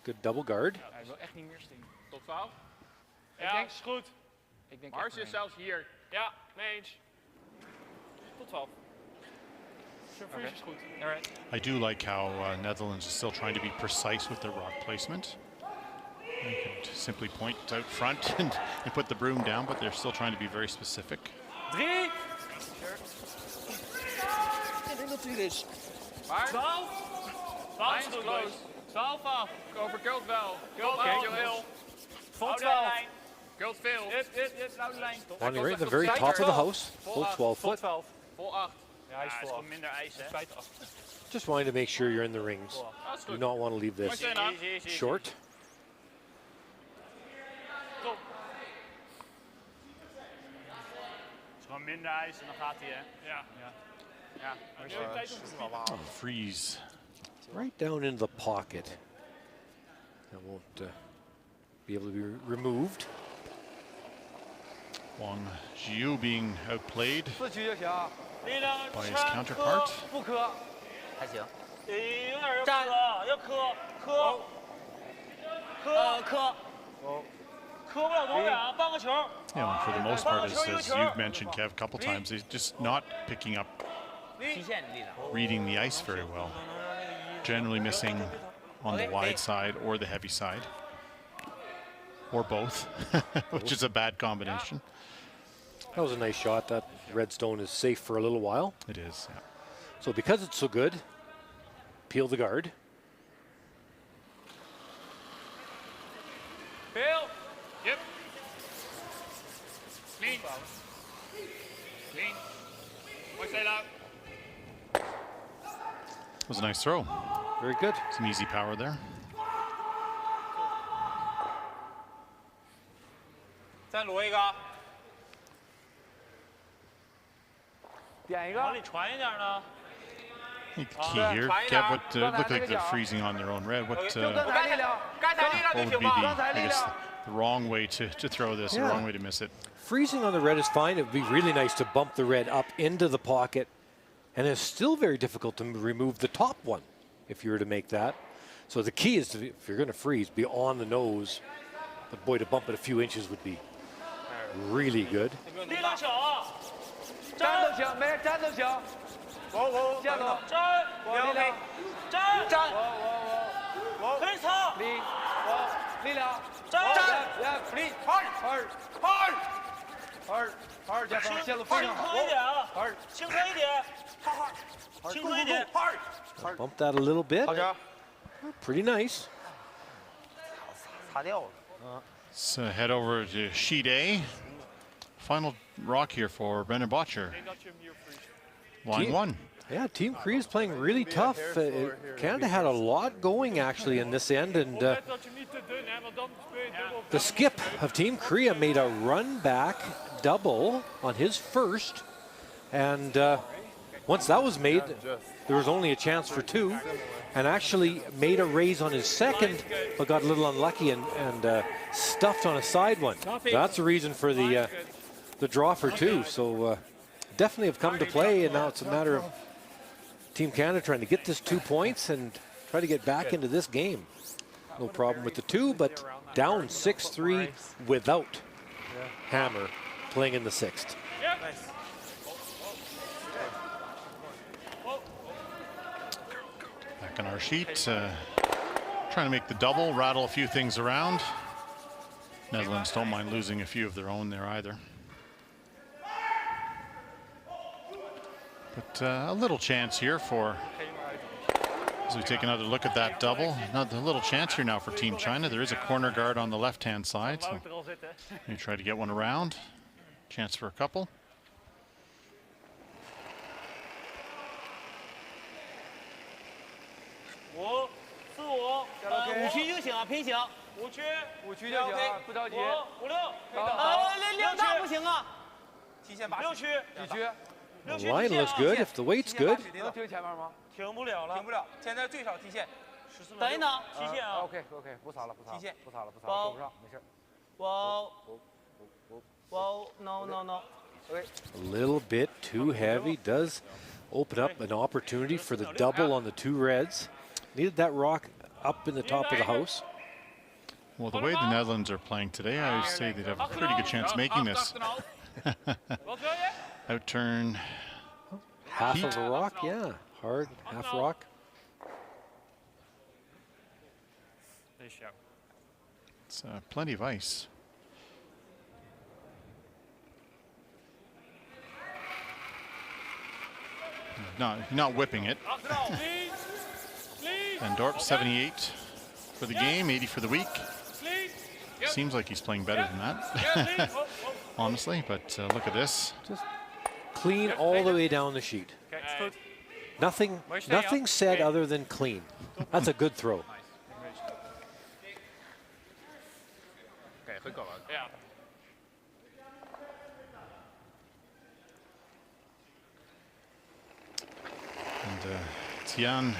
Good double guard. Hij wil echt niet meer stinken. Tot 12? Ja, is goed. Ik denk Mars is zelfs hier. Ja, mee eens. Tot 12. Freeze is goed. Alright. I do like how Netherlands is still trying to be precise with their rock placement. You could simply point out front and put the broom down, but they're still trying to be very specific. 3. Ik denk dat het hier is. Waar? 12. 12 is close. 12 af. Overkult wel. Kult Oké. heel. Vol 12. Kult veel. Nou de lijn. Running right at the very top of the house. Full 12 foot. Vol 8. Ja, hij is vol minder ijs, hè? Just wanting to make sure you're in the rings. Do not want to leave this short. Top. Het is gewoon minder ijs en dan gaat hij, hè? Ja. Freeze. Right down into the pocket. That won't be able to be removed. Wang Jiu being outplayed by his counterpart. 还行。有点站了，要磕。磕不了多远，半个球。Yeah, and for the most part, as you've mentioned, Kev, a couple times, he's just not picking up, reading the ice very well. Generally missing on the wide side or the heavy side, or both, which is a bad combination. That was a nice shot. That redstone is safe for a little while. It is, yeah. So because it's so good, peel the guard. Veel. Yep. Clean. Clean. Mooi stay Was a nice throw. Very good. Some easy power there. 再罗一个。点一个。往里传一点呢。 I think the key here, Kev, what looked like they're freezing on their own red. What would be, I guess, the wrong way to throw this, the wrong way to miss it? Freezing on the red is fine. It would be really nice to bump the red up into the pocket. And it's still very difficult to remove the top one if you were to make that. So the key is, to, if you're going to freeze, be on the nose. But boy, to bump it a few inches would be really good. 力量小。站都行，没人站都行。站都。站。力量。站。可以操。力量。站。力。好，前锋线路非常好。轻快一点。轻快一点。 Bump that a little bit. Pretty nice. 擦掉了。 Let's head over to sheet A. Final rock here for Brendan Botcher. Line 1. Yeah, Team Korea is playing really tough. Canada had a lot going actually in this end, and the skip of Team Korea made a run back double on his first, and once that was made, there was only a chance for 2, and actually made a raise on his second, but got a little unlucky and stuffed on a side one. That's the reason for the draw for 2. So definitely have come to play, and now it's a matter of Team Canada trying to get this 2 points and try to get back into this game. No problem with the 2, but down 6-3 without Hammer playing in the 6th. Back Back on our sheet, trying to make the double, rattle a few things around. Netherlands don't mind losing a few of their own there either. But a little chance here for, as we take another look at that double, another little chance here now for Team China. There is a corner guard on the left-hand side, so you try to get one around. Chance for a couple. The line looks good if the weight's good. A little bit too heavy. Does open up an opportunity for the double on the two reds. Needed that rock up in the top of the house. Well, the way the Netherlands are playing today, I would say they'd have a pretty good chance making this. Outturn. Half of a rock, yeah. Hard, half rock. It's plenty of ice. Not whipping it. And Dorp 78 for the game, 80 for the week. Seems like he's playing better than that, honestly. But look at this. Just clean all the way down the sheet. Nothing said other than clean. That's a good throw. And Tian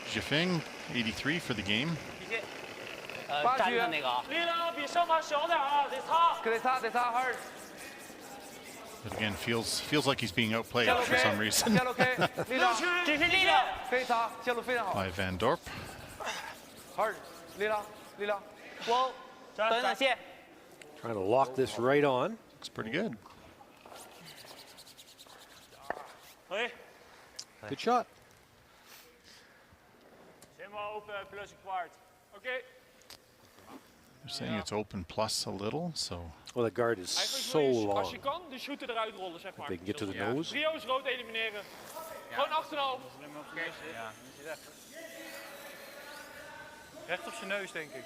Zhifeng, 83 for the game. But again, feels like he's being outplayed for some reason. By Van Dorp. Trying to lock this right on. Looks pretty good. Good shot. They're saying it's open plus a little, so. Well, the guard is so long. If they can get to the nose. Trio's rood elimineren. Gewoon 8,5. Recht op zijn neus, denk ik.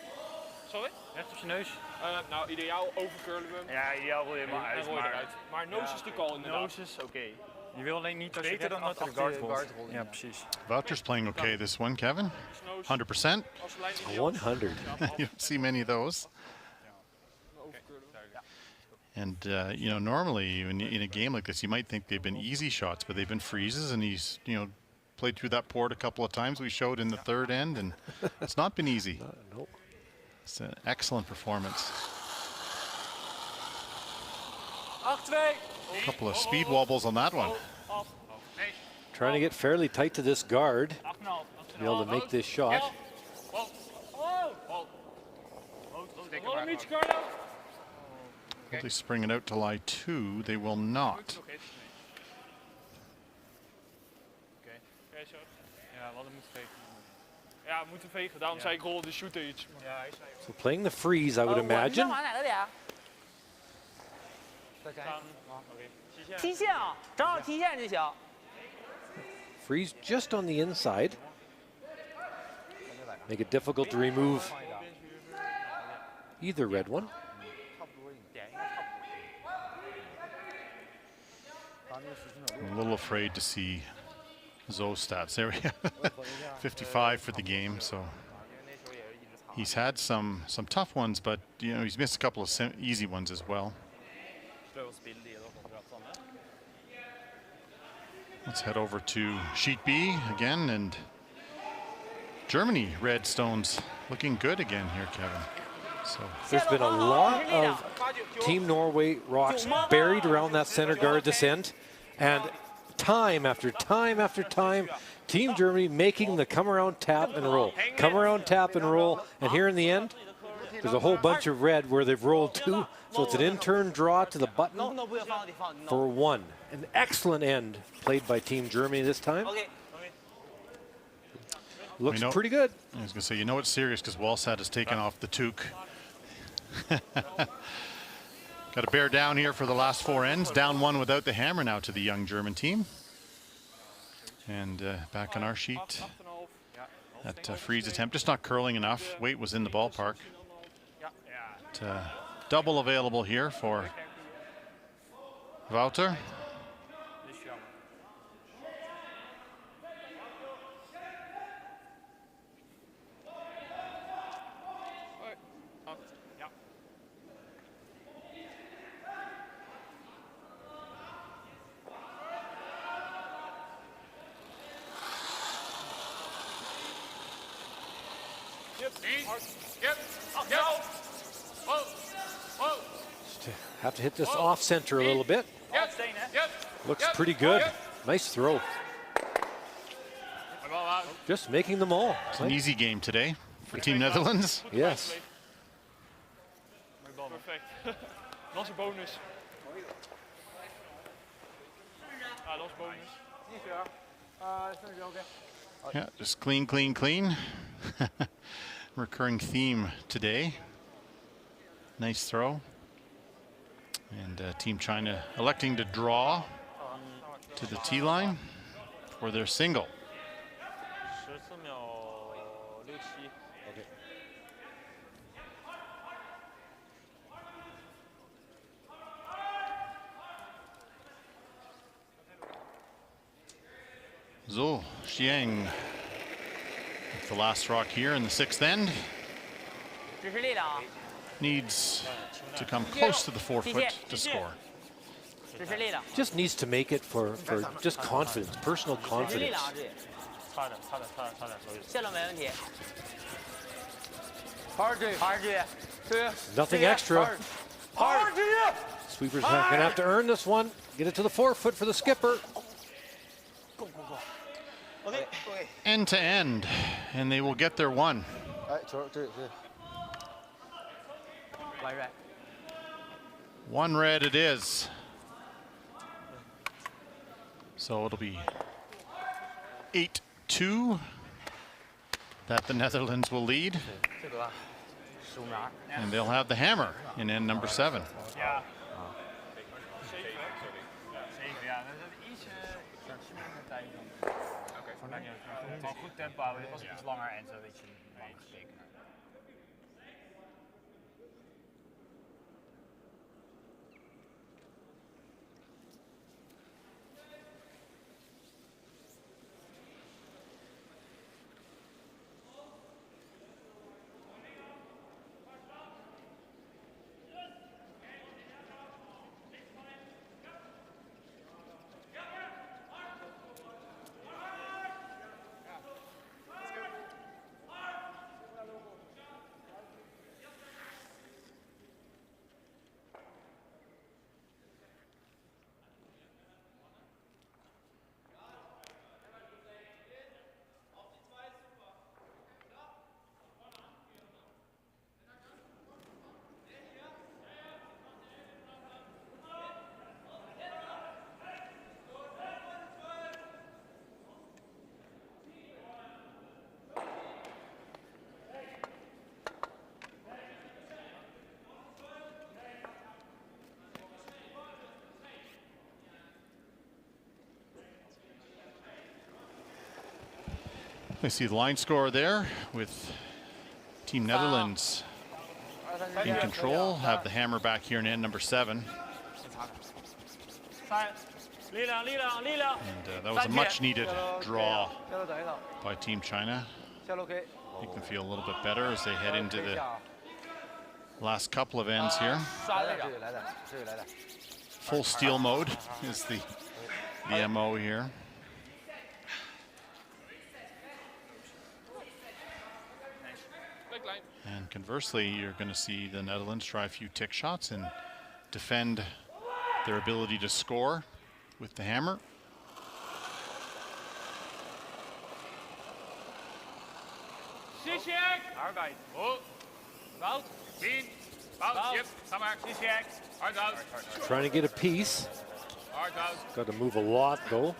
Sorry? Recht op zijn neus. Nou, ideaal overcurlen we hem. Ja, ideaal wil je hem uit. Maar nose is natuurlijk al inderdaad. Nose is oké. Je wil alleen niet als je recht achter de guard rolt. Ja, precies. Voucher's playing okay this one, Kevin. 100%. 100. You don't see many of those. And, you know, normally in a game like this, you might think they've been easy shots, but they've been freezes, and he's, you know, played through that port a couple of times we showed in the third end, and it's not been easy. Nope. It's an excellent performance. 8-2. A couple of speed wobbles on that one. Trying to get fairly tight to this guard to be able to make this shot. Will they spring it out to lie 2? They will not. Ja, we moeten vegen. Daarom zei ik rol de shooter iets. So playing the freeze, I would imagine. Freeze just on the inside. Make it difficult to remove either red one. I'm a little afraid to see Zo's stats. There we go. 55 for the game, so he's had some tough ones, but you know he's missed a couple of easy ones as well. Let's head over to sheet B again, and Germany red stones looking good again here, Kevin. So there's been a lot of Team Norway rocks buried around that center guard this end, and time after time after time, Team Germany making the come around, tap and roll, come around, tap and roll, and here in the end, there's a whole bunch of red where they've rolled 2, so it's an in-turn draw to the button for 1. An excellent end played by Team Germany this time. Looks pretty good. I was going to say, you know it's serious because Walsat has taken off the toque. Got to bear down here for the last 4 ends. Down 1 without the hammer now to the young German team. And back on our sheet, that freeze attempt, just not curling enough. Weight was in the ballpark. But, double available here for Wouter. Have to hit this off center a little bit. Looks pretty good. Nice throw. Just making them all. It's an easy game today for Team Netherlands. Yes. Perfect. Lost a bonus. Lost bonus. Yeah, just clean, clean, clean. Recurring theme today. Nice throw. And Team China electing to draw to the tee line for their single. Zhou Xiang with the last rock here in the 6th end. Needs to come close to the 4-foot to score. Just needs to make it for just confidence, personal confidence. Nothing extra. Sweepers are going to have to earn this one. Get it to the 4-foot for the skipper. End to end, and they will get their one. One red it is. So it'll be 8-2 that the Netherlands will lead. And they'll have the hammer in end number 7. Ja. Wel goed tempo houden, dit was iets langer en zo weet je lang gekeken. I see the line score there with Team Netherlands in control. Have the hammer back here in end number 7. And that was a much needed draw by Team China. Make them feel a little bit better as they head into the last couple of ends here. Full steel mode is the MO here. And conversely, you're going to see the Netherlands try a few tick shots and defend their ability to score with the hammer. Arbeid. Oh. Wout. 10. Wout. Yep. Ga maar. Hard out. Trying to get a piece. Hard out. Got to move a lot though. Okay.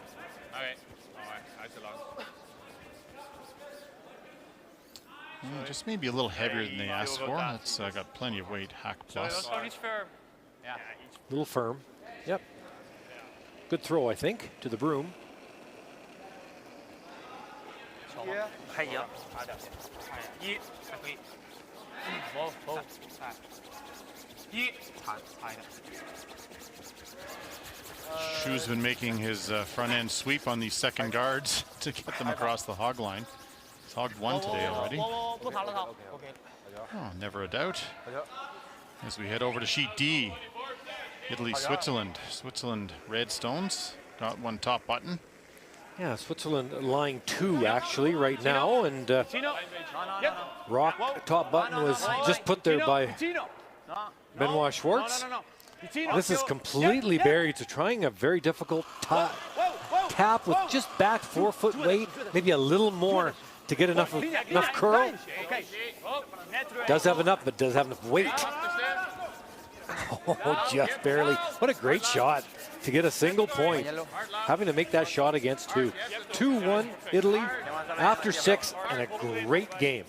Alright. Uit te lang. Yeah, just maybe a little heavier than they asked for. That's got plenty of weight, hack plus. Gewoon iets firm. Ja. A little firm. Yep. Good throw, I think, to the broom. Shu's been making his front end sweep on these second guards to get them across the hog line. He's hogged one today already. Oh, never a doubt. As we head over to sheet D, Italy, Switzerland. Switzerland, red stones. Got one top button. Yeah, Switzerland lying 2 actually right now, and Rock top button was just put there by Benoit Schwartz. This is completely buried, so trying a very difficult tap with just back 4 foot weight, maybe a little more to get enough curl. Does have enough, but does have enough weight. Oh, just barely. What a great shot to get a single point. Having to make that shot against 2. 2-1 Italy after 6, and a great game.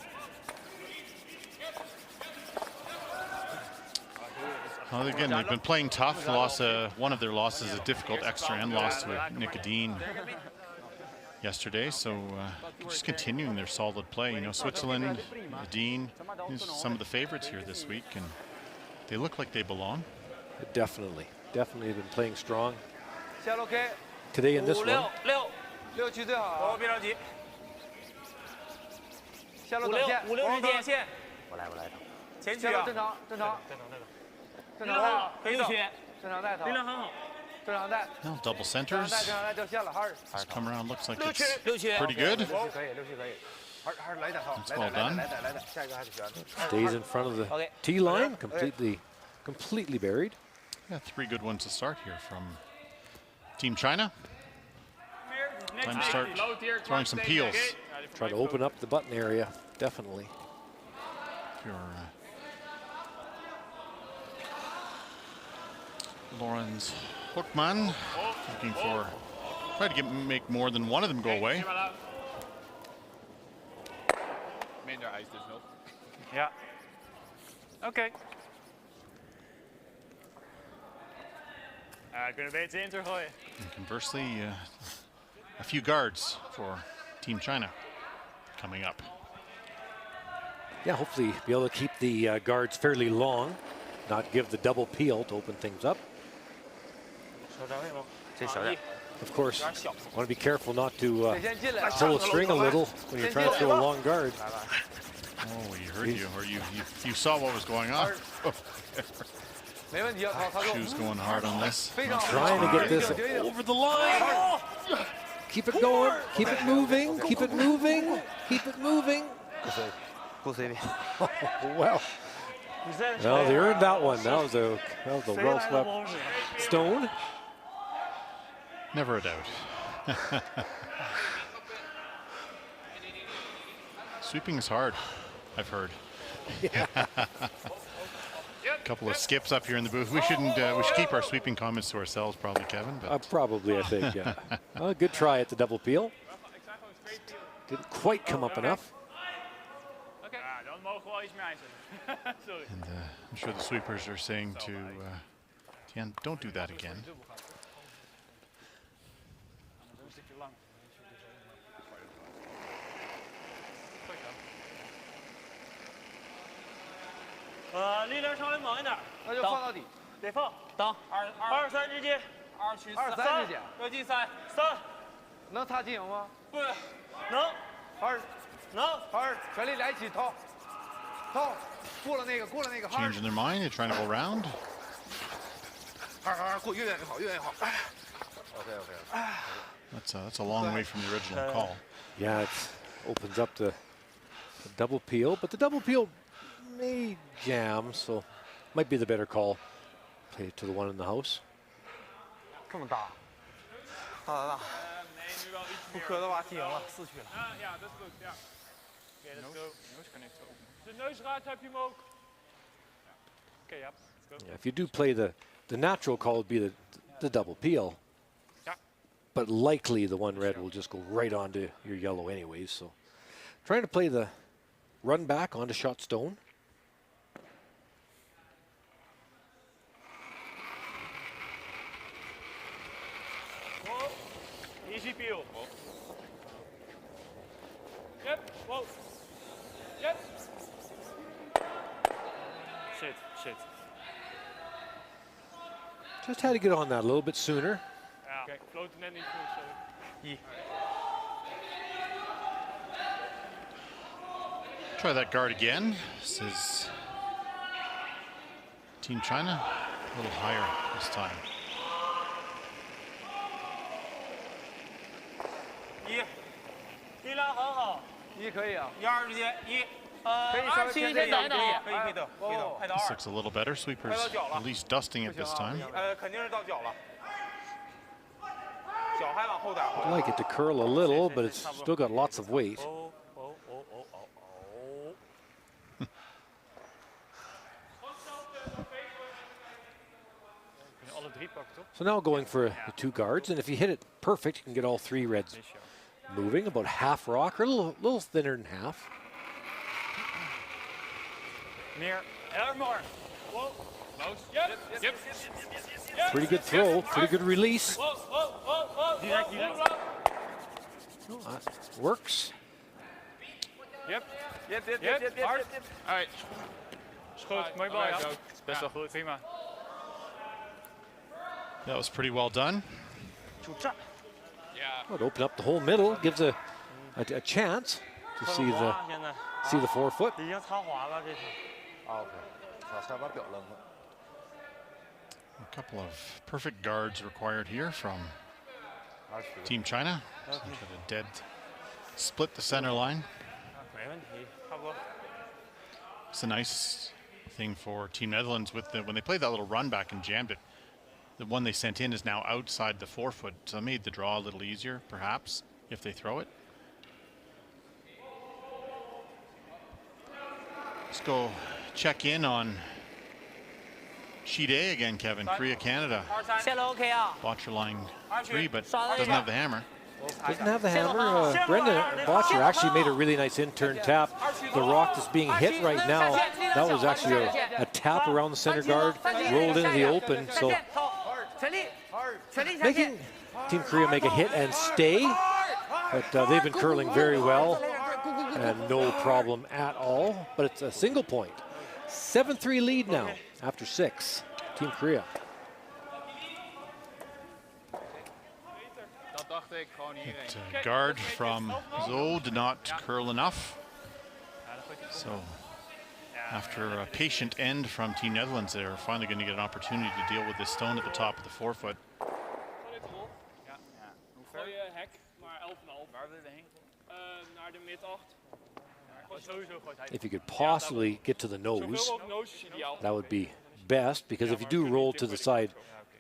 Well, again, they've been playing tough. Lost one of their losses, a difficult extra end loss to Nicodine yesterday. So just continuing their solid play. You know, Switzerland, Dean, some of the favorites here this week, and they look like they belong. Definitely been playing strong today in this one. 6区最好。别着急。下路等线。5、6是点线。我来。前区啊。正常。正常带头。力量很好。正常带。Now double centers. 正常带掉线了，哈尔。This come around looks like it's pretty good. 6区可以。来点好。 It's well done. 来点，下一个还是悬。 Stays in front of the tee line, completely buried. Yeah, 3 good ones to start here from Team China. Time to start throwing some peels. Try to open up the button area, definitely. Lorenz Hookman looking for, try to make more than one of them go away. Minder ijs dus nog. Ja. Oké. Kunnen we beter in terugooien. And conversely, a few guards for Team China coming up. Yeah, hopefully be able to keep the guards fairly long, not give the double peel to open things up. Of course, want to be careful not to pull a string a little when you're trying to throw a long guard. Oh, he heard you, or you saw what was going on. Shu's going hard on this. Trying to get this over the line. Keep it going. Keep it moving. Keep it moving. Keep it moving. Well, they earned that one. That was a well-swept stone. Never a doubt. Sweeping is hard, I've heard. Yeah. A couple of skips up here in the booth. We should keep our sweeping comments to ourselves, probably, Kevin. But probably, I think. Yeah. Well, good try at the double peel. Didn't quite come up enough. And I'm sure the sweepers are saying to Tian, don't do that again.力量稍微猛一点，那就放到底，得放。等2、3之间，2区3之间，要进3，能踏进营吗？不能。2，全力来一起掏，过了那个。Changing their mind, they're trying to go around. 过越远越好，越远越好。OK。That's a long way from the original call. Yeah, it opens up the double peel, but the double peel may jam, so might be the better call. Play it to the one in the house. 这么大，大，不磕的话进营了，4区了。Ja, dat is goed. Ja. Oké, let's go. De neusraad heb je hem ook. Oké, ja. Let's go. Yeah, if you do play the natural call, would be the double peel. Yeah. But likely the one red will just go right onto your yellow anyways. So trying to play the run back onto shot stone. Easy peel. Yep. Whoa. Yep. Shit. Just had to get on that a little bit sooner. Ja. Kijk, floot net niet goed. Hier. Try that guard again. This is Team China. A little higher this time. 力量很好。可以啊。 1、2之间1。可以稍微偏这一点。可以的，配到 This 2。 looks a little better. Sweepers at least dusting it this time. 肯定是到脚了。脚还往后点。 I'd like it to curl a little, but it's still got lots of weight. So now going for the 2 guards, and if you hit it perfect, you can get all 3 reds moving. About half rock, or a little thinner than half. Meer. More. Whoa. Close. Yep. Pretty good throw, pretty good release. Whoa. Direct. Oh, that works. Yep. Hard. All right. Is goed. Mooi bal, ja. Is best wel goed. Prima. That was pretty well done. Yeah. Well, it opened up the whole middle, gives a chance to see the forefoot. 已经擦滑了这场。 A couple of perfect guards required here from Team China. Some sort of dead split the center line. 没问题，差不多。 It's a nice thing for Team Netherlands with when they played that little run back and jammed it. The one they sent in is now outside the forefoot, so it made the draw a little easier, perhaps, if they throw it. Let's go check in on sheet A again, Kevin. Korea, Canada. 下楼 OK 啊。 Botcher line 3, but doesn't have the hammer. Doesn't have the hammer. Brendan Botcher actually made a really nice in-turn tap. The rock that's being hit right now, that was actually a tap around the center guard, rolled into the open. So making Team Korea make a hit and stay, but they've been curling very well and no problem at all. But it's a single point. 7-3 lead now after 6. Team Korea. That guard from Zo did not curl enough. So after a patient end from Team Netherlands, they're finally going to get an opportunity to deal with this stone at the top of the forefoot. Gooi je hek, maar 11,5. Waar wil je heen? Naar de mid-8. If you could possibly get to the nose, that would be best, because if you do roll to the side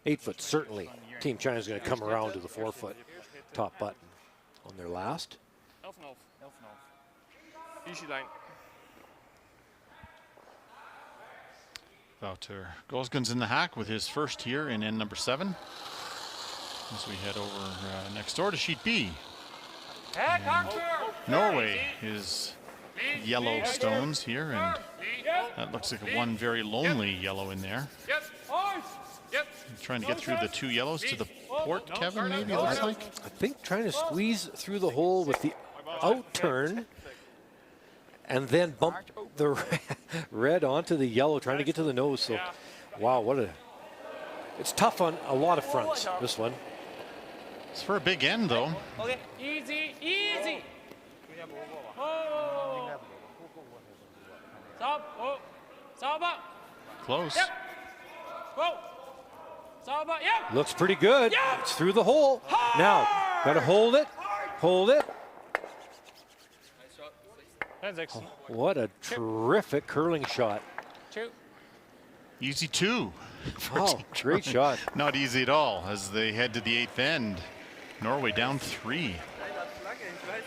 8 foot, certainly Team China is going to come around to the 4 foot top button on their last. 11,5. Easy line. Wouter Gosgens in the hack with his first here in end number 7. As we head over next door to sheet B. Norway is yellow stones here, and that looks like one very lonely yellow in there. Trying to get through the 2 yellows to the port, Kevin, maybe it looks like? I think trying to squeeze through the hole with the out turn and then bump the red onto the yellow, trying to get to the nose. So, wow, it's tough on a lot of fronts, this one. It's for a big end, though. Okay, easy. Stop. Stop. Close. Whoa. Stop. Yep. Looks pretty good. It's through the hole. Now, got to hold it. Hold it. Oh, what a terrific curling shot. 2. Easy 2. Oh, great shot. Not easy at all as they head to the 8th end. Norway down 3.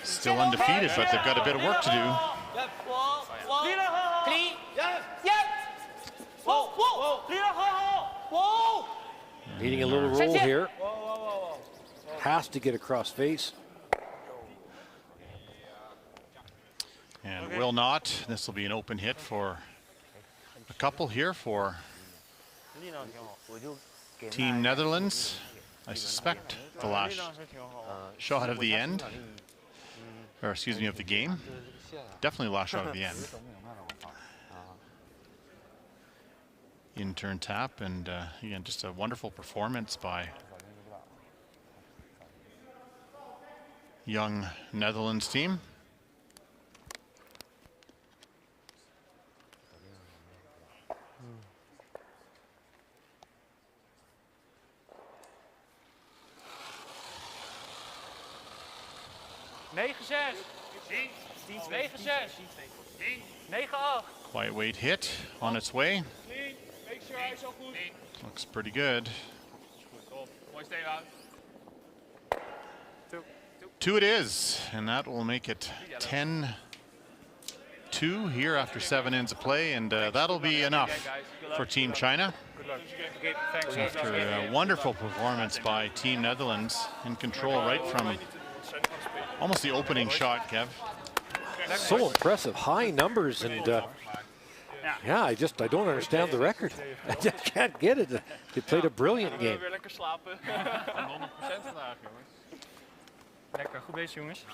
Still undefeated, but they've got a bit of work to do. Needing a little roll here. Has to get across face. And will not. This will be an open hit for a couple here for Team Netherlands. I suspect the last shot of the end, or excuse me, of the game. Definitely last shot of the end. In-turn tap, and again, just a wonderful performance by young Netherlands team. Quiet weight hit on its way. Looks pretty good. 2 it is, and that will make it 10-2 here after 7 ends of play, and that'll be enough for Team China. After a wonderful performance by Team Netherlands, in control right from almost the opening shot, Kev. So impressive, high numbers, and yeah, I don't understand the record. I just can't get it. They played a brilliant game. Lekker, goed bezig jongens.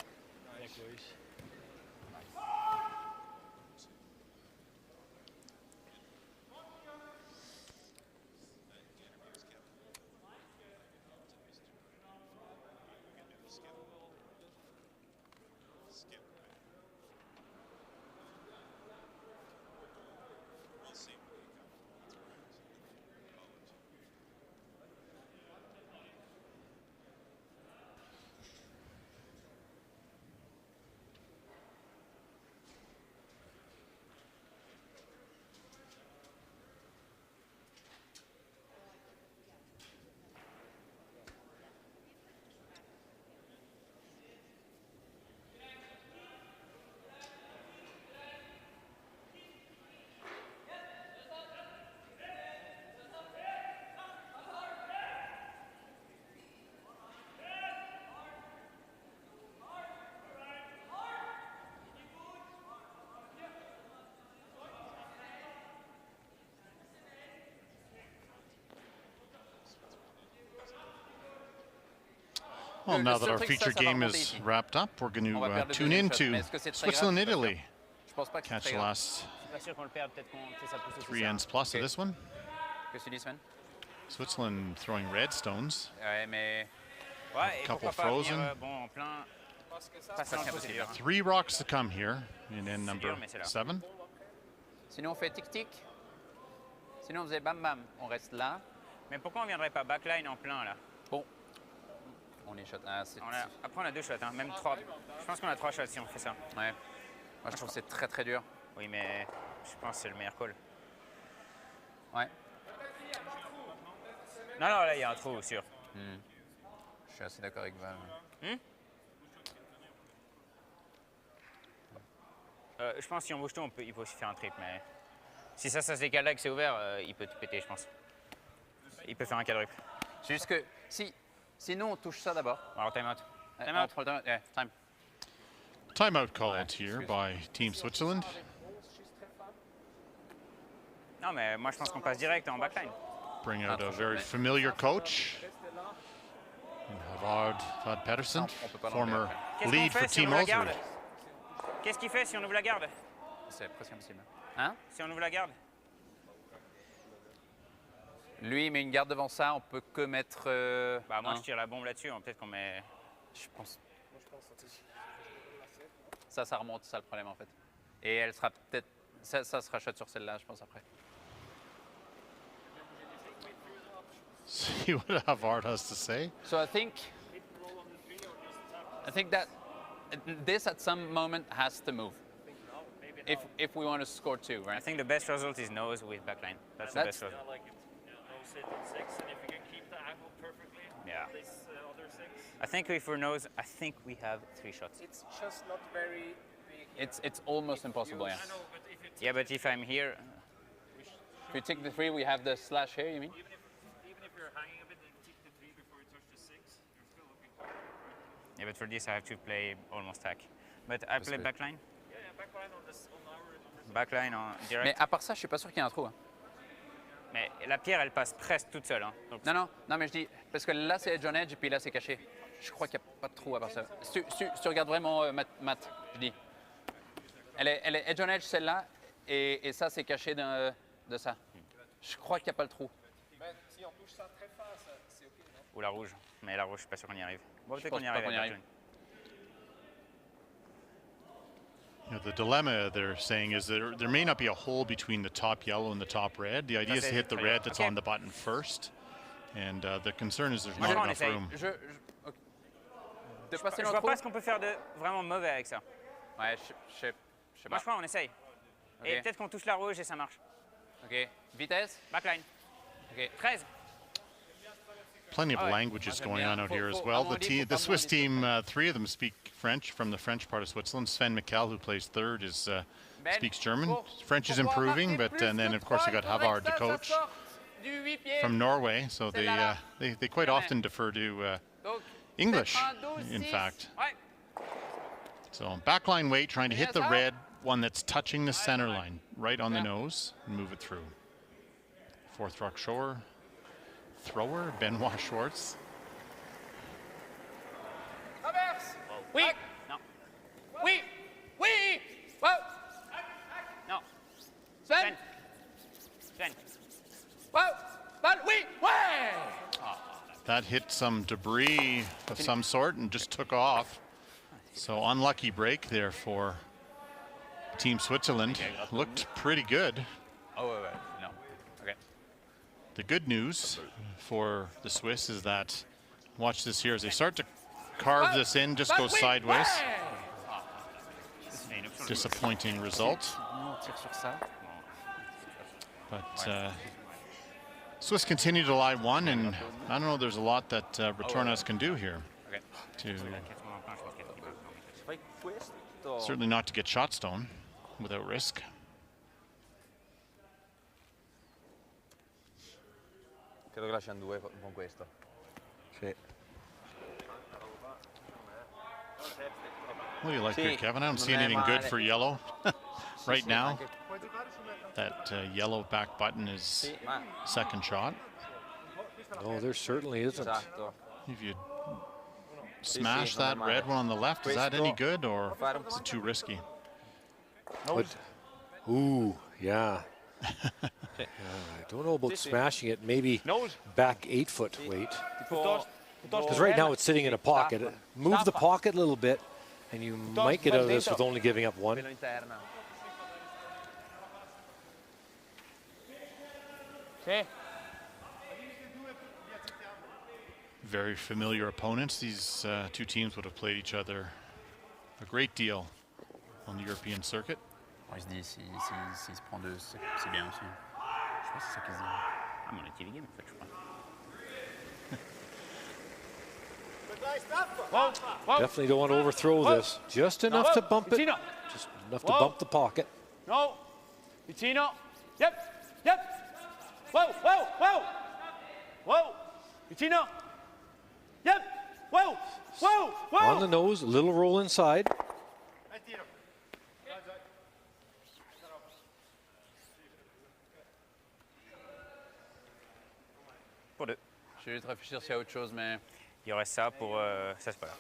Well, now that our feature game is wrapped up, we're going to tune into Switzerland, Italy. Catch the last 3 ends plus of this one. Switzerland throwing red stones. A couple frozen. 3 rocks to come here in end number 7. Sinon on fait tic-tic. Sinon on faisait bam-bam. On reste là. Mais pourquoi on viendrait pas backline en plein là? Bon. On est shot. Ah, après on a 2 shots, hein, même 3. Je pense qu'on a 3 shots si on fait ça. Ouais. Moi je trouve que c'est très très dur. Oui mais je pense que c'est le meilleur call. Ouais. Non, non, là il y a un trou, sûr. Je suis assez d'accord avec Val. Je pense que si on bouge tout, il peut aussi faire un trip, mais si ça se décale là et que c'est ouvert, il peut tout péter, je pense. Il peut faire un quadruple. C'est juste que sinon on touche ça d'abord. Alors time out. Time out. Time. Timeout called here by Team Switzerland. Non, mais moi je pense qu'on passe direct en backline. Bring out a very familiar coach. Vard Pedersen, former lead for Team Oswald. Qu'est-ce qu'il fait si on ouvre la garde? C'est presque impossible. Hein? Si on ouvre la garde? Lui, il met une garde devant ça, on peut que mettre. Bah, moi, je tire la bombe là-dessus, peut-être qu'on met. Je pense. Ça remonte, ça le problème en fait. Et elle sera peut-être. Ça sera shot sur celle-là, je pense, après. See what Havard has to say. So I think that this at some moment has to move. If we want to score 2, right? I think the best result is nose with backline. That's the best result. Like nose hit in 6, and if you can keep the angle perfectly, yeah. this other 6. I think if we're nose, I think we have 3 shots. It's just not very big. It's almost impossible, yeah. I know, but if you yeah, but if I'm here. If you take the 3, we have the slash here, you mean? Even if you're hanging a bit and take the 3 before you touch the 6, you're still looking quite good, right? Yeah, but for this I have to play almost hack. But I play backline. Yeah, Backline en Mais direct. à part ça, je suis pas sûr qu'il y ait un trou. Hein. Mais la pierre, elle passe presque toute seule. Hein. Donc, Non, mais je dis, parce que là c'est edge on edge et puis là c'est caché. Je crois qu'il n'y a pas de trou à part ça. Si tu regardes vraiment Matt, je dis. Elle est edge on edge celle-là et ça c'est caché de ça. Je crois qu'il n'y a pas le trou. Si on touche ça très fort, c'est OK, non? ou la rouge. Mais la rouge, je suis pas sûr qu'on y arrive. Bon, peut-être pense qu'on y pas arrive. qu'on y avec arrive. la You know, the dilemma they're saying is there may not be a hole between the top yellow and the top red. The idea is to hit the red that's on the button first. And the concern is there's not enough room. Je vois pas ce qu'on peut faire de vraiment mauvais avec ça. Ouais, je sais Moi, pas. je crois qu'on essaye. Et peut-être qu'on touche la rouge et ça marche. OK. Vitesse? Backline. OK. 13. Plenty of languages going on out here as well. The Swiss team, 3 of them speak French from the French part of Switzerland. Sven Mikkel, who plays third, speaks German. French is improving, but and then of course you got Havard, the coach, from Norway. So they quite often defer to English, in fact. So backline weight, trying to hit the red one that's touching the center line, right on the nose, and move it through. Fourth rock shore. Thrower, Benoit Schwartz. Oui. Non. Oui. Oui. Wow. Non. Sven. Sven. Wow. Oui. Ouais. That hit some debris of some sort and just took off. So unlucky break there for Team Switzerland. Looked pretty good. Oh, ouais. No. OK. The good news for the Swiss is that, watch this here, as they start to carve this in, just goes sideways. Disappointing result. But Swiss continue to lie one, and I don't know, there's a lot that Retornas can do here. Certainly not to get shot stone without risk. Credo che lasciano 2 con questo. Sì. What do you like here, Kevin? I don't see anything good for yellow right now. That yellow back button is second shot. No, there certainly isn't. If you smash that red one on the left, is that any good or is it too risky? But, ooh, yeah. I don't know about smashing it. Maybe back 8 foot weight. Because right now it's sitting in a pocket. Move the pocket a little bit, and you might get out of this with only giving up 1. Very familiar opponents. These 2 teams would have played each other a great deal on the European circuit. Il se dit, s'il se prend 2, c'est bien aussi. Je sais pas si c'est ça qu'ils disent. Ah, mais on a été game en fait, je crois. Definitely don't want to overthrow this. Just enough to bump it. Just enough to bump the pocket. No. Vitino. Yep. Whoa. Vitino. Yep. Whoa. On the nose, a little roll inside. Je vais juste réfléchir s'il y a autre chose, mais... Il y aurait ça pour... ça, c'est pas grave.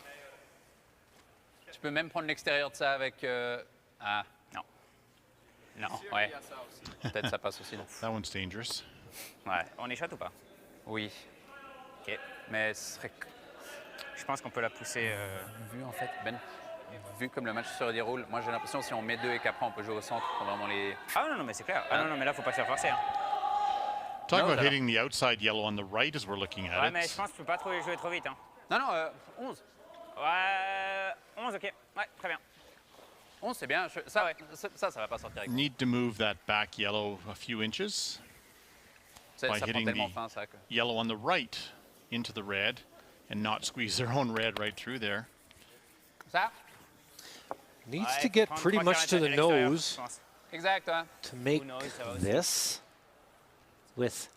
Tu peux même prendre l'extérieur de ça avec... Ah, non. Non, ouais. Peut-être ça passe aussi. That one's dangerous. Ouais. On est shot ou pas? Oui. OK. Mais ce serait... Je pense qu'on peut la pousser... Vu en fait, Ben, vu comme le match se déroule, moi j'ai l'impression que si on met 2 et qu'après on peut jouer au centre pour vraiment les... Ah non, mais c'est clair. Ah non, mais là, faut pas se faire forcer. Hein. Talk about hitting the outside yellow on the right as we're looking at Ouais, it. mais je pense qu'il ne faut pas trop jouer trop vite. Hein. Non, 11. Ouais, 11, OK. Ouais, très bien. 11, c'est bien. Ça va pas sortir avec. Need to move that back yellow a few inches by hitting the yellow on the right into the red and not squeeze their own red right through there. Ça? Needs to get pretty much to the nose Exact, hein? to make this with...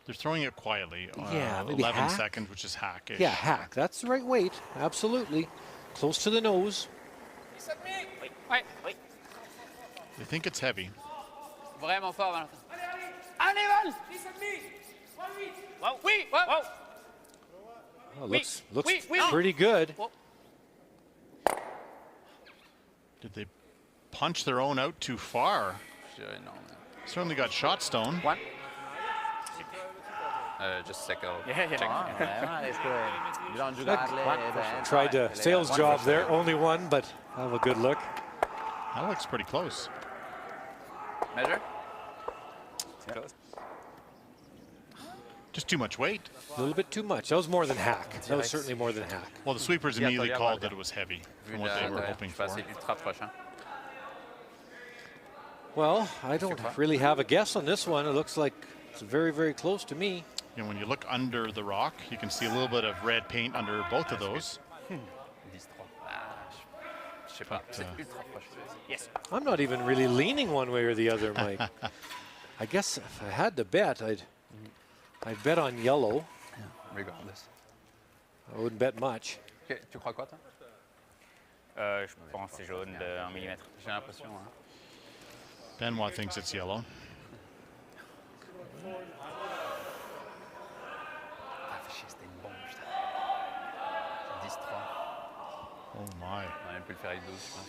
They're throwing it quietly. Yeah, maybe 11 hack? seconds, which is hackish. Yeah, hack. That's the right weight. Absolutely. Close to the nose. They think it's heavy. Vraiment fort, Valentin. Annival! Wow. Oui! Wow. Wow! Well, looks oui. pretty good. Did they punch their own out too far? Certainly got shot stone. One. Just second. Tried to sales job there, only one, but have a good look. That looks pretty close. Measure. Just too much weight. A little bit too much. That was more than hack. That was certainly more than hack. Well, the sweepers immediately called that it was heavy from what they were hoping for. Well, I don't really have a guess on this one. It looks like it's very, very close to me. And when you look under the rock, you can see a little bit of red paint under both of those. Yes. I'm not even really leaning one way or the other, Mike. I guess if I had to bet, I'd bet on yellow. Regardless. I wouldn't bet much. Tu crois quoi, toi? Je pense que c'est jaune de 1 mm. J'ai l'impression. Benoit thinks it's yellow. C'était une bombe, putain. 10-3. Oh my. On aurait pu le faire avec 12, je pense.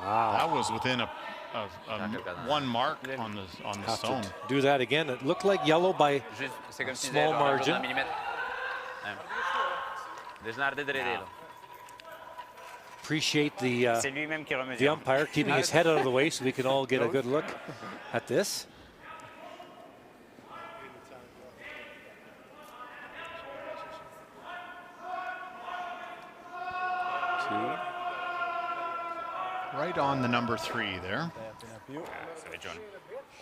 Wow. That was within a one mark on the Have stone. to do that again. It looked like yellow by a small margin. Appreciate the umpire keeping his head out of the way so we can all get a good look at this. Right on the number 3 there.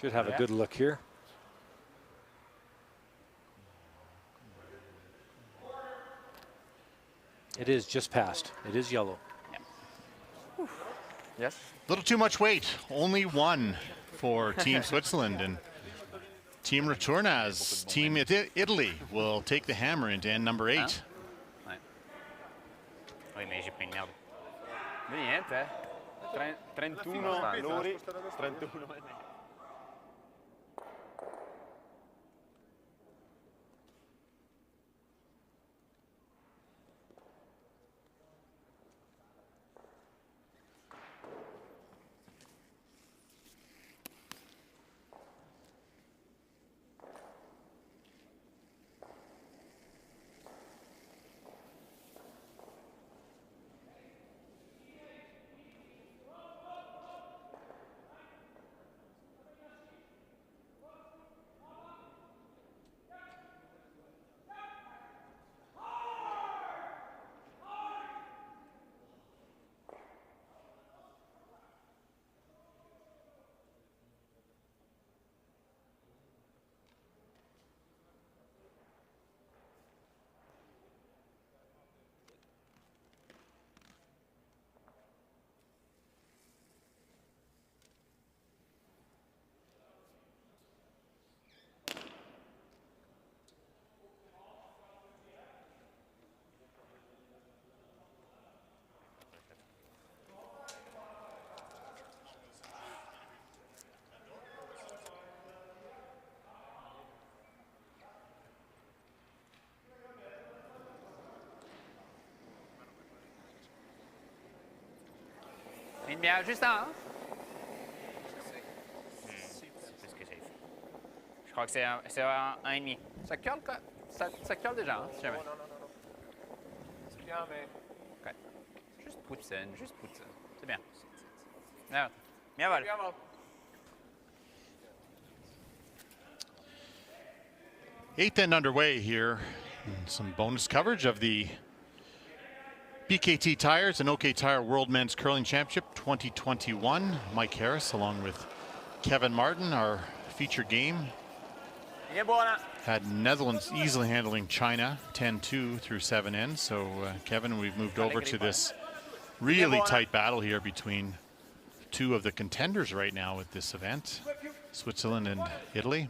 Should have a good look here. It is just past. It is yellow. Yes. A little too much weight. Only one for Team Switzerland, and Team Returnaz, Team Italy will take the hammer into end number 8. Oui, mais j'ai pris une merde. Niente, eh. 31 loro, 31. Une bière juste en. C'est ce que j'ai fait. Je crois que c'est un 1,5. Ça curle, ça curle déjà, hein, si jamais. Non. C'est bien, mais... OK. Juste poutine. C'est bien. Bien vol. Eighth end underway here. And some bonus coverage of the BKT Tires and OK Tire World Men's Curling Championship 2021. Mike Harris along with Kevin Martin, our feature game. Had Netherlands easily handling China 10-2 through 7 ends. So Kevin, we've moved over to this really tight battle here between two of the contenders right now at this event, Switzerland and Italy.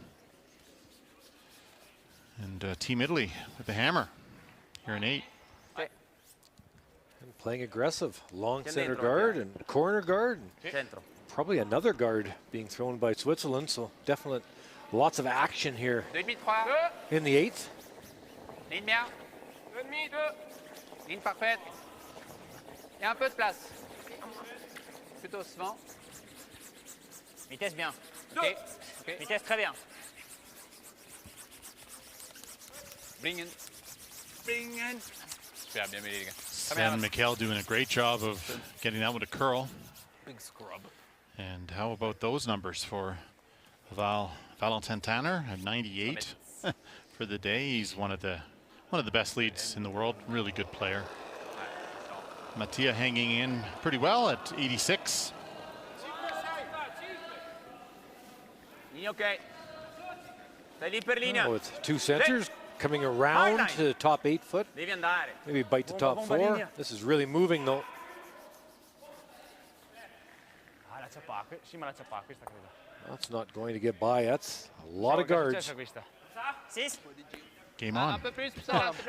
And Team Italy with the hammer here in 8. And playing aggressive, long center guard and corner guard. Centro. probably another guard being thrown by Switzerland, so definitely lots of action here 2,5, 3. in the 8th. Ligne bien. 2,5, 2. Ligne parfaite. Il y a un peu de place. Plutôt souvent. Vitesse bien. OK. OK. Vitesse très bien. Bringen. Bringen. Super, bien mêlé, les gars. Sven Mikkel doing a great job of getting that one to curl. Big scrub. And how about those numbers for Valentin Tanner at 98 for the day? He's one of the best leads in the world. Really good player. Mattia hanging in pretty well at 86. OK. Stai per linea. With 2 centers coming around to the top 8 foot. Devi andare. Maybe bite the top 4. This is really moving though. La ciappa, sì, ma la ciappa questa credo. That's not going to get by. That's a lot of guards. Game on.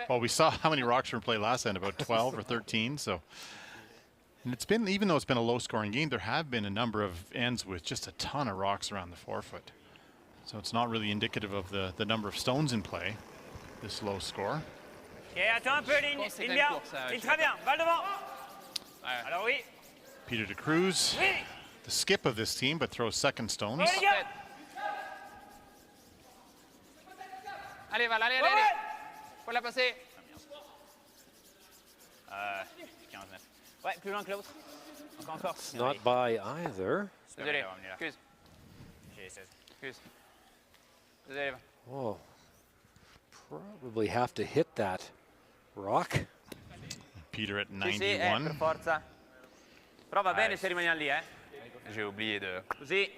Well, we saw how many Rockstrom play last end, about 12 or 13. So, and it's been, even though it's been a low-scoring game, there have been a number of ends with just a ton of rocks around the 4-foot. So it's not really indicative of the number of stones in play, this low score. OK, attends un peu, ligne bien. Ligne très bien. Balle devant. Alors oui. Peter de Cruz, the skip of this team, but throws second stones. Allez, Val, allez, allez. Faut la passer. 15 mètres. Ouais, plus loin que l'autre. Encore. It's not by either. Désolé. Excuse. J'ai 16. Excuse. Désolé. Oh, probably have to hit that rock. Peter at Sì, sì, 91. per forza. Però va bene se rimaniamo lì, J'ai oublié de... Così.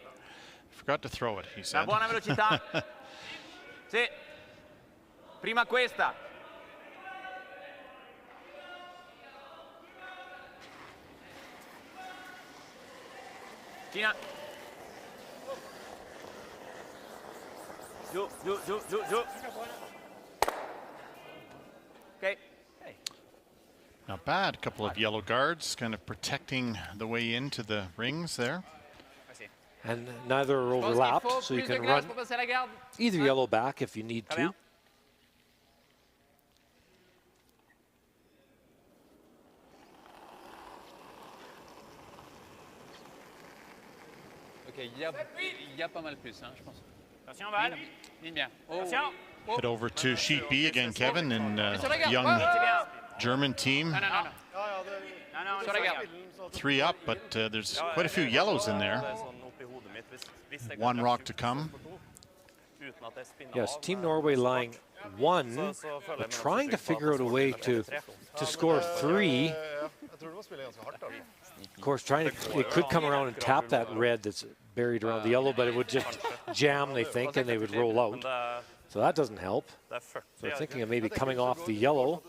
Forgot to throw it, he La said. buona velocità. Sì. Prima questa. Tina. Giù, giù, giù, giù, giù. OK. Not bad. A couple of yellow guards kind of protecting the way into the rings there. And neither are overlapped, so you can run either yellow back if you need to. OK, il y a pas mal plus, hein, je pense. Attention, Val. Ligne bien. Attention. Head over to sheet B again, Kevin, and young German team. Non, non, non. Sur la garde. 3 up, but there's quite a few yellows in there. One rock to come. Yes, Team Norway lying 1, but trying to figure out a way to score 3. Of course, it could come around and tap that red that's buried around the yellow, but it would just jam, they think, and they would roll out. So that doesn't help. So they're thinking of maybe coming off the yellow.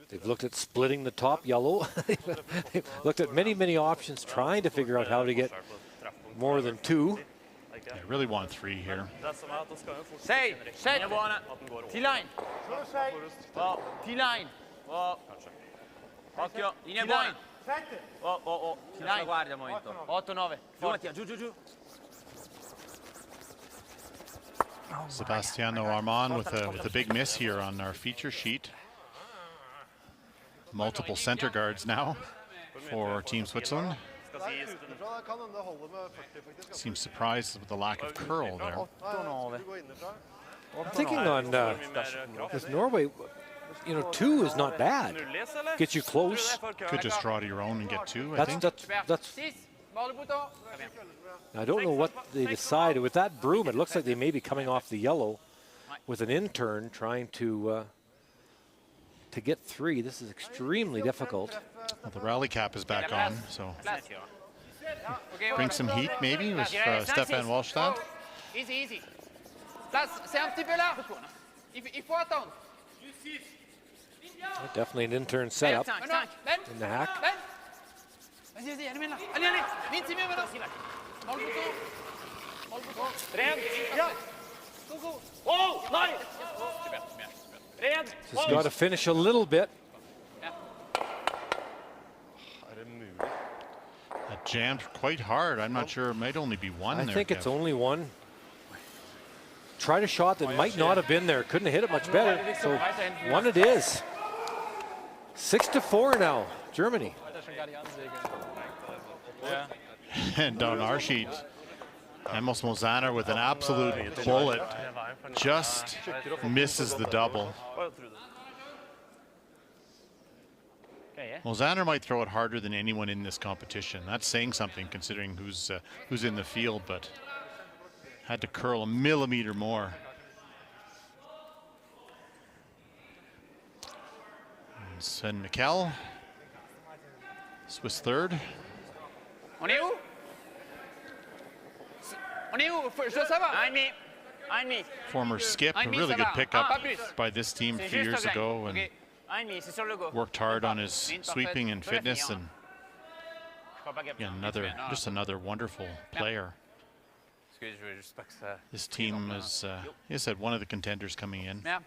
They've looked at splitting the top yellow. They've looked at many, many options, trying to figure out how to get more than 2. I really want 3 here. 6, 7. T-line. T-line. Occhio, linea buona. Oh. T-line. Guardia al momento. 8, 9. Forti, giù, giù, giù. Sebastiano Armand with a big miss here on our feature sheet. Multiple center guards now for Team Switzerland. Seems surprised with the lack of curl there. I'm thinking on with Norway, 2 is not bad. Get you close. Could just draw to your own and get 2, I think. That's I don't know what they decided. With that broom, it looks like they may be coming off the yellow with an intern trying to get 3. This is extremely difficult. Well, the rally cap is back on, so bring some heat maybe with Stefan Wallstadt. Easy, easy. Place, c'est un petit peu large. Il faut attendre. Definitely an intern setup in the hack. Vas-y, allez, là. Allez, vite, c'est mieux maintenant. Dans le bouton. Dans le bouton. Go, go. Oh, nice. Super. Just got to finish a little bit. A jammed quite hard. I'm not sure. It might only be one there. I think it's only one. Tried a shot that might not have been there. Couldn't have hit it much better. So one it is. 6-4 now, Germany. And on our sheet, Amos Mozana with an absolute bullet just misses the double. Mozana might throw it harder than anyone in this competition. That's saying something considering who's in the field, but had to curl a millimeter more. And Sven Mikkel, Swiss third. On est où? On est où? Je dois savoir. 1,5. Former skip, a really good pickup by this team a few years ago, and worked hard on his sweeping and fitness, and again, just another wonderful player. This team is, he said, one of the contenders coming in. A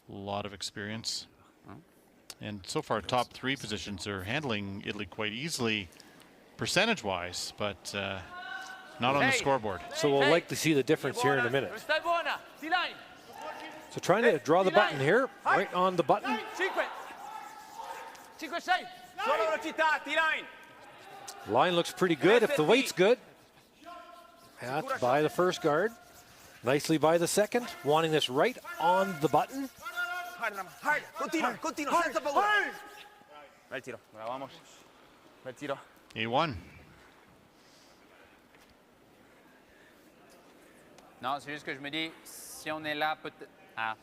lot of experience. And so far, top 3 positions are handling Italy quite easily, percentage-wise, but not on the scoreboard. So we'll like to see the difference here in a minute. So trying to draw the button here, right on the button. Line looks pretty good if the weight's good. That's by the first guard. Nicely by the second, wanting this right on the button. A1. Non, c'est juste que je me dis, si on est là, peut-être... Ah.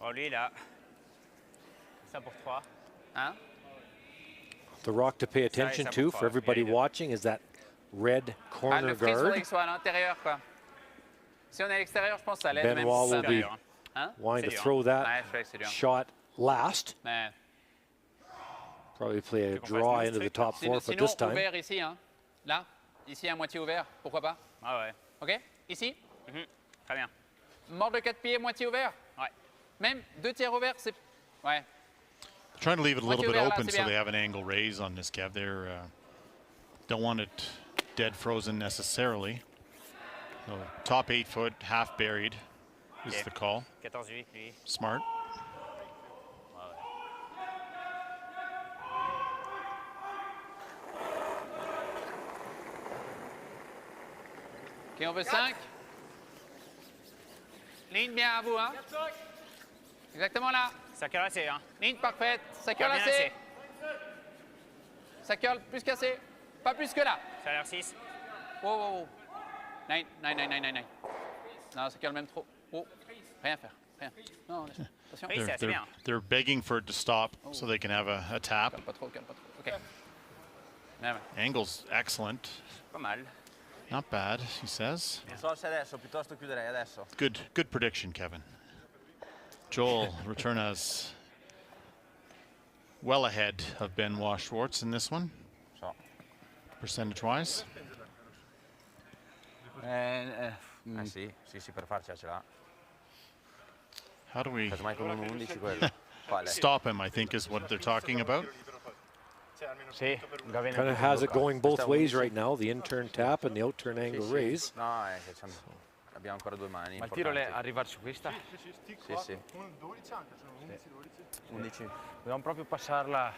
Oh, lui, là. Ça pour 3. Hein? The rock to pay attention to for everybody watching is that red corner le frise, faudrait guard. qu'il soit à l'intérieur, quoi. Si on est à l'extérieur, je pense que ça l'aide. Benoit will be wanting to throw that shot last. Mais... Probably play a draw into the top 4 for this time. Ouvert ici, hein. Là, ici à moitié ouvert, pourquoi pas? Ah ouais. Ok, ici. Très bien. Mort de 4 pieds, moitié ouvert. Ouais. Même 2 tiers ouverts, c'est... Ouais. Trying to leave it a little bit open so they have an angle raise on this, Kev. They don't want it dead frozen necessarily. So top 8 foot, half buried is the call. 14-8, lui. Smart. Ok, on veut 5. Ligne bien à vous, hein. Exactement là. Ça curle assez, hein. Ligne parfaite. Ça curle assez. Ça curle plus qu'assez. Pas plus que là. Ça a l'air 6. Wow, wow, wow. 9. Non, ça curle même trop. Oh. Rien faire. Rien. Non, attention. Oui, c'est assez bien. They're begging for it to stop so they can have a tap. Calme pas trop, calme pas trop. Ok. Angle's excellent. Pas mal. Not bad, he says. Non so se adesso, piuttosto chiuderei adesso. Good prediction, Kevin. Joel Returnas well ahead of Benoit Schwartz in this one. Percentage-wise. Sì, per farcela ce l'ha. How do we quello. stop him, I think, is what they're talking about. Kind of has it going both ways right now, the in-turn tap and the out-turn angle raise. No, abbiamo ancora 2 mani. Ma il tiro è arrivare su questa? Sì. 11. Dobbiamo proprio passarla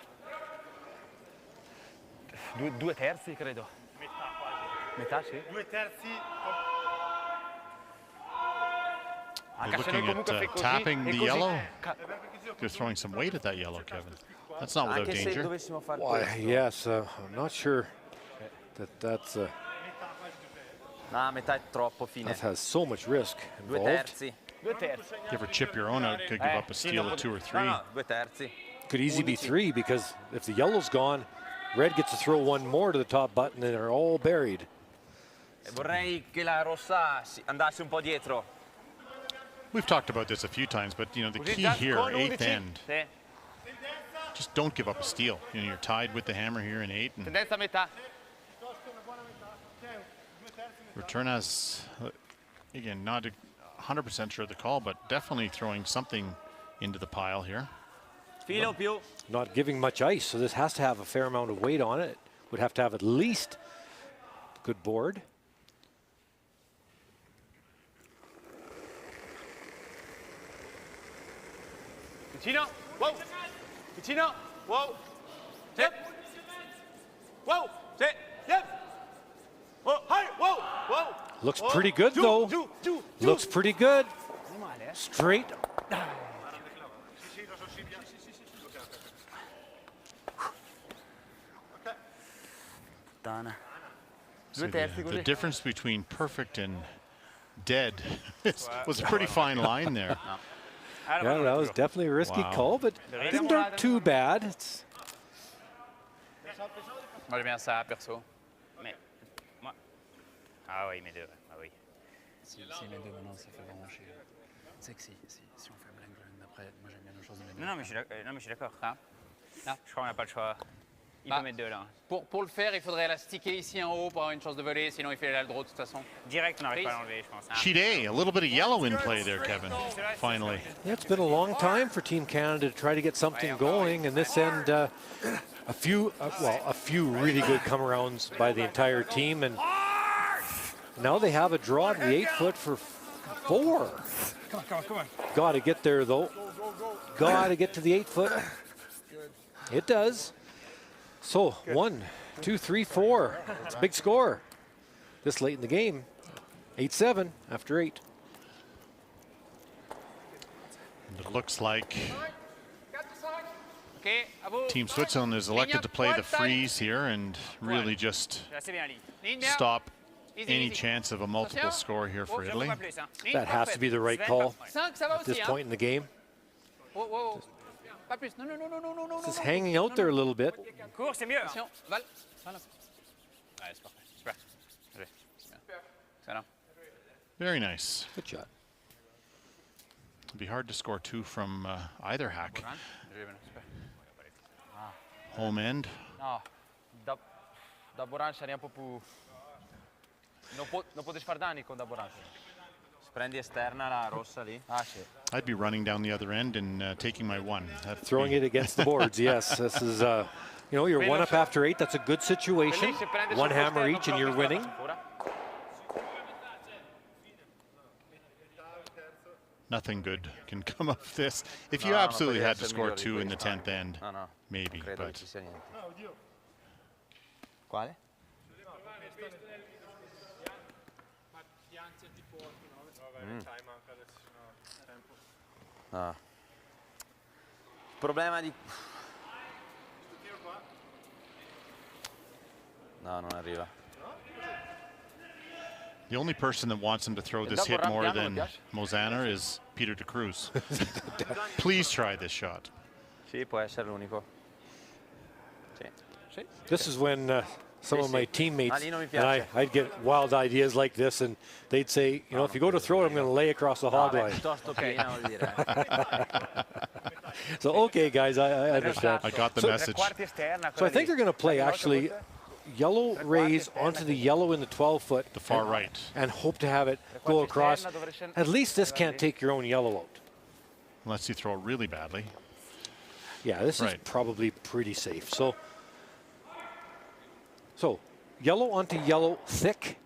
2 terzi, credo. Metà, sì. 2 terzi. They're looking at tapping the yellow. They're throwing some weight at that yellow, Kevin. That's not without danger. Why, yes, I'm not sure that's... No, metà è troppo fine. That has so much risk 2 involved. terzi. You ever chip your own out, could give up a steal of 2 or 3. No, 2 terzi. Could easily be 3 because if the yellow's gone, red gets to throw one more to the top button and they're all buried. Vorrei che la rossa andasse un po' dietro. We've talked about this a few times, but you know the key here, 8th end. Just don't give up a steal. You know, you're tied with the hammer here in 8. And Tendenza a metà. Returnas, again, not 100% sure of the call, but definitely throwing something into the pile here. not giving much ice, so this has to have a fair amount of weight on it. Would have to have at least a good board. Ticino, whoa. Ticino, whoa. Sit. Whoa, sit. Yep. Whoa, hi, whoa, whoa. Looks pretty good though. Looks pretty good. Straight. So the difference between perfect and dead was a pretty fine line there. Yeah, that was definitely a risky call, but didn't look too bad. Moi, j'aime bien ça, perso. Mais, moi... Ah oui, mes deux. Ah oui. Si mes deux maintenant, ça fait vraiment chier. Tu sais que si on fait blank après, moi j'aime bien nos choses de mes deux. Non, mais je suis d'accord. Ah. Je crois qu'on n'a pas le choix. Il peut mettre deux là. Pour le faire, il faudrait la sticker ici en haut pour avoir une chance de voler, sinon il fait la draw de toute façon. Direct, on n'arrive pas à l'enlever, je pense. Sheet A, a little bit of yellow in play there, Kevin, finally. Yeah, it's been a long time for Team Canada to try to get something going, and this end, a few really good come-arounds by the entire team, and now they have a draw to the 8-foot for 4. Come on. Got to get there, though. Got to get to the 8-foot. It does. So 1, 2, 3, 4. It's a big score this late in the game. 8-7 after 8. And it looks like Team Switzerland is elected to play the freeze here and really just stop any chance of a multiple score here for Italy. That has to be the right call at this point in the game. Just hanging out there a little bit. Cours, c'est mieux. Very nice. Good shot. It'd be hard to score 2 from either hack. Home end. No, da Borancia eri un po' più... Non potevi far danni con da Borancia. Prendi esterna la rossa lì. Ah, sì. I'd be running down the other end and taking my 1. Throwing it against the boards, yes. This is, you know, you're 1 up after 8. That's a good situation. 1 hammer each and you're winning. Nothing good can come of this. If you absolutely had to score 2 in the 10th end, maybe, but... Quale? Ah. Problema di... No, non arriva. The only person that wants him to throw this hit more than Mozana is Peter de Cruz. Please try this shot. Sì, può essere l'unico. Sì. This is when some of my teammates and I'd get wild ideas like this, and they'd say, you know, if you go to throw it, I'm going to lay across the hog line. So, okay, guys, I understand. I got the message. So I think they're going to play actually yellow raise onto the yellow in the 12-foot. The far right. And hope to have it go across. At least this can't take your own yellow out. Unless you throw it really badly. Yeah, this is probably pretty safe. So yellow onto yellow, thick,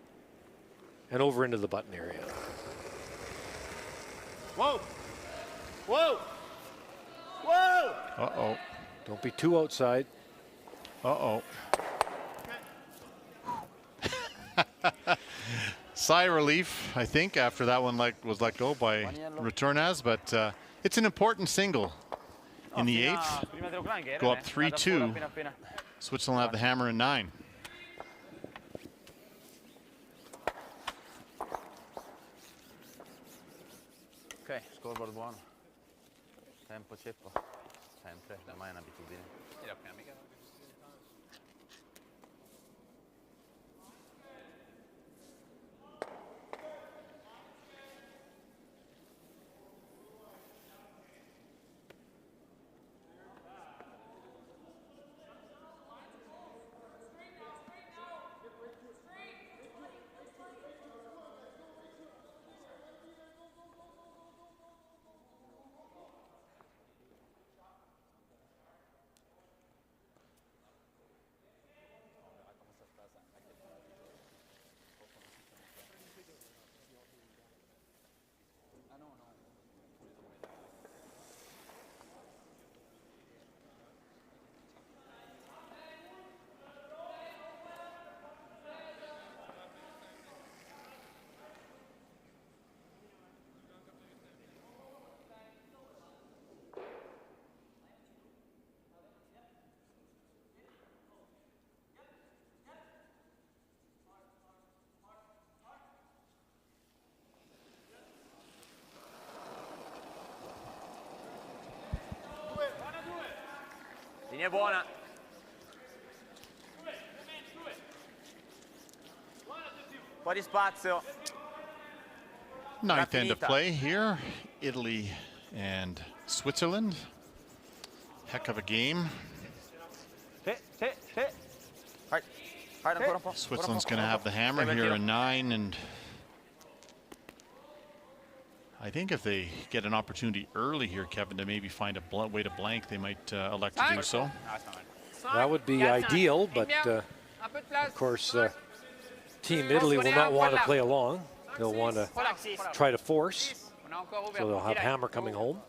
and over into the button area. Whoa! Whoa! Whoa! Uh-oh. Don't be too outside. Uh-oh. Sigh of relief, I think, after that one was let go by Returnaz, but it's an important single in the 8th. Go up 3-2. Switzerland have the hammer in 9. Ok, scoreboard buono. Tempo ceppo. Sempre, ormai è un'abitudine. Linea buona. Un po' di spazio. Ninth end of play here. Italy and Switzerland. Heck of a game. Switzerland's going to have the hammer here in 9, and I think if they get an opportunity early here, Kevin, to maybe find a way to blank, they might elect to do so. That would be ideal, but of course, Team Italy will not want to play along. They'll want to try to force, so they'll have hammer coming home.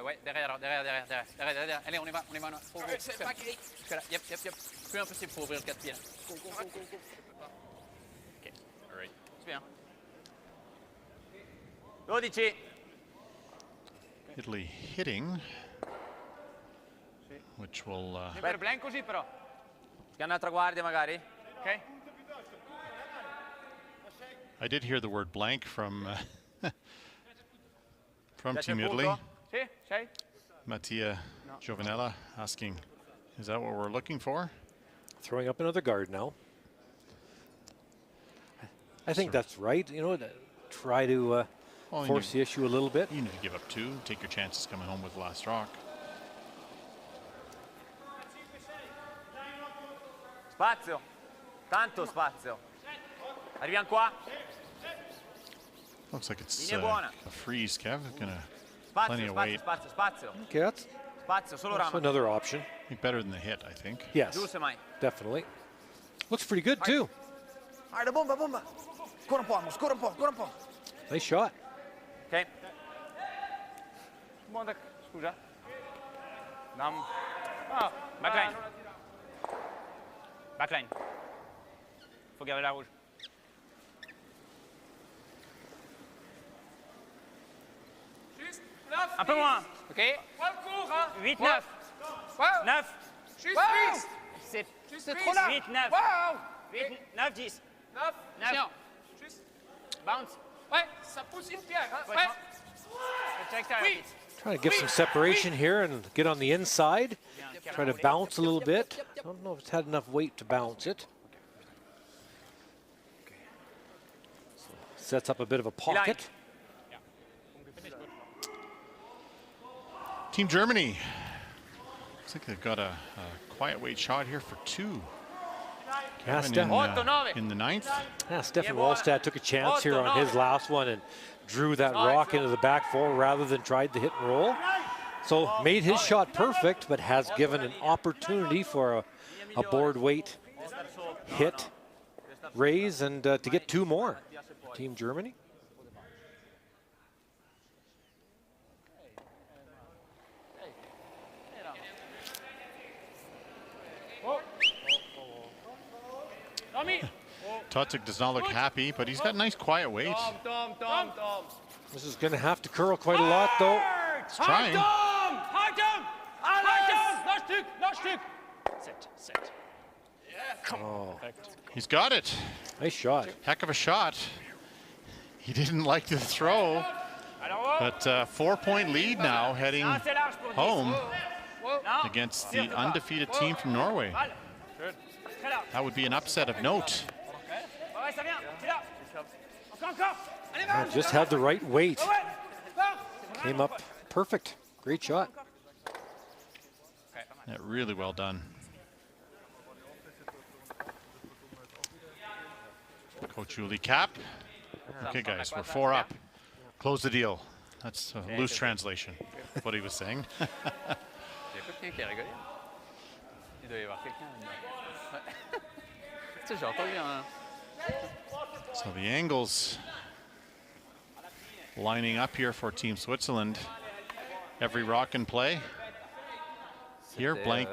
Ouais, derrière. Allez, on y va. Jusque là. Yep. Plus impossible pour ouvrir le 4 pieds. Go. Ok, alright. C'est bien. 12. Italy hitting, which will... Per blank così però. C'è un'altra guardia magari. Ok. I did hear the word blank from Team Italy. Mattia Giovanella asking, is that what we're looking for? Throwing up another guard now. I think that's right. You know, try to force the issue a little bit. You need to give up 2, take your chances coming home with the last rock. Spazio. Tanto spazio. Arriviamo qua. Looks like it's a freeze, Kev. Gonna plenty of weight. Spazio. Okay, that's another option. I think better than the hit, I think. Yes, definitely. Looks pretty good too. Bomba. Ancora un po'. Nice shot. Ok. Scusa. Backline. Faut garder la rouge. Un peu moins. Ok. 8, 9. 9. C'est trop là. 8, 9. 8, 9, 10. 9. Bounce. Ouais, ça pousse une pierre. Ouais. Trying to get some separation here and get on the inside. Try to bounce a little bit. I don't know if it's had enough weight to bounce it. Sets up a bit of a pocket. Team Germany. Looks like they've got a quiet weight shot here for 2. In the 9th. Yeah, Stefan Wallstad took a chance here on his last one and drew that rock into the back 4 rather than tried the hit and roll. So made his shot perfect, but has given an opportunity for a board weight hit, raise, and to get 2 more. Team Germany. Totic does not look happy, but he's got nice quiet weight. This is going to have to curl quite a lot, though. He's trying. Oh. He's got it. Nice shot. Heck of a shot. He didn't like the throw, but 4-point lead now heading home against the undefeated team from Norway. That would be an upset of note. Just had the right weight. Came up perfect. Great shot. Yeah, really well done. Coach Uli Cap. Okay, guys, we're 4 up. Close the deal. That's a loose translation of what he was saying. So the angles lining up here for Team Switzerland. Every rock in play. Here, blank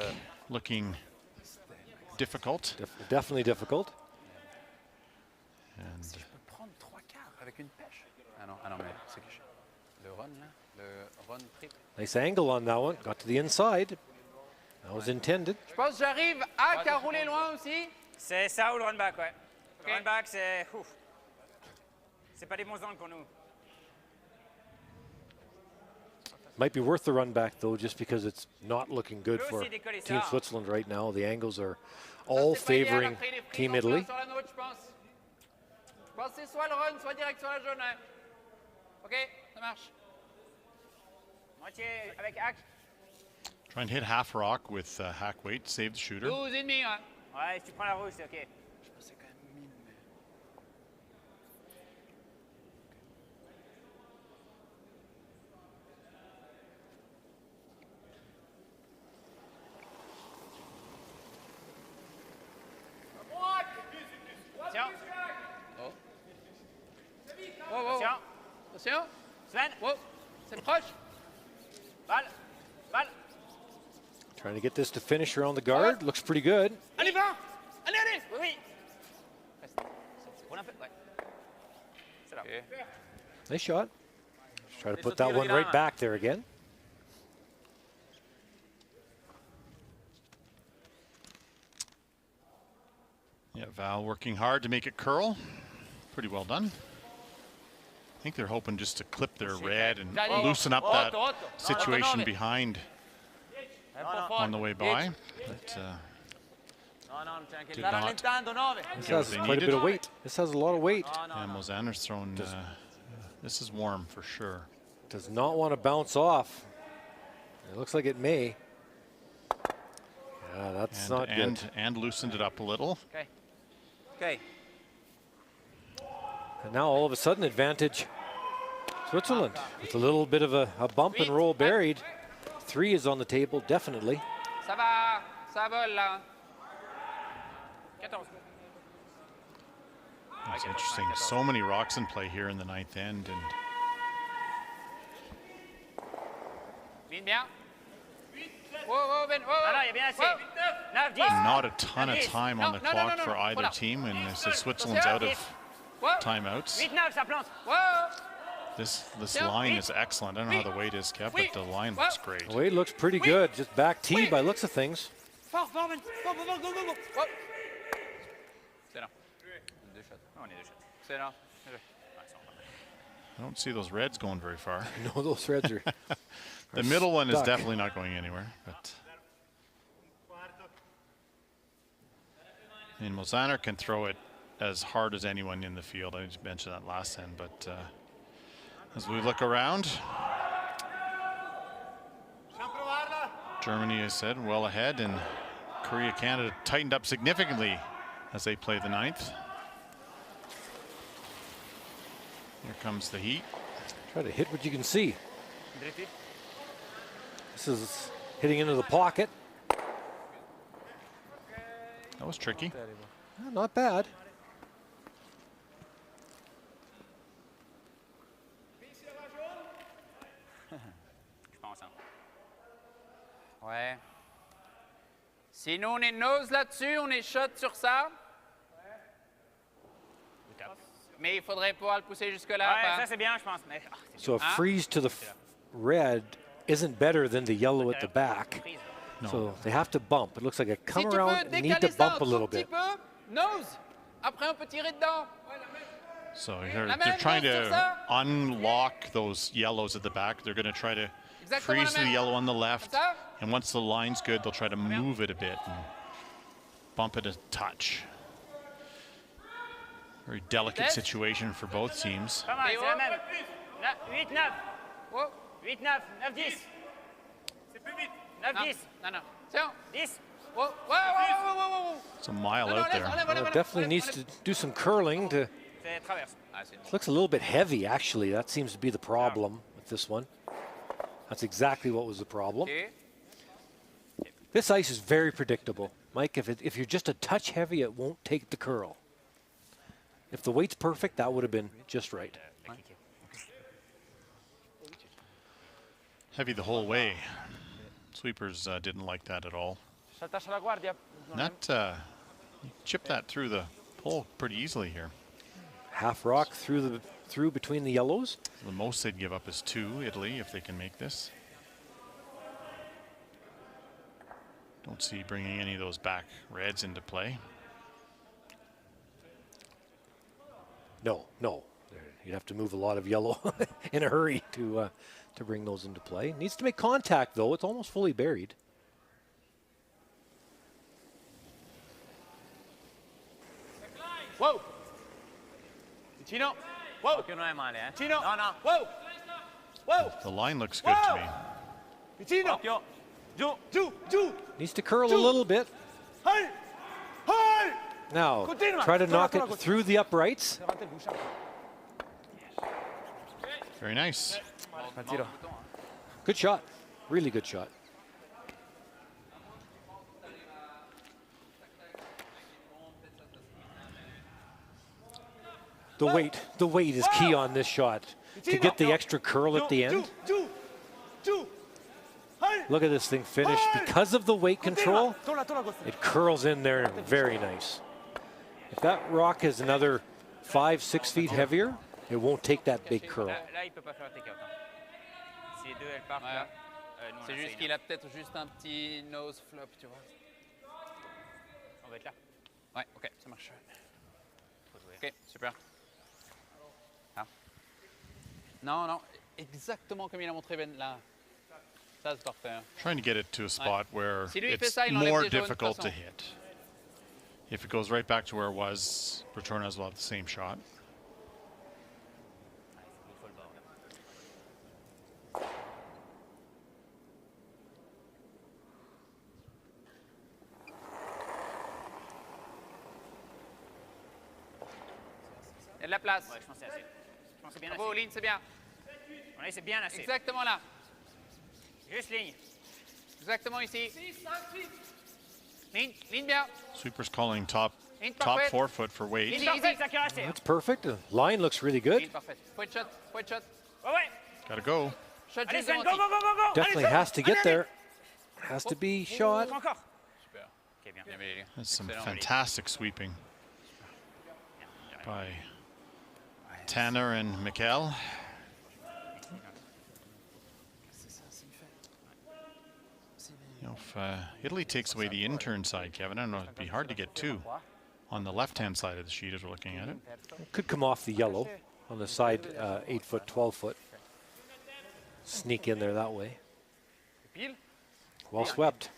looking difficult. Definitely difficult. And nice angle on that one. Got to the inside. That was intended. Je pense que j'arrive à carouler loin aussi. C'est ça ou le run back, ouais. Le run back, c'est... C'est pas des bons angles pour nous. Might be worth the run back, though, just because it's not looking good for Team Switzerland right now. The angles are all favoring Team Italy. Try and hit half rock with hack weight, save the shooter. 12,5, hein. Ouais, si tu prends la rouge, c'est OK. Je pensais quand même 1000, mais... Tiens. Oh. Wow, wow. Tiens. Attention. Sven. Wow. C'est proche. Balle. Balle. Trying to get this to finish around the guard. Looks pretty good. Allez, va. Allez, allez. Oui, oui. Roule un peu. Ouais. C'est là. Okay. Nice shot. Just try to put that one right back there again. Yeah, Val working hard to make it curl. Pretty well done. I think they're hoping just to clip their red and loosen up that situation behind on the way by. But did not This has quite a bit of weight. This has a lot of weight. And Mosaner's thrown. This is warm for sure. Does not want to bounce off. It looks like it may. Yeah, that's not good. And loosened it up a little. Okay. Okay. And now all of a sudden advantage Switzerland with a little bit of a bump and roll buried. 3 is on the table, definitely. Ça va, ça vole là. 14. It's interesting. So many rocks in play here in the 9th end, and Vite bien. Whoa, whoa, Ben. Whoa. Non, non, il y a bien assez. 9, 10. not a ton of time on the No, no, clock no, for no. either Voilà. team, and this is Switzerland's out of Whoa. timeouts. 8, 9, ça plante. Whoa. This line is excellent. I don't know how the weight is, Kev, but the line looks great. The weight looks pretty good. Just back tee by looks of things. Fort, fort, Ben. Fort, fort, fort, go, go, go. Whoa. C'est là. 2 shots. On est 2 shots. C'est là. I don't see those reds going very far. No, those reds are. The middle one is stuck. definitely not going anywhere. But I mean, Mosaner can throw it as hard as anyone in the field. I just mentioned that last end, but as we look around, Germany, as said, well ahead, and Korea, Canada tightened up significantly as they play the 9th. Here comes the heat. Try to hit what you can see. This is hitting into the pocket. That was tricky. Not bad. Je pense, hein. Ouais. Si nous, on est nose là-dessus, on est shot sur ça. Mais il faudrait pouvoir le pousser jusque-là. Ouais, pas? ça c'est bien, je pense. Mais, So a freeze to the red isn't better than the yellow at the back. So they have to bump. It looks like a come Si tu around peux and need to décaler ça bump a un little tout petit bit. peu, nose. Après, on peut tirer dedans. So they're trying to unlock those yellows at the back. They're going to try to freeze the yellow on the left. And once the line's good, they'll try to move it a bit and bump it a touch. Very delicate situation for both teams. Pas mal, c'est la même. 8, 9. 8, 9. 9, 10. C'est plus vite. 9, 10. Non, non. Tiens. 10. Whoa, whoa, whoa, whoa, whoa, whoa. It's a mile out there. Well, it definitely needs to do some curling to. C'est traverse. It looks a little bit heavy, actually. That seems to be the problem with this one. That's exactly what was the problem. Okay. This ice is very predictable. Mike, if you're just a touch heavy, it won't take the curl. If the weight's perfect, that would have been just right. Heavy the whole way. Sweepers didn't like that at all. That chipped that through the pole pretty easily here. Half rock through between the yellows. The most they'd give up is 2, Italy, if they can make this. Don't see bringing any of those back reds into play. No, no. you'd have to move a lot of yellow in a hurry to bring those into play. Needs to make contact, though. It's almost fully buried. Wow! Vicino! Wow! Occhio, non è male, eh? Vicino! No, no! Wow! Wow! The line looks good to me. Vicino! Occhio! Giù! Giù! Giù! Needs to curl a little bit. Hey! Hey! Now, Continua. try to knock Torna, it through the uprights. Very nice. Good shot. Really good shot. The weight is key on this shot. To get the extra curl at the end. Look at this thing finish. Because of the weight control, it curls in there very nice. If that rock is another 5-6 feet heavier, it won't take that big curl. Là, il peut pas faire take out. Si les deux elles partent là, nous on C'est juste qu'il a peut-être juste un petit nose flop, tu vois. On va être là. Ouais, ok, ça marche. Ok, super. Ah. Non, non, exactement comme il a montré Ben là. Ça c'est parfait. Trying to get it to a spot where Si lui, il fait it's ça, il enlève more les jaunes, de toute difficult to façon. hit. If it goes right back to where it was, Retornaz will have the same shot. Il y a de la place. Ouais, je pense que c'est assez. Je pense que c'est bien Bravo, assez. ligne, c'est bien. Ouais, c'est bien assez. Exactement là. Juste ligne. Exactement ici. Ligne, ligne bien. Sweeper's calling top Ligne top parfaite. forefoot for weight. Easy, Parfait, easy. ça caresse. That's perfect. The line looks really good. Ligne parfaite. Point shot, point shot. Ouais, ouais. Gotta go. Shot Allez juste Sven, devant go, go, go, go, go. Definitely Allez, has to get allez, there. Has to be shot. allez. Encore. Super. Ok, bien. Bien, bien, bien. That's some Excellent. fantastic sweeping by Tanner and Mikkel. You know, if Italy takes away the intern side, Kevin, I don't know, it'd be hard to get two on the left-hand side of the sheet as we're looking at it. Could come off the yellow on the side, 8 foot, 12 foot. Sneak in there that way. Well swept.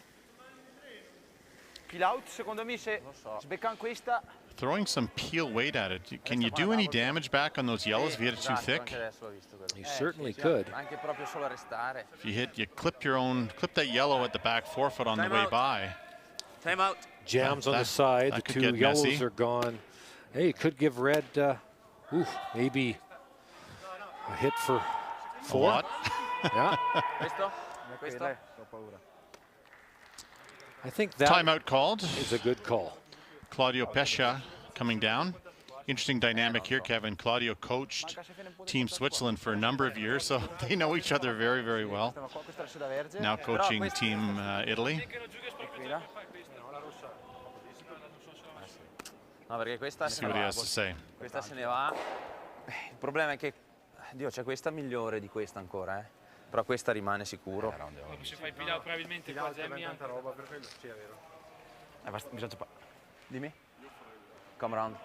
Peel out, secondo me, se sbeccan questa. Throwing some peel weight at it, can you do any damage back on those yellows if you hit it too thick? You certainly could. Anche proprio solo a restare. If you clip that yellow at the back forefoot on the way by. Time out. Jams on the That- side. that The could two get yellows messy. are gone. Hey, it could give red, maybe a hit for A 4. lot. Yeah. Questo? Questo? I think that Timeout called. is a good call. Claudio Pescia coming down. Interesting dynamic here, Kevin. Claudio coached Team Switzerland for a number of years, so they know each other very, very well. Now coaching Team Italy. No, perché questa See what he has to say. Questa se ne va. Il problema è che, Dio, c'è questa migliore di questa ancora, eh. Però questa rimane sicuro. Se fai pila probabilmente qua Zemmi anche. roba per quello, sì, è vero. Bisogna dimmi. Come round.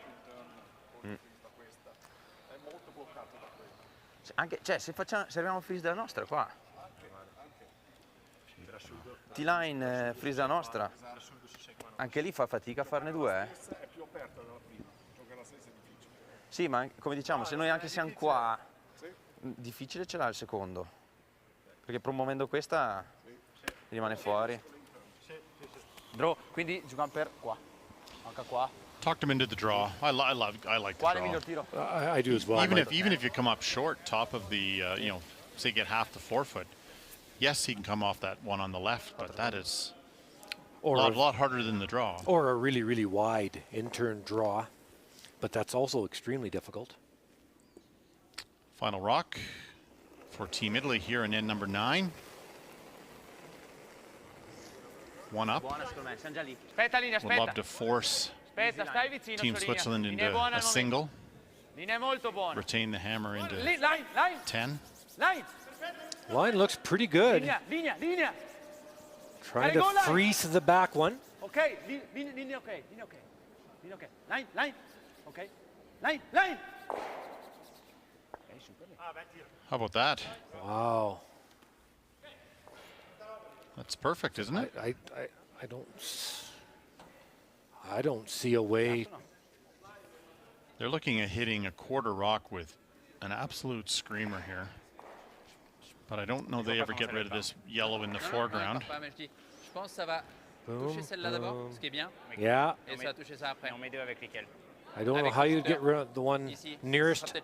Anche, cioè, se arriviamo a freeze della nostra qua. T-line freeze della nostra. Anche lì fa fatica a farne due, eh. È più aperta dalla prima, gioca la stessa è difficile. Sì, ma come diciamo, se noi anche siamo qua, difficile ce l'ha il secondo. Perché promuovendo questa rimane fuori. Draw, quindi giocano per qua. Anche qua. Talked him into the draw. I like the Quale draw. miglior tiro? I do as well. Even if you come up short, top of the say get half the forefoot. Yes, he can come off that one on the left, but that is a lot harder than the draw. Or a really, really wide in-turn draw, but that's also extremely difficult. Final rock for Team Italy here in end number 9. One up. Buona secondo me, siamo già lì. Aspetta, linea, Would love aspetta. to force Aspetta, stai vicino. Team sulla Switzerland linea. into Linea buona a al momento. single. Linea molto buona. Retain the hammer into Line, line, 10. line. Line looks pretty good. Linea. Trying to freeze the back one. Ok, linea ok, linea ok. Linea ok. Line. Ok. Line. How about that? Wow. That's perfect, isn't it? I don't see a way. They're looking at hitting a quarter rock with an absolute screamer here. But I don't know they ever get rid of this yellow in the foreground. Boom, boom. Yeah. I don't know how you'd get rid of the one nearest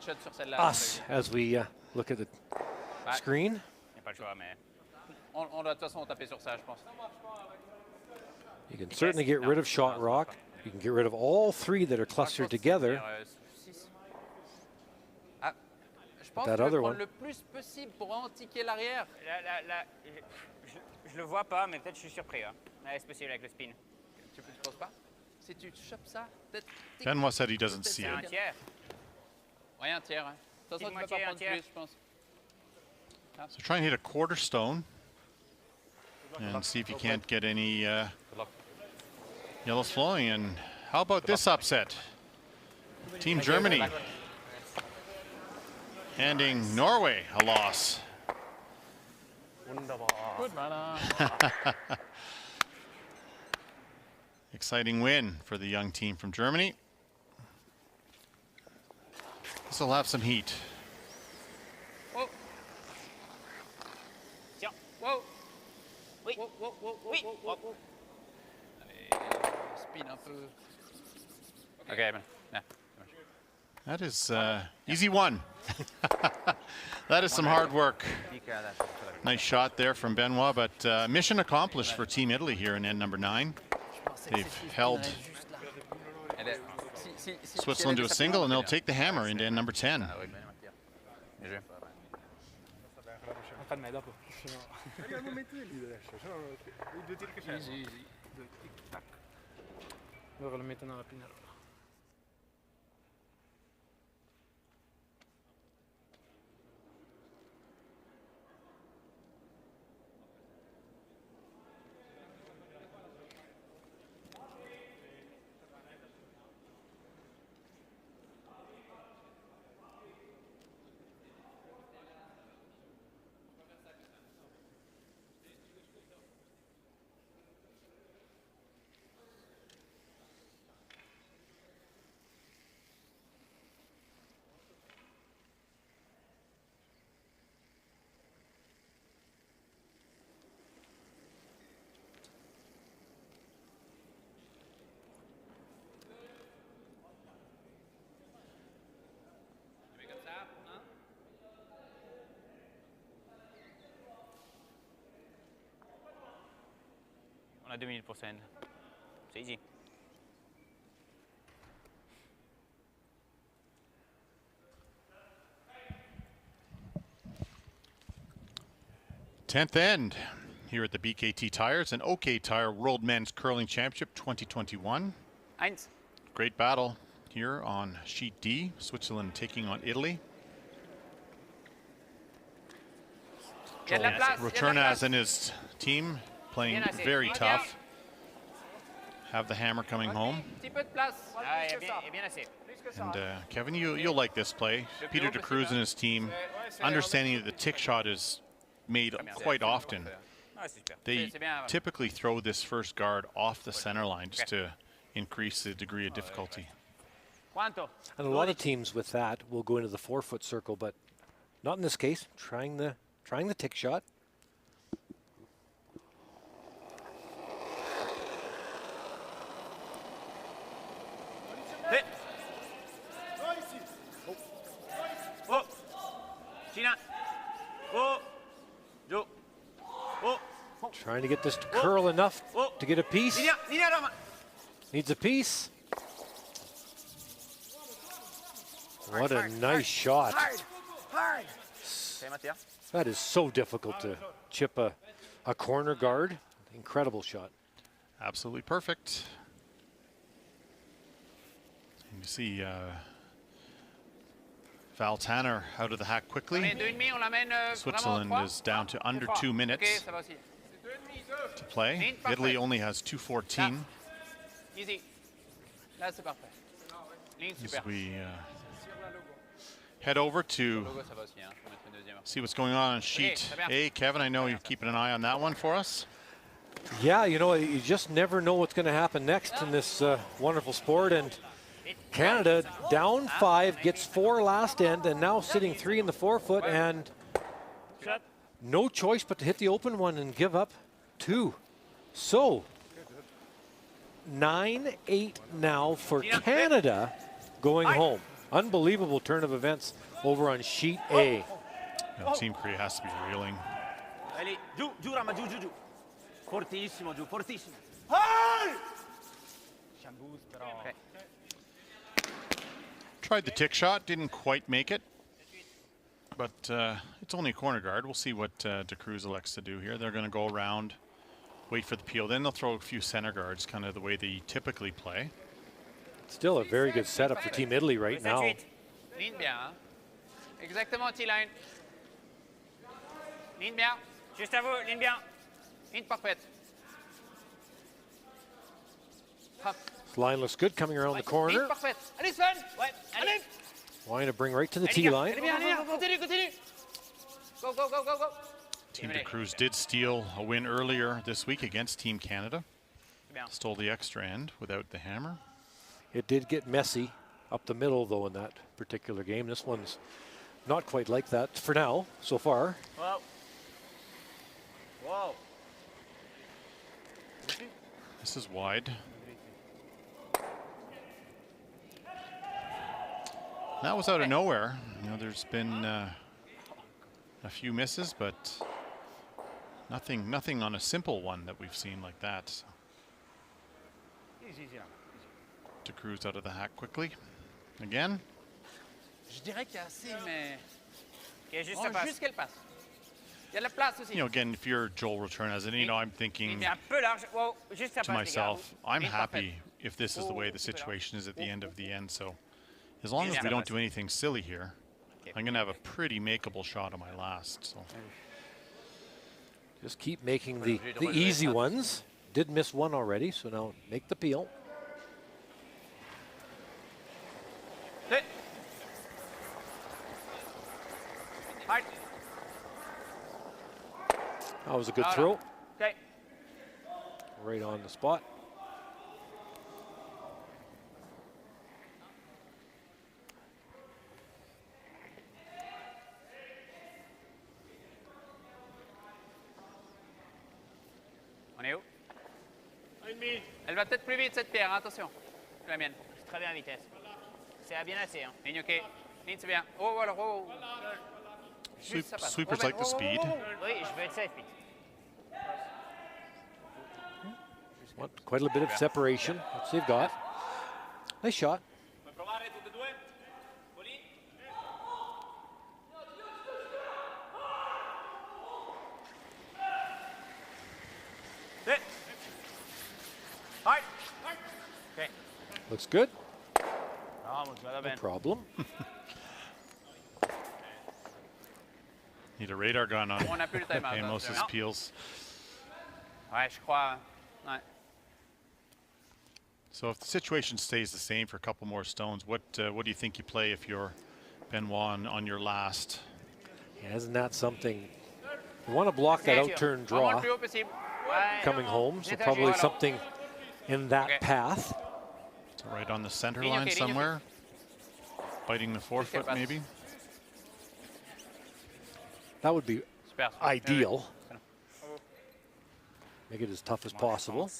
us as we look at the screen. You can certainly get rid of shot rock. You can get rid of all three that are clustered together. But that other one. Le plus possible pour antiquer l'arrière. Je le vois pas, mais peut-être je suis surpris. Hein. Ouais, c'est possible avec le spin. Tu penses pas? Si tu chopes ça, peut-être. Benoit said he doesn't see it. Un tiers. Ouais, un tiers. Hein. De toute façon, tu peux pas prendre plus, je pense. So try and hit a quarter stone and see if you can't get any yellows flowing. And how about this upset? Team Germany handing Norway a loss. Exciting win for the young team from Germany. This will have some heat. Whoa. Tiens. Whoa. Oui. Whoa, whoa, whoa, whoa, oui. Whoa, whoa. Allez, spin un peu. Okay, yeah. That is easy one. That is some hard work. Nice shot there from Benoit, but mission accomplished for Team Italy here in end number 9. They've held Switzerland to a single, and they'll take the hammer into end number 10. On a 2 minutes pour scène. C'est easy. Tenth end here at the BKT Tires and OK Tire World Men's Curling Championship 2021. Eins. Great battle here on sheet D. Switzerland taking on Italy. Roturnaz and his team playing very tough. Have the hammer coming home. And Kevin, you'll like this play. Peter de Cruz and his team, understanding that the tick shot is made quite often. They typically throw this first guard off the center line just to increase the degree of difficulty. And a lot of teams with that will go into the 4-foot circle, but not in this case. Trying the tick shot. Trying to get this to curl enough to get a piece. Needs a piece. What a nice shot. That is so difficult to chip a corner guard. Incredible shot. Absolutely perfect. And you see Val Tanner out of the hack quickly. Switzerland is down to under 2 minutes to play. Italy only has 2:14. As we head over to see what's going on sheet A. Kevin, I know you're keeping an eye on that one for us. Yeah, you know, you just never know what's going to happen next in this wonderful sport. And Canada down 5, gets 4 last end, and now sitting 3 in the forefoot, and no choice but to hit the open one and give up 2. So 9-8 now for Canada going home. Unbelievable turn of events over on sheet A. No, Team Korea has to be reeling. Fortissimo, giù, fortissimo. Tried the tick shot, didn't quite make it. But it's only a corner guard. We'll see what De Cruz elects to do here. They're going to go around, wait for the peel. Then they'll throw a few center guards, kind of the way they typically play. Still a very good setup for Team Italy right now. Ligne bien. Exactement, T-line. Ligne bien. Juste à vous, ligne bien. Ligne parfaite. This line looks good coming around the corner. Ligne parfaite. Allez, Sven. Ouais, allez. Wanting to bring right to the T-line. Continue, continue. Go, go, go, go, go. Team De Cruz did steal a win earlier this week against Team Canada. Stole the extra end without the hammer. It did get messy up the middle, though, in that particular game. This one's not quite like that for now, so far. Whoa. Whoa. This is wide. That was out of nowhere. You know, there's been a few misses, but nothing on a simple one that we've seen like that. So. De Cruz out of the hack quickly. Again. Je dirais qu'il y a assez, mais juste qu'elle passe. Il y a la place aussi. You know, again, if you're Joel Return as it, you know, I'm thinking to myself, I'm happy if this is the way the situation is at the end of the end. So as long as we don't do anything silly here, I'm going to have a pretty makeable shot on my last. So just keep making the easy ones. Did miss one already, so now make the peel. That was a good throw. Okay. Right on the spot. On est où? Elle va peut-être plus vite cette pierre, hein, attention. La mienne. C'est très bien à vitesse. C'est bien assez. Hein. Ligne ok. Ligne c'est bien. Oh voilà. Oh. Sweepers like the speed. Oui, je veux être safe, Pete. Quite a little bit of separation, which they've got. Nice shot. Okay. Looks good. No problem. Need a radar gun on Amos's peels. Ouais, je crois. Ouais. So if the situation stays the same for a couple more stones, what do you think you play if you're Benoit on your last? Yeah, isn't that something? You want to block that out-turn draw coming home, so probably something in that path. So right on the center line somewhere, biting the forefoot maybe. That would be ideal. Make it as tough as possible.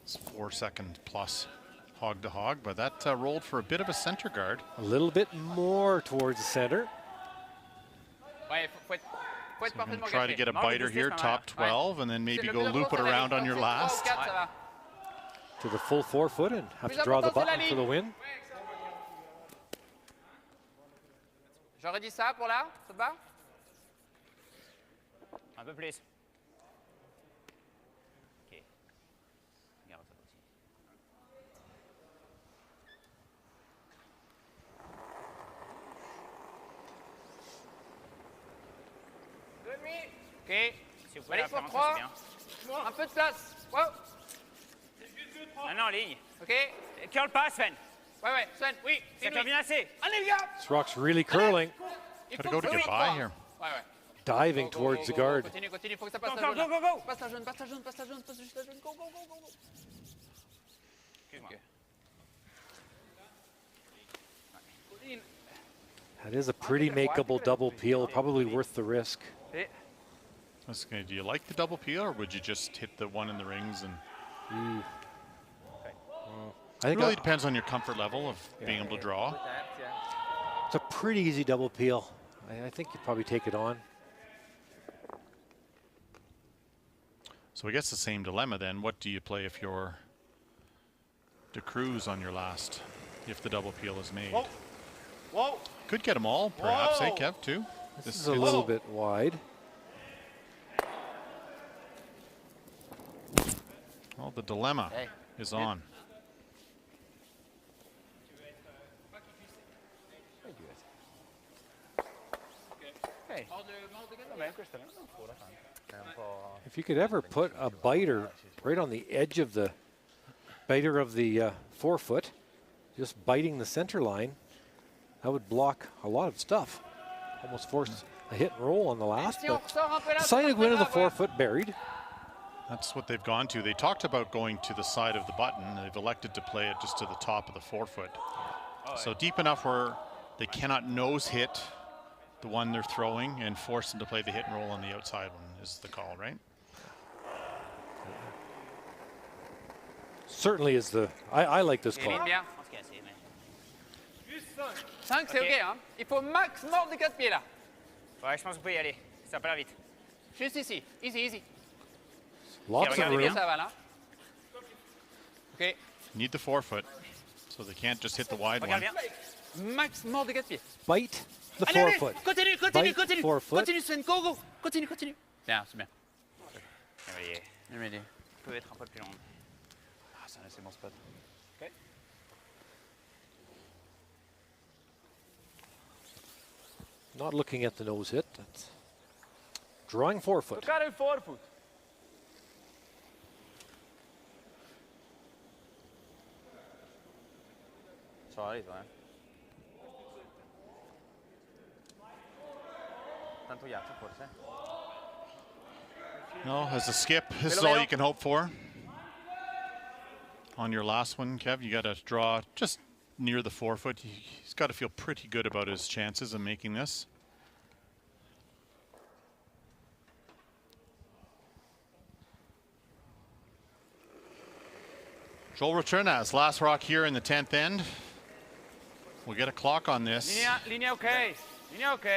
It's 4 second plus hog to hog, but that rolled for a bit of a center guard. A little bit more towards the center. So you're going to try to get a biter here, top 12, and then maybe go loop it around on your last. To the full forefoot and have to draw the button for the win. J'aurais dit ça pour là, ça te va? Un peu plus. Ok. Regarde ça aussi. Ok. Si vous pouvez Allez, la pour faire, 3. c'est bien. Un peu de place. Wow. Maintenant en ligne. Ok. Curl pas, Sven. Ouais, Sven. Oui. Ça curl bien assez. Allez, les gars. This rock's really curling, Gotta go to get by here. Ouais. diving towards the guard. Continue, faut que ça passe Go, la go, jaune. go, go, go. Passe la jaune, passe la jaune. Go. Excuse-moi. That is a pretty makeable double peel, probably worth the risk. That's good. Do you like the double peel, or would you just hit the one in the rings? And I think it really depends on your comfort level of being able to draw. it's a pretty easy double peel. I think you'd probably take it on. So I guess the same dilemma then. What do you play if you're to cruise on your last, if the double peel is made? Whoa. Could get them all, perhaps, eh, Kev, too? This is a little bit wide. Well, the dilemma is on. If you could ever put a biter right on the edge of the biter of the forefoot, just biting the center line, that would block a lot of stuff. Almost force a hit and roll on the last, but decided to go into the forefoot buried. That's what they've gone to. They talked about going to the side of the button. They've elected to play it just to the top of the forefoot. So deep enough where they cannot nose hit the one they're throwing and force them to play the hit and roll on the outside one is the call, right? Certainly is the, I like this call. Bien. 5, c'est ok, hein. Il faut max mordre des 4 pieds là. Ouais, je pense que vous pouvez y aller. Ça peut aller vite. Juste ici. Easy. Lots of Regardez bien room. ça va là. Ok. Need the forefoot, so they can't just hit the wide one. Regarde bien. Max mordre des 4 pieds. Bite the Allez, forefoot. Continue. Forefoot. Continue Sven, go. Continue. Bien, c'est bien. Réveillez. Peut être un peu plus long. Ah, ça c'est bon spot. Ok. Not looking at the nose hit. That's drawing forefoot. Toccare il forefoot. Solito, Tanto ghiaccio forse? No, as a skip, this is all you can hope for. On your last one, Kev, you got to draw just near the forefoot. He's got to feel pretty good about his chances of making this. Joel Returnas, last rock here in the 10th end. We'll get a clock on this. Linea ok.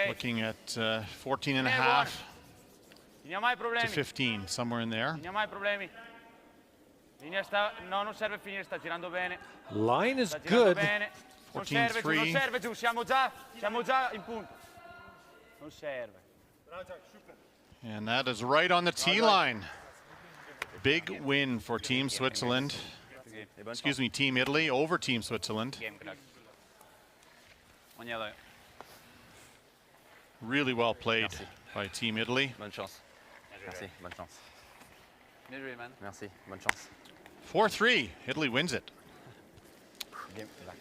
Looking at 14 and a half Linea mai to problemi. 15, somewhere in there. Linea mai problemi. Linea sta, no, non serve finire, sta girando bene. Line is Sta girando good. bene. Non serve giù, siamo già in punto. Non serve. And that is right on the tee line. Big win for Team Switzerland. Excuse me, Team Italy over Team Switzerland. On y va. Really well played by Team Italy. Bonne chance. Merci, bonne chance. Bien joué, man. Merci, bonne chance. 4-3, Italy wins it.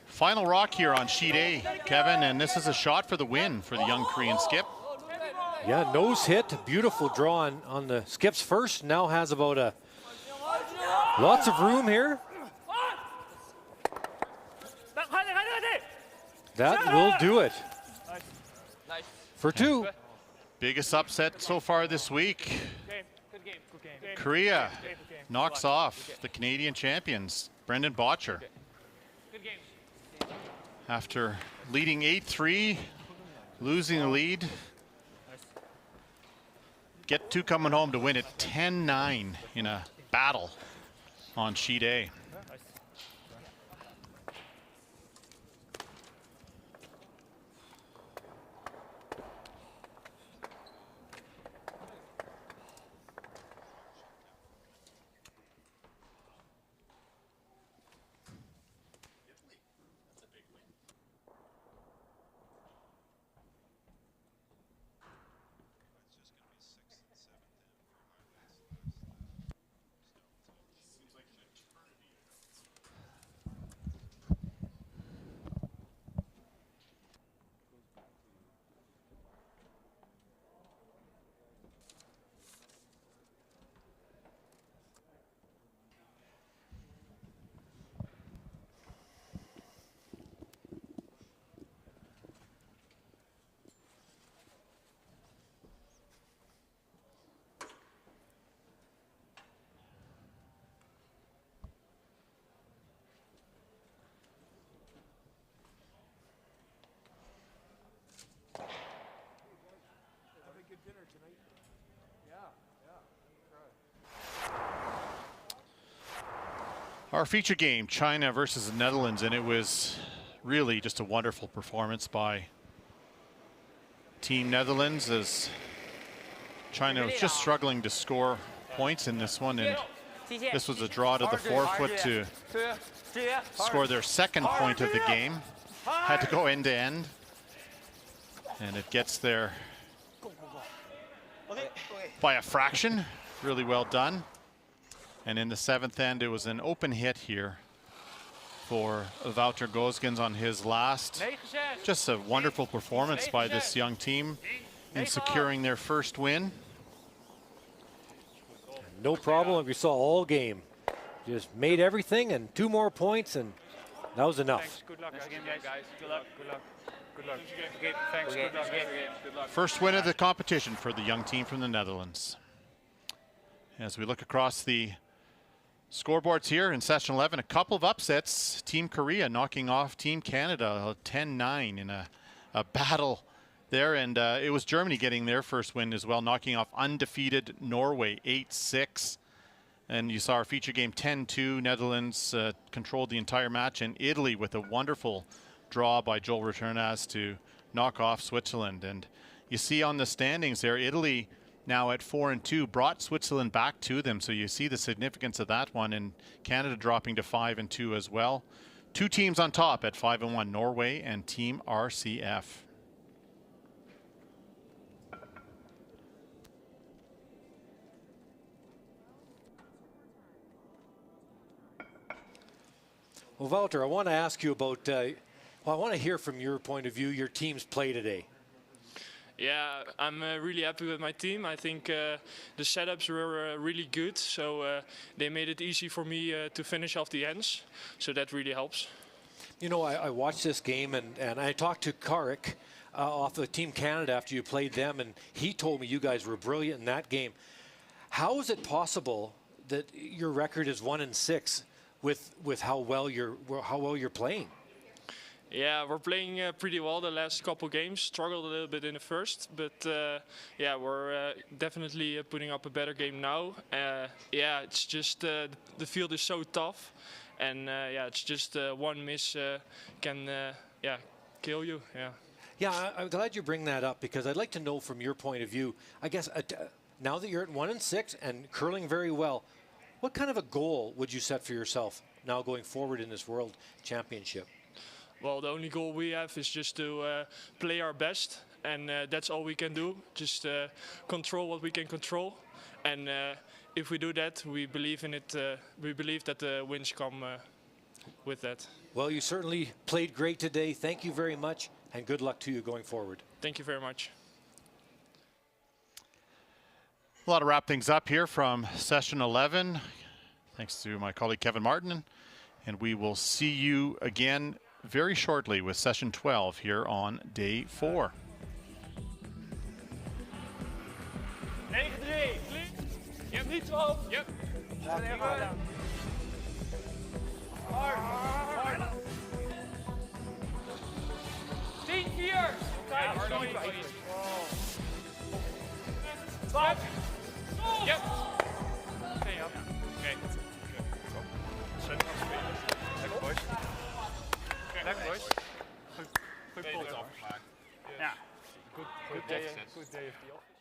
Final rock here on sheet A, Kevin, and this is a shot for the win for the young Korean skip. Yeah, nose hit, beautiful draw on the skips first. Now has about lots of room here. That will do it. For 2. Biggest upset so far this week. Korea knocks off the Canadian champions, Brendan Bottcher. After leading 8-3, losing the lead. Get 2 coming home to win it 10-9 in a battle on sheet A. Our feature game, China versus the Netherlands, and it was really just a wonderful performance by Team Netherlands, as China was just struggling to score points in this one, and this was a draw to the forefoot to score their second point of the game. Had to go end to end, and it gets there by a fraction. Really well done. And in the seventh end, it was an open hit here for Wouter Gozgens on his last. Just a wonderful performance by this young team in securing their first win. No problem if you saw all game. Just made everything and 2 more points, and that was enough. Thanks. Good luck, guys. Good luck. Good luck. Okay, thanks. Good luck. First win of the competition for the young team from the Netherlands. As we look across the scoreboards here in session 11, a couple of upsets. Team Korea knocking off Team Canada 10-9 in a battle there, and it was Germany getting their first win as well, knocking off undefeated Norway 8-6. And you saw our feature game 10-2. Netherlands controlled the entire match, and Italy with a wonderful draw by Joel Returnas to knock off Switzerland. And you see on the standings there, Italy now at 4-2 brought Switzerland back to them, so you see the significance of that one, and Canada dropping to 5-2 as well. 2 teams on top at 5-1, Norway and Team RCF. Well, Wouter, I want to ask you about, I want to hear from your point of view, your team's play today. Yeah, I'm really happy with my team. I think the setups were really good, so they made it easy for me to finish off the ends, so that really helps. You know, I watched this game, and I talked to Karik off the Team Canada after you played them, and he told me you guys were brilliant in that game. How is it possible that your record is 1-6 with how well you're playing? Yeah, we're playing pretty well the last couple games. Struggled a little bit in the first, but yeah, we're definitely putting up a better game now. Yeah, it's just the field is so tough, and yeah, it's just one miss can yeah, kill you. Yeah. Yeah, I'm glad you bring that up, because I'd like to know from your point of view, I guess now that you're at 1-6 and curling very well, what kind of a goal would you set for yourself now going forward in this World Championship? Well, the only goal we have is just to play our best, and that's all we can do. Just control what we can control, and if we do that, we believe in it. We believe that the wins come with that. Well, you certainly played great today. Thank you very much, and good luck to you going forward. Thank you very much. Well, to wrap things up here from session 11, thanks to my colleague Kevin Martin, and we will see you again very shortly with session 12 here on day 4. 9-3. Je hebt niet 12. Yep. Hard. 10-4. Kijk, nooit bij. 12. Yep. Okay. Lekker boys. Lekker boys. Goed pot. Ja. Good day of the office.